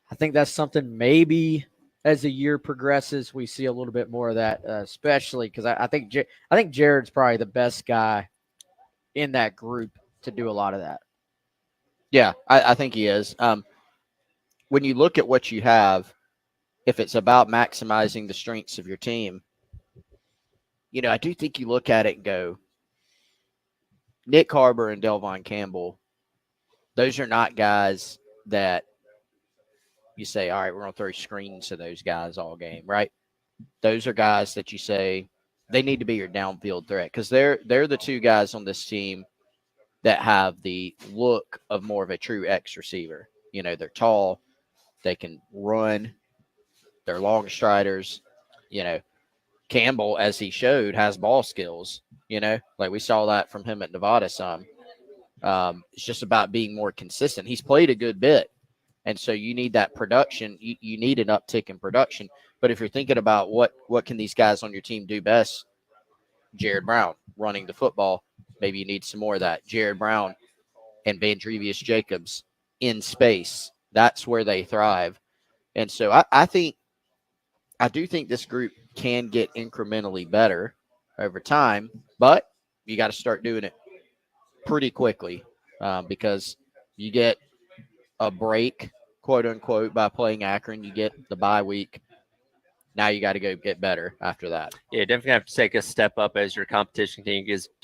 I think that's something maybe as the year progresses, we see a little bit more of that, especially because I think Jared's probably the best guy in that group to do a lot of that. Yeah, I think he is. When you look at what you have, if it's about maximizing the strengths of your team, I do think you look at it and go, Nick Harbor and Delvon Campbell, those are not guys that you say, all right, we're going to throw screens to those guys all game, right? Those are guys that you say they need to be your downfield threat, because they're the 2 guys on this team that have the look of more of a true X receiver. They're tall, they can run, they're long striders. Campbell, as he showed, has ball skills. Like we saw that from him at Nevada some. It's just about being more consistent. He's played a good bit. And so you need that production. You need an uptick in production. But if you're thinking about what can these guys on your team do best, Jared Brown running the football, maybe you need some more of that. Jared Brown and Vandrevius Jacobs in space, that's where they thrive. And so I do think this group can get incrementally better over time, but you got to start doing it pretty quickly, because you get a break, quote unquote, by playing Akron. You get the bye week. Now you got to go get better after that. Yeah, definitely have to take a step up as your competition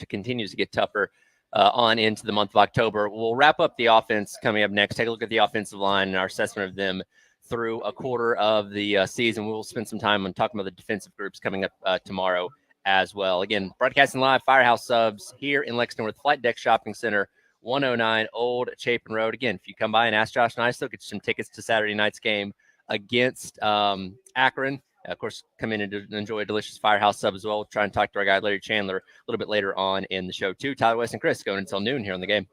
continues to get tougher on into the month of October. We'll wrap up the offense coming up next. Take a look at the offensive line and our assessment of them through a quarter of the season. We'll spend some time on talking about the defensive groups coming up tomorrow as well. Again, broadcasting live, Firehouse Subs here in Lexington with Flight Deck Shopping Center, 109 Old Chapin Road. Again, if you come by and ask Josh and I, still get you some tickets to Saturday night's game against Akron. Of course, come in and enjoy a delicious Firehouse sub as well. We'll try and talk to our guy, Larry Chandler, a little bit later on in the show, too. Tyler West and Chris going until noon here on the game.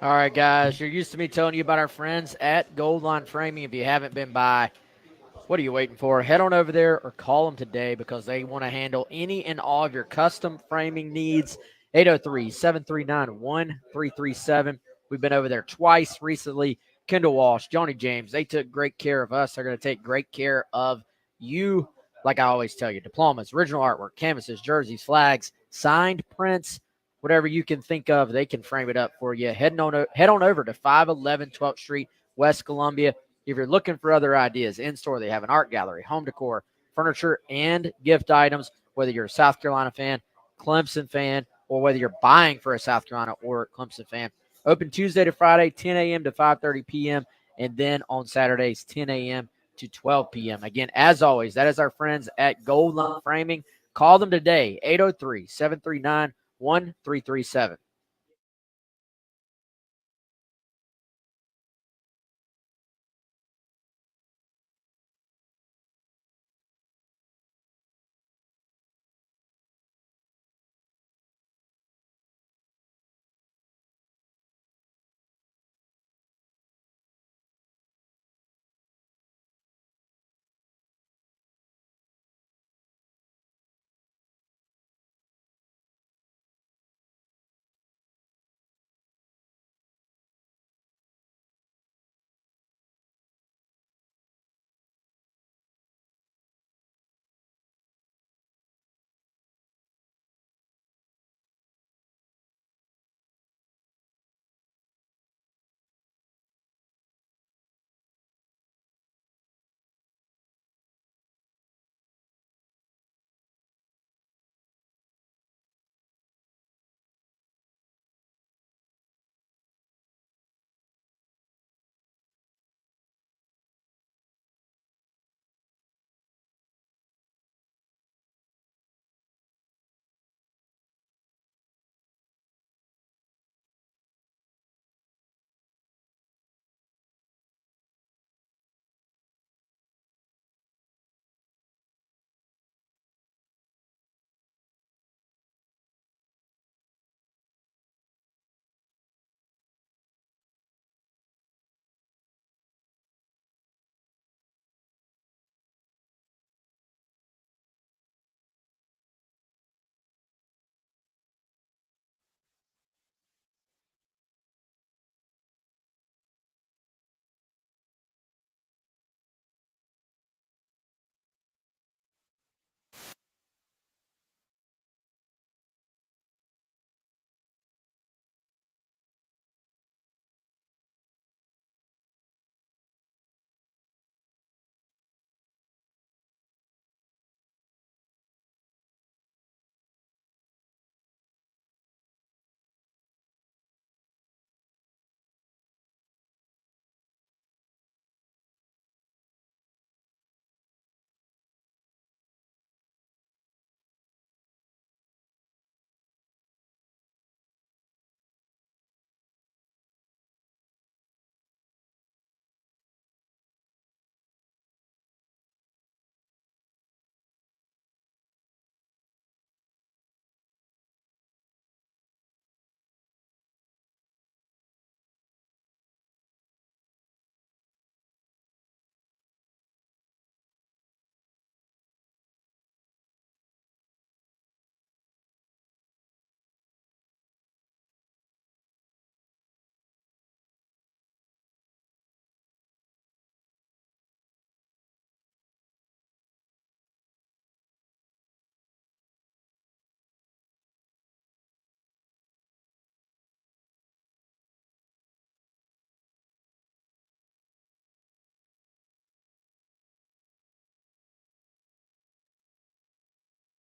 All right, guys, you're used to me telling you about our friends at Gold Line Framing. If you haven't been by, what are you waiting for? Head on over there or call them today, because they want to handle any and all of your custom framing needs. 803-739-1337. We've been over there twice recently. Kendall Walsh, Johnny James, they took great care of us. They're going to take great care of you. Like I always tell you, diplomas, original artwork, canvases, jerseys, flags, signed prints, whatever you can think of, they can frame it up for you. Head on over to 511 12th Street, West Columbia. If you're looking for other ideas in-store, they have an art gallery, home decor, furniture, and gift items, whether you're a South Carolina fan, Clemson fan, or whether you're buying for a South Carolina or Clemson fan. Open Tuesday to Friday, 10 a.m. to 5:30 p.m., and then on Saturdays, 10 a.m. to 12 p.m. Again, as always, that is our friends at Gold Line Framing. Call them today, 803-739-1337.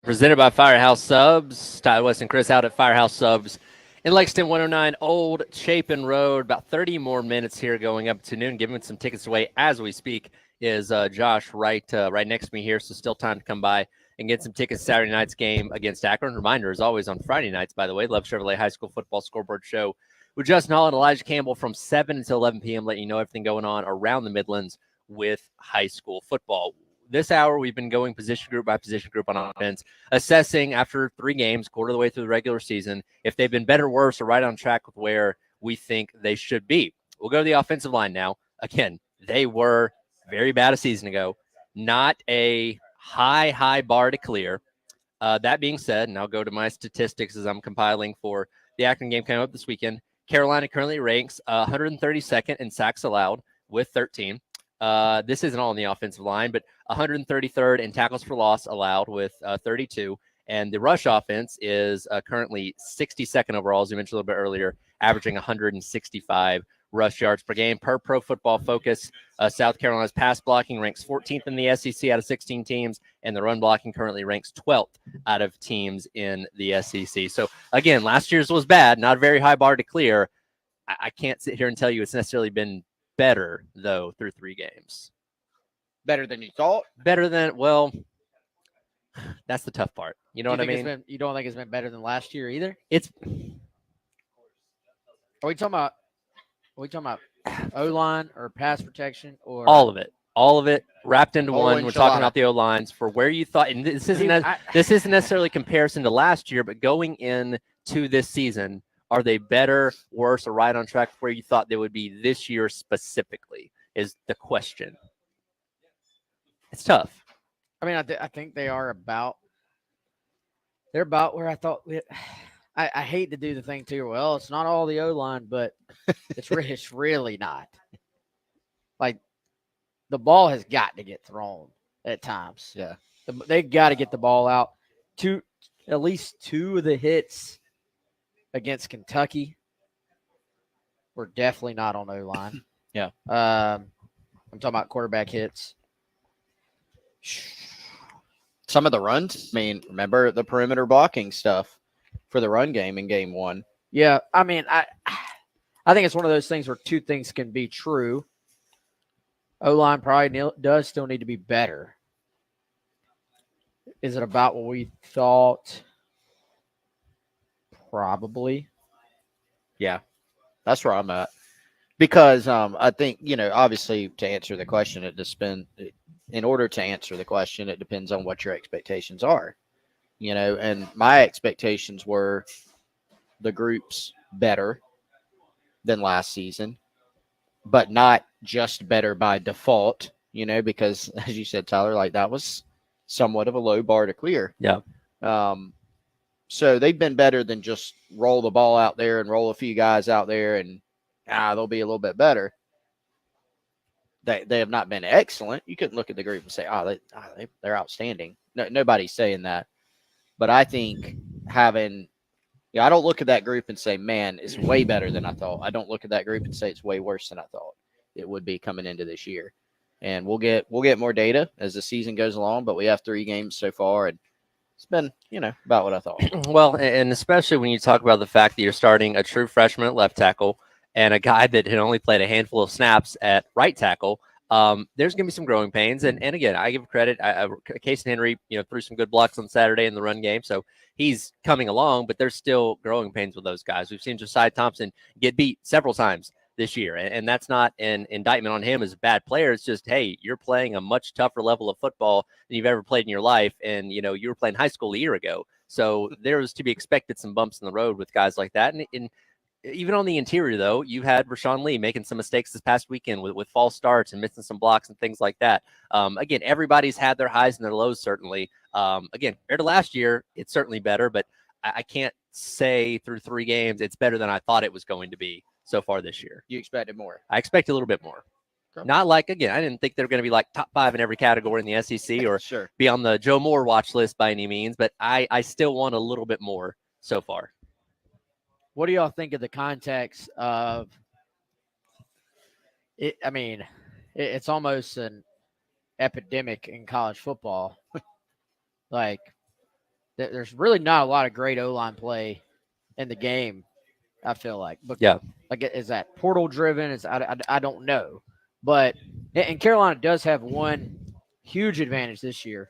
Presented by Firehouse Subs. Ty West and Chris out at Firehouse Subs in Lexington, 109 Old Chapin Road. About 30 more minutes here going up to noon. Giving some tickets away as we speak is Josh right next to me here. So still time to come by and get some tickets. Saturday night's game against Akron. Reminder, as always, on Friday nights, by the way, Love Chevrolet High School Football Scoreboard Show with Justin Hall and Elijah Campbell from 7 until 11 p.m. Letting you know everything going on around the Midlands with high school football. This hour, we've been going position group by position group on offense, assessing after 3 games, quarter of the way through the regular season, if they've been better, worse, or right on track with where we think they should be. We'll go to the offensive line now. Again, they were very bad a season ago. Not a high bar to clear. That being said, and I'll go to my statistics as I'm compiling for the Akron game coming up this weekend. Carolina currently ranks 132nd in sacks allowed with 13. This isn't all on the offensive line, but 133rd in tackles for loss allowed with 32. And the rush offense is currently 62nd overall, as you mentioned a little bit earlier, averaging 165 rush yards per game. Per Pro Football Focus, South Carolina's pass blocking ranks 14th in the SEC out of 16 teams, and the run blocking currently ranks 12th out of teams in the SEC. So, again, last year's was bad, not a very high bar to clear. I can't sit here and tell you it's necessarily been better, though, through 3 games. Better than you thought? Better than, well, that's the tough part. You know what I mean? You don't think it's been better than last year either? It's Are we talking about O-line or pass protection or all of it. All of it wrapped into Whole one. We're talking enchilada. about the O-lines for where you thought, and this isn't necessarily comparison to last year, but going into this season, are they better, worse, or right on track where you thought they would be this year specifically is the question. It's tough. I mean, I think they are they're about where I thought. I hate to do the thing too. Well, it's not all the O-line, but it's really not. Like, the ball has got to get thrown at times. Yeah. They've got to get the ball out. At least 2 of the hits against Kentucky were definitely not on O-line. Yeah. I'm talking about quarterback hits. Some of the runs, I mean, remember the perimeter blocking stuff for the run game in game 1. Yeah, I mean, I think it's one of those things where 2 things can be true. O-line probably does still need to be better. Is it about what we thought? Probably. Yeah, that's where I'm at. Because I think, obviously to answer the question, in order to answer the question, it depends on what your expectations are. And my expectations were the group's better than last season, but not just better by default, because as you said, Tyler, like that was somewhat of a low bar to clear. Yeah. So they've been better than just roll the ball out there and roll a few guys out there and they'll be a little bit better. They have not been excellent. You couldn't look at the group and say, they're outstanding. No, nobody's saying that. But I think I don't look at that group and say, man, it's way better than I thought. I don't look at that group and say it's way worse than I thought it would be coming into this year. And we'll get more data as the season goes along, but we have 3 games so far, and it's been, about what I thought. Well, and especially when you talk about the fact that you're starting a true freshman at left tackle and a guy that had only played a handful of snaps at right tackle, there's going to be some growing pains. And again, I give credit. Casey Henry, threw some good blocks on Saturday in the run game. So he's coming along, but there's still growing pains with those guys. We've seen Josiah Thompson get beat several times this year. And that's not an indictment on him as a bad player. It's just, hey, you're playing a much tougher level of football than you've ever played in your life. And, you were playing high school a year ago. So there was to be expected some bumps in the road with guys like that. And even on the interior, though, you had Rashawn Lee making some mistakes this past weekend with false starts and missing some blocks and things like that. Again, everybody's had their highs and their lows, certainly. Again, compared to last year, it's certainly better, but I can't say through 3 games it's better than I thought it was going to be so far this year. You expected more? I expect a little bit more. Okay. Not like, again, I didn't think they were going to be like top 5 in every category in the SEC or sure. be on the Joe Moore watch list by any means, but I still want a little bit more so far. What do y'all think of the context of it? I mean, it's almost an epidemic in college football. Like, there's really not a lot of great O-line play in the game, I feel like. But Yeah. like, is that portal driven? I don't know. But and Carolina does have one huge advantage this year.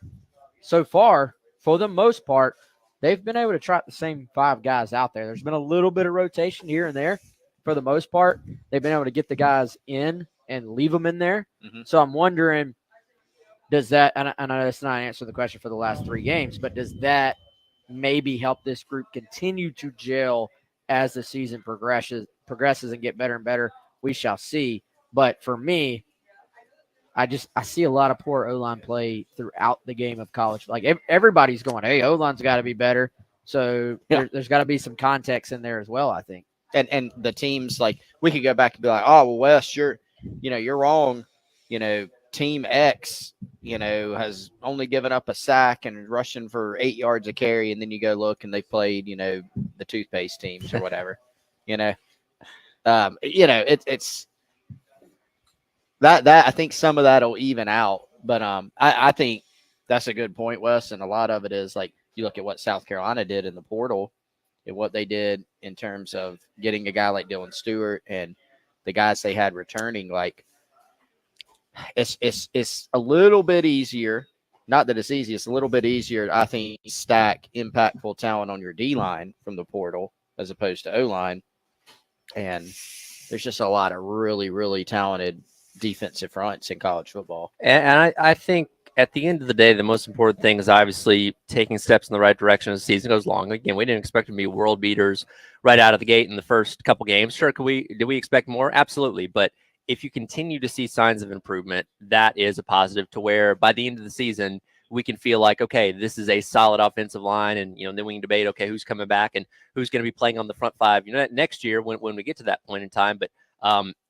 So far, for the most part, they've been able to trot the same 5 guys out there. There's been a little bit of rotation here and there. For the most part, they've been able to get the guys in and leave them in there. Mhm. So I'm wondering, does that, and I know that's not an answer to the question for the last 3 games, but does that maybe help this group continue to gel as the season progresses and get better and better? We shall see. But for me, I see a lot of poor O-line play throughout the game of college. Like everybody's going, hey, O-line's got to be better. So there's got to be some context in there as well, I think. And the teams, like, we could go back and be like, oh, well, Wes, you're wrong. Team X, has only given up a sack and is rushing for 8 yards a carry. And then you go look and they played, the toothpaste teams or whatever, it's that I think some of that'll even out. But I think that's a good point, Wes. And a lot of it is, like, you look at what South Carolina did in the portal and what they did in terms of getting a guy like Dylan Stewart and the guys they had returning. Like, it's a little bit easier. Not that it's easy. It's a little bit easier, I think, to stack impactful talent on your D-line from the portal as opposed to O-line. And there's just a lot of really, really talented defensive fronts in college football. And I think at the end of the day, the most important thing is obviously taking steps in the right direction as the season goes along. Again, we didn't expect them to be world beaters right out of the gate in the first couple games. Sure, did we expect more? Absolutely. But if you continue to see signs of improvement, that is a positive to where by the end of the season, we can feel like, okay, this is a solid offensive line. And, then we can debate, okay, who's coming back and who's going to be playing on the front 5, next year when we get to that point in time. But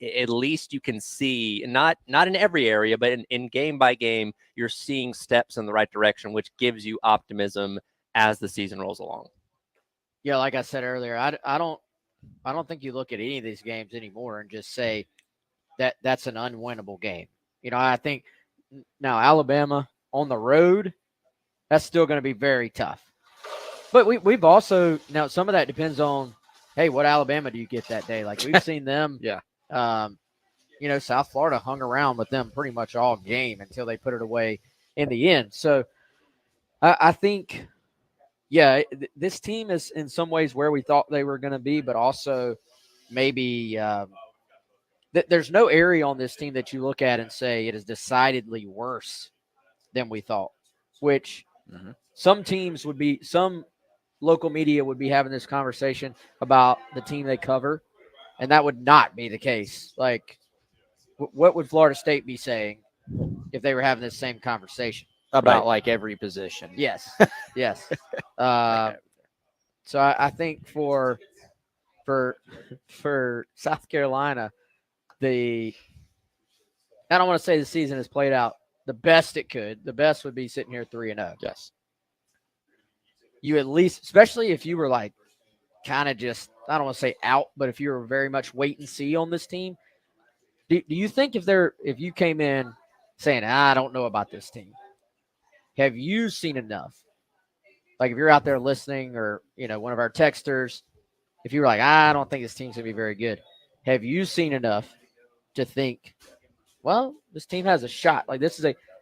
at least you can see, not in every area, but in game by game, you're seeing steps in the right direction, which gives you optimism as the season rolls along. Yeah, like I said earlier, I don't think you look at any of these games anymore and just say that's an unwinnable game. I think now Alabama on the road, that's still going to be very tough. But we've also, now some of that depends on, hey, what Alabama do you get that day? Like, we've seen them. Yeah. South Florida hung around with them pretty much all game until they put it away in the end. So I think, this team is in some ways where we thought they were going to be, but also maybe there's no area on this team that you look at and say it is decidedly worse than we thought, which some local media would be having this conversation about the team they cover, and that would not be the case. Like, what would Florida State be saying if they were having this same conversation? About, like, every position. Yes. Yes. So I think for South Carolina, I don't want to say the season has played out the best it could. The best would be sitting here 3-0. Yes. You at least, especially if you were like kind of just, I don't want to say out, but if you were very much wait and see on this team, do you think if you came in saying, I don't know about this team, have you seen enough? Like, if you're out there listening, or, one of our texters, if you were like, I don't think this team's going to be very good, have you seen enough to think, well, this team has a shot? Like,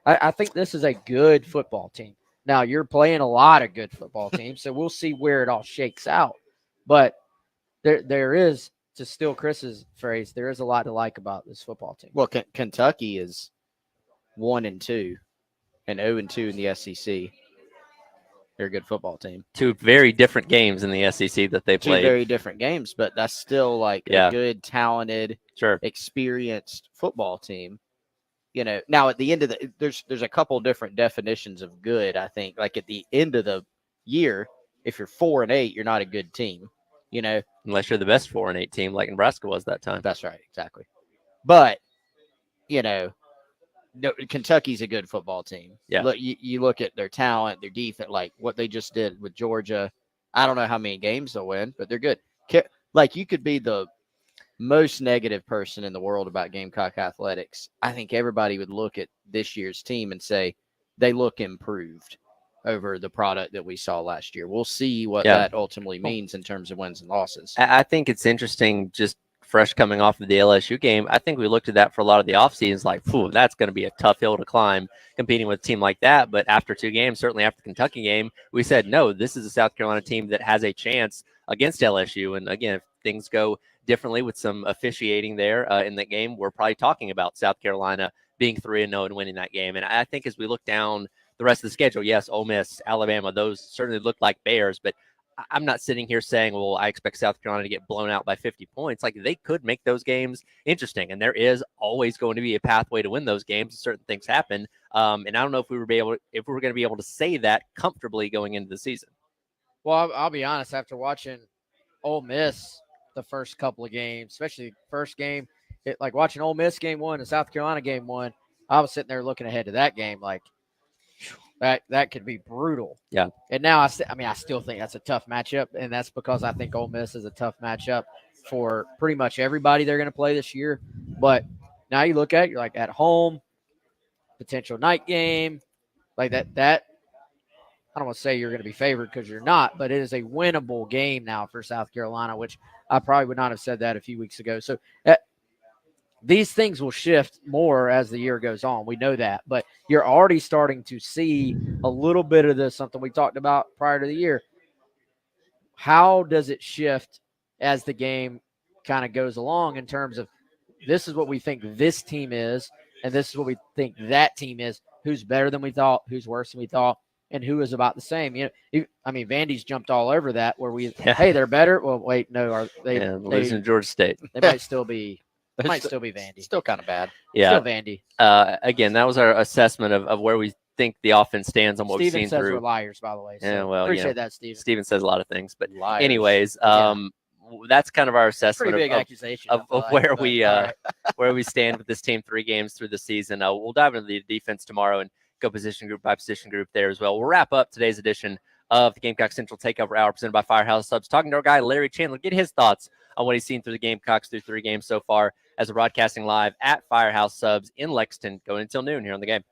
I think this is a good football team. Now, you're playing a lot of good football teams, so we'll see where it all shakes out. But there is, to steal Chris's phrase, there is a lot to like about this football team. Well, Kentucky is 1-2 and 0-2 in the SEC. They're a good football team. 2 very different games in the SEC that they played. 2 very different games, but that's still like a good, talented, experienced football team. Now at the end of there's a couple different definitions of good, I think. Like, at the end of the year, if you're 4-8, you're not a good team. Unless you're the best 4-8 team like Nebraska was that time. That's right, exactly. But Kentucky's a good football team. Yeah. Look, you look at their talent, their defense, like what they just did with Georgia. I don't know how many games they'll win, but they're good. Like, you could be the most negative person in the world about Gamecock athletics. I think everybody would look at this year's team and say they look improved. over the product that we saw last year. We'll see what Yeah. that ultimately means in terms of wins and losses. I think it's interesting, just fresh coming off of the LSU game. I think we looked at that for a lot of the offseasons, like, phew, that's going to be a tough hill to climb competing with a team like that. But after 2 games, certainly after the Kentucky game, we said, no, this is a South Carolina team that has a chance against LSU. And again, if things go differently with some officiating there in that game, we're probably talking about South Carolina being 3-0 and winning that game. And I think as we look down the rest of the schedule, yes, Ole Miss, Alabama, those certainly look like bears, but I'm not sitting here saying, well, I expect South Carolina to get blown out by 50 points. Like, they could make those games interesting, and there is always going to be a pathway to win those games. Certain things happen, and I don't know if we were going to be able to say that comfortably going into the season. Well, I'll be honest. After watching Ole Miss the first couple of games, especially first game, like watching Ole Miss game 1 and South Carolina game 1, I was sitting there looking ahead to that game like, that could be brutal. Yeah. And now I still think that's a tough matchup, and that's because I think Ole Miss is a tough matchup for pretty much everybody they're going to play this year. But now you look at it, you're like at home, potential night game, like that. I don't want to say you're going to be favored because you're not, but it is a winnable game now for South Carolina, which I probably would not have said that a few weeks ago. So these things will shift more as the year goes on. We know that, but you're already starting to see a little bit of this, something we talked about prior to the year. How does it shift as the game kind of goes along in terms of this is what we think this team is, and this is what we think that team is, who's better than we thought, who's worse than we thought, and who is about the same. Vandy's jumped all over that where hey, they're better. Well, wait, no, are they losing to Georgia State? They might still be still be Vandy. Still kind of bad. Yeah. Still Vandy. Again, that was our assessment of where we think the offense stands on what we've Steven seen says through. we're liars, by the way. So Yeah, well, appreciate that, Steven. Steven says a lot of things, but Liars. anyways, that's kind of our assessment Pretty big accusation of like, where but, we right. where we stand with this team 3 games through the season. We'll dive into the defense tomorrow and go position group by position group there as well. We'll wrap up today's edition of the Gamecock Central Takeover Hour presented by Firehouse Subs, talking to our guy Larry Chandler, get his thoughts on what he's seen through the Gamecocks through 3 games so far as we're broadcasting live at Firehouse Subs in Lexington going until noon here on the game.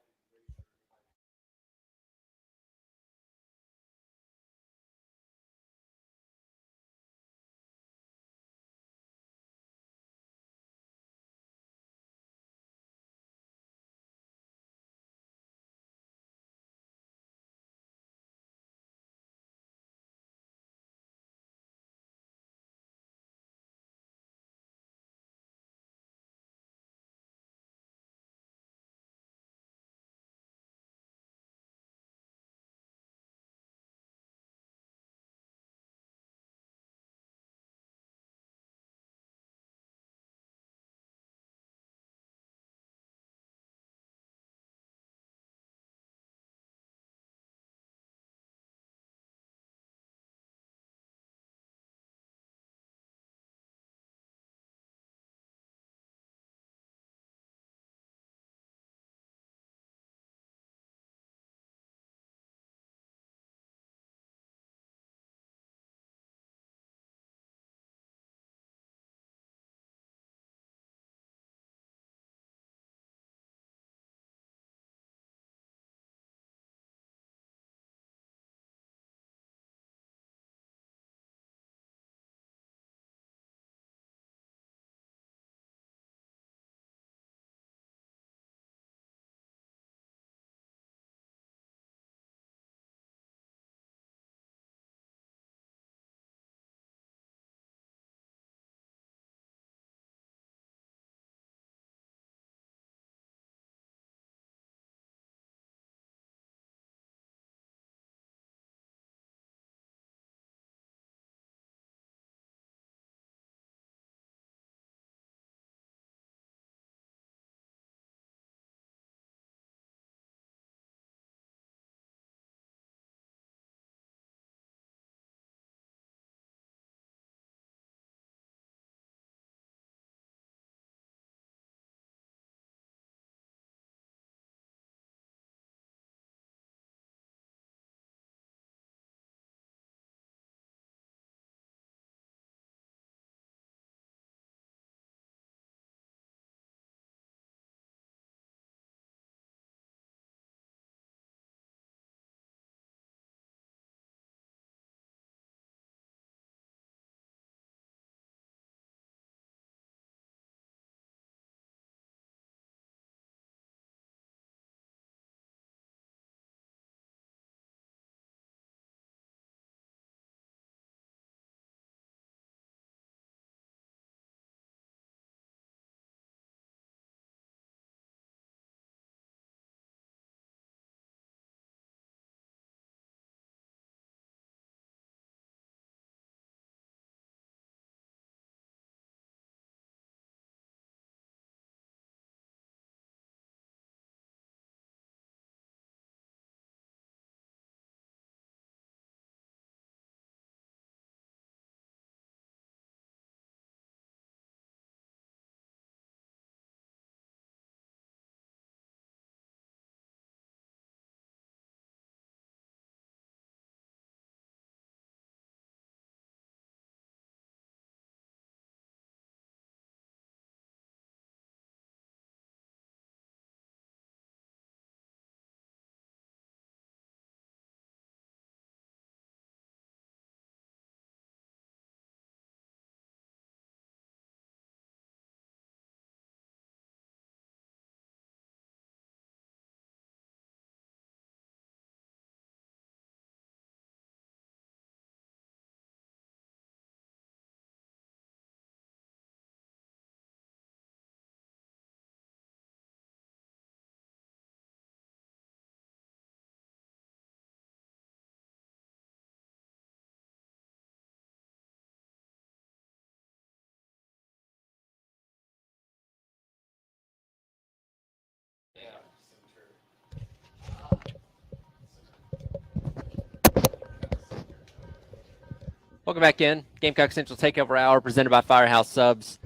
Welcome back in. Gamecock Central Takeover Hour presented by Firehouse Subs.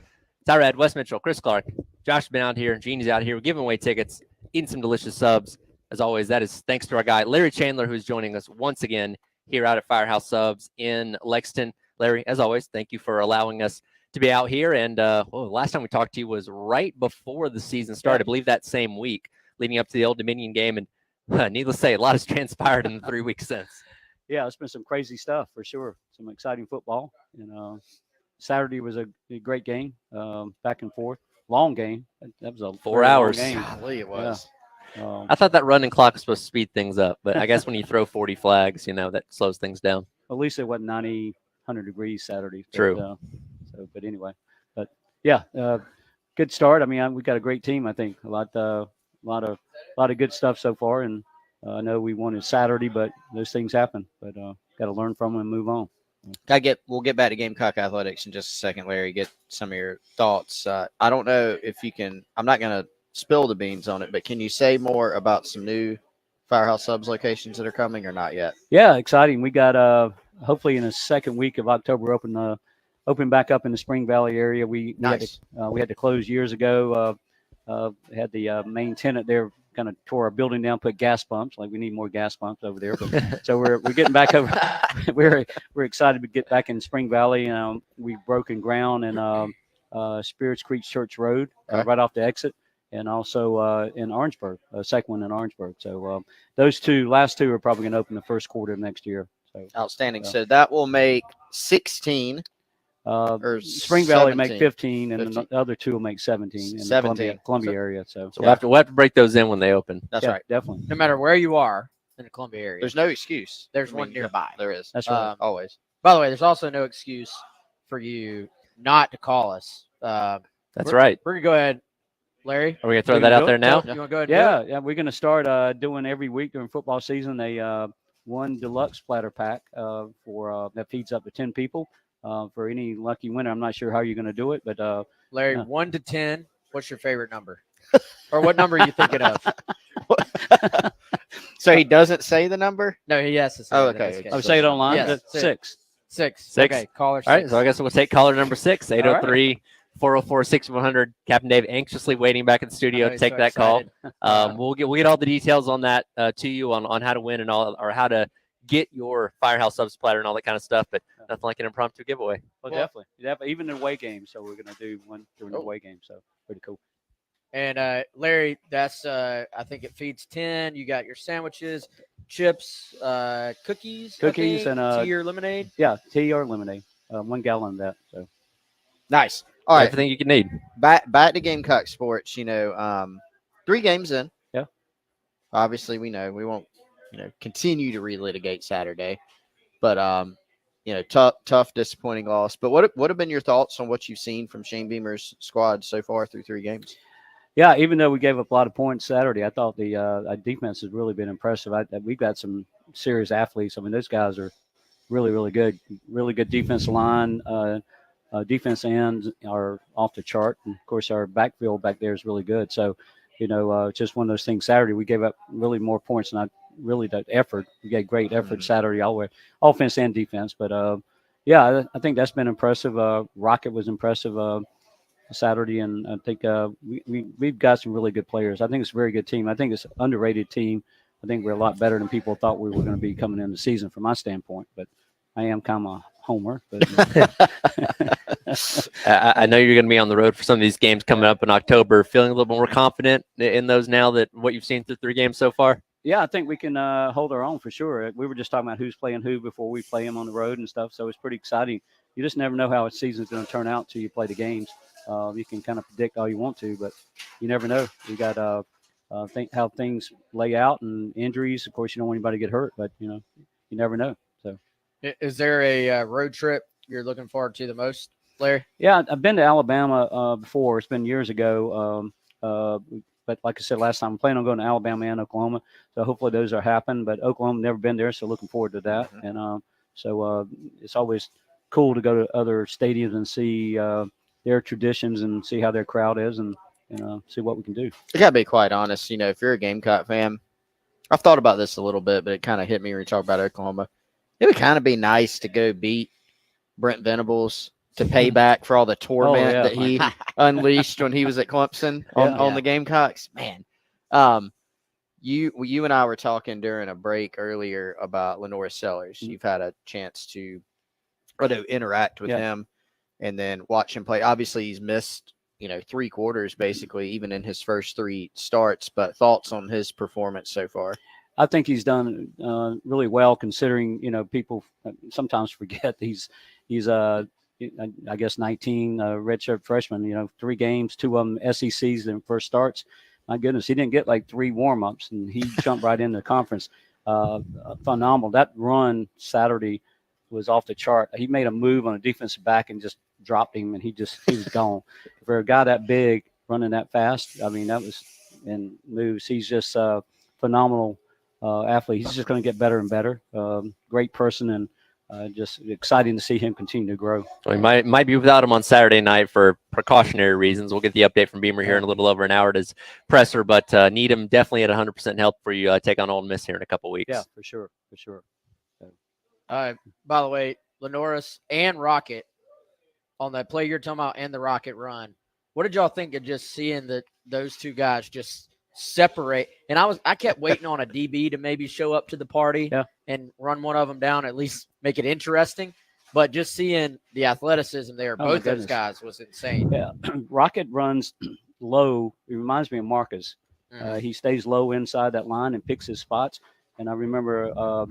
Tyrad, Wes Mitchell, Chris Clark, Josh has been out here, Genie's out here. We're giving away tickets, eating some delicious subs. As always, that is thanks to our guy, Larry Chandler, who's joining us once again here out at Firehouse Subs in Lexington. Larry, as always, thank you for allowing us to be out here. And last time we talked to you was right before the season started, I believe that same week, leading up to the Old Dominion game. And needless to say, a lot has transpired in the 3 weeks since. Yeah, it's been some crazy stuff for sure. Some exciting football. And Saturday was a great game, back and forth. Long game. That was a 4 hours. long game. Golly, it was. Yeah. I thought that running clock was supposed to speed things up, but I guess when you throw 40 flags, that slows things down. At least it wasn't 100 degrees Saturday. True. But anyway, yeah, good start. I mean, we got a great team. I think a lot of good stuff so far. And I know we wanted Saturday, but those things happen. But got to learn from them and move on. We'll get back to Gamecock Athletics in just a second, Larry. Get some of your thoughts. I don't know if you can. I'm not going to spill the beans on it, but can you say more about some new Firehouse Subs locations that are coming or not yet? Yeah, exciting. We got hopefully in the second week of October open back up in the Spring Valley area. We had to close years ago. Had the main tenant there kind of tore our building down, put gas pumps. Like we need more gas pumps over there. But, so we're getting back over. we're excited to get back in Spring Valley. We've broken ground in Spirits Creek Church Road, right off the exit, and also in Orangeburg, second one in Orangeburg. So those last two are probably going to open the first quarter of next year. So outstanding. So that will make 16. Or Spring Valley 17. make 15, and the other two will make 17 in 17. the Columbia area. So we'll have to break those in when they open. That's right. Definitely. No matter where you are in the Columbia area, There's no excuse. there's one nearby. There is. That's right. Always. By the way, there's also no excuse for you not to call us. That's right. We're going to go ahead, Larry. Are we going to throw that out there now? You want to go ahead and do it? Yeah. We're going to start doing every week during football season one deluxe platter pack for that feeds up to 10 people. For any lucky winner. I'm not sure how you're going to do it, but Larry, 1 to 10, what's your favorite number? Or what number are you thinking of? So he doesn't say the number? No, he has to say Oh, it in okay. this case. I'll say it online. Yes, Six. Six. Six. Okay, caller 6. All right, so I guess we'll take caller number 6, 803-404-6100. Captain Dave anxiously waiting back in the studio to take that call. We'll get all the details on that to you on how to win and all, or how to get your Firehouse Subs platter and all that kind of stuff, but nothing like an impromptu giveaway. Well, definitely. Even the away game. So we're going to do one during the away game. So pretty cool. And Larry, that's I think it feeds 10. You got your sandwiches, chips, cookies, and tea or lemonade. Yeah, tea or lemonade. 1 gallon of that. So nice. All right. Everything you can need. Back to Gamecock sports. 3 games in. Yeah. Obviously, we know we won't continue to relitigate Saturday, but tough, disappointing loss. But what have been your thoughts on what you've seen from Shane Beamer's squad so far through 3 games? Yeah, even though we gave up a lot of points Saturday, I thought the defense has really been impressive. We've got some serious athletes. I mean, those guys are really, really good. Really good defensive line. Defense ends are off the chart. And, of course, our backfield back there is really good. So, just one of those things Saturday. We gave up really more points than the effort. We got great effort Saturday all the way, offense and defense. But, I think that's been impressive. Rocket was impressive Saturday, and I think we've got some really good players. I think it's a very good team. I think it's an underrated team. I think we're a lot better than people thought we were going to be coming in the season from my standpoint. But I am kind of a homer. But I know you're going to be on the road for some of these games coming up in October. Feeling a little more confident in those now that what you've seen through 3 games so far? Yeah, I think we can hold our own for sure. We were just talking about who's playing who before we play them on the road and stuff. So it's pretty exciting. You just never know how a season's going to turn out till you play the games. You can kind of predict all you want to, but you never know. You got think how things lay out and injuries. Of course, you don't want anybody to get hurt, but you never know. So, is there a road trip you're looking forward to the most, Larry? Yeah, I've been to Alabama before. It's been years ago. But like I said last time, I'm planning on going to Alabama and Oklahoma. So hopefully those are happening. But Oklahoma never been there, so looking forward to that. And so it's always cool to go to other stadiums and see their traditions and see how their crowd is and see what we can do. I gotta be quite honest. If you're a Gamecock fan, I've thought about this a little bit, but it kind of hit me when we talk about Oklahoma. It would kind of be nice to go beat Brent Venables to pay back for all the torment yeah. that he unleashed when he was at Clemson on the Gamecocks. Man, you and I were talking during a break earlier about Lenora Sellers. You've had a chance to interact with him and then watch him play. Obviously, he's missed 3 quarters basically, even in his first 3 starts. But thoughts on his performance so far? I think he's done really well, considering people sometimes forget he's I guess 19 redshirt freshman. 3 games, 2 of them SECs in first starts. My goodness, he didn't get like 3 warm-ups, and he jumped right into the conference. Phenomenal. That run Saturday was off the chart. He made a move on a defensive back and just dropped him, and he was gone. For a guy that big running that fast, I mean, that was in moves. He's just a phenomenal athlete. He's just going to get better and better. Great person, and just exciting to see him continue to grow. Well, we might be without him on Saturday night for precautionary reasons. We'll get the update from Beamer here in a little over an hour at his presser, but need him definitely at 100% health for you take on Ole Miss here in a couple weeks. Yeah, for sure. By the way, Lenoris and Rocket on that play you're talking about and the Rocket run. What did y'all think of just seeing those 2 guys just separate? And I kept waiting on a DB to maybe show up to the party and run one of them down, at least make it interesting. But just seeing the athleticism there, both those guys, was insane. Yeah, Rocket runs low. It reminds me of Marcus. He stays low inside that line and picks his spots. And I remember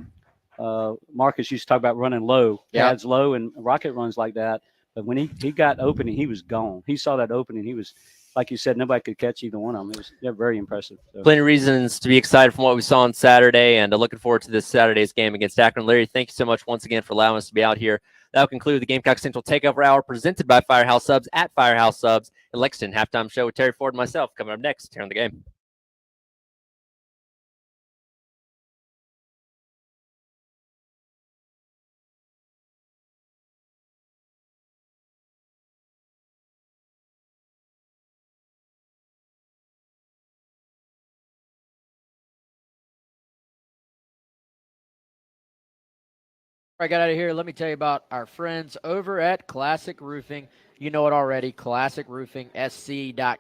Marcus used to talk about running low, pads low, and Rocket runs like that. But when he got open, he was gone. He saw that opening. He was, like you said, nobody could catch either one of them. They're very impressive. So. Plenty of reasons to be excited from what we saw on Saturday, and looking forward to this Saturday's game against Akron. Larry, thank you so much once again for allowing us to be out here. That'll conclude the Gamecock Central Takeover Hour presented by Firehouse Subs at Firehouse Subs in Lexington. Halftime show with Terry Ford and myself coming up next here on the game. Before I got out of here, let me tell you about our friends over at Classic Roofing. You know it already, classicroofingsc.com.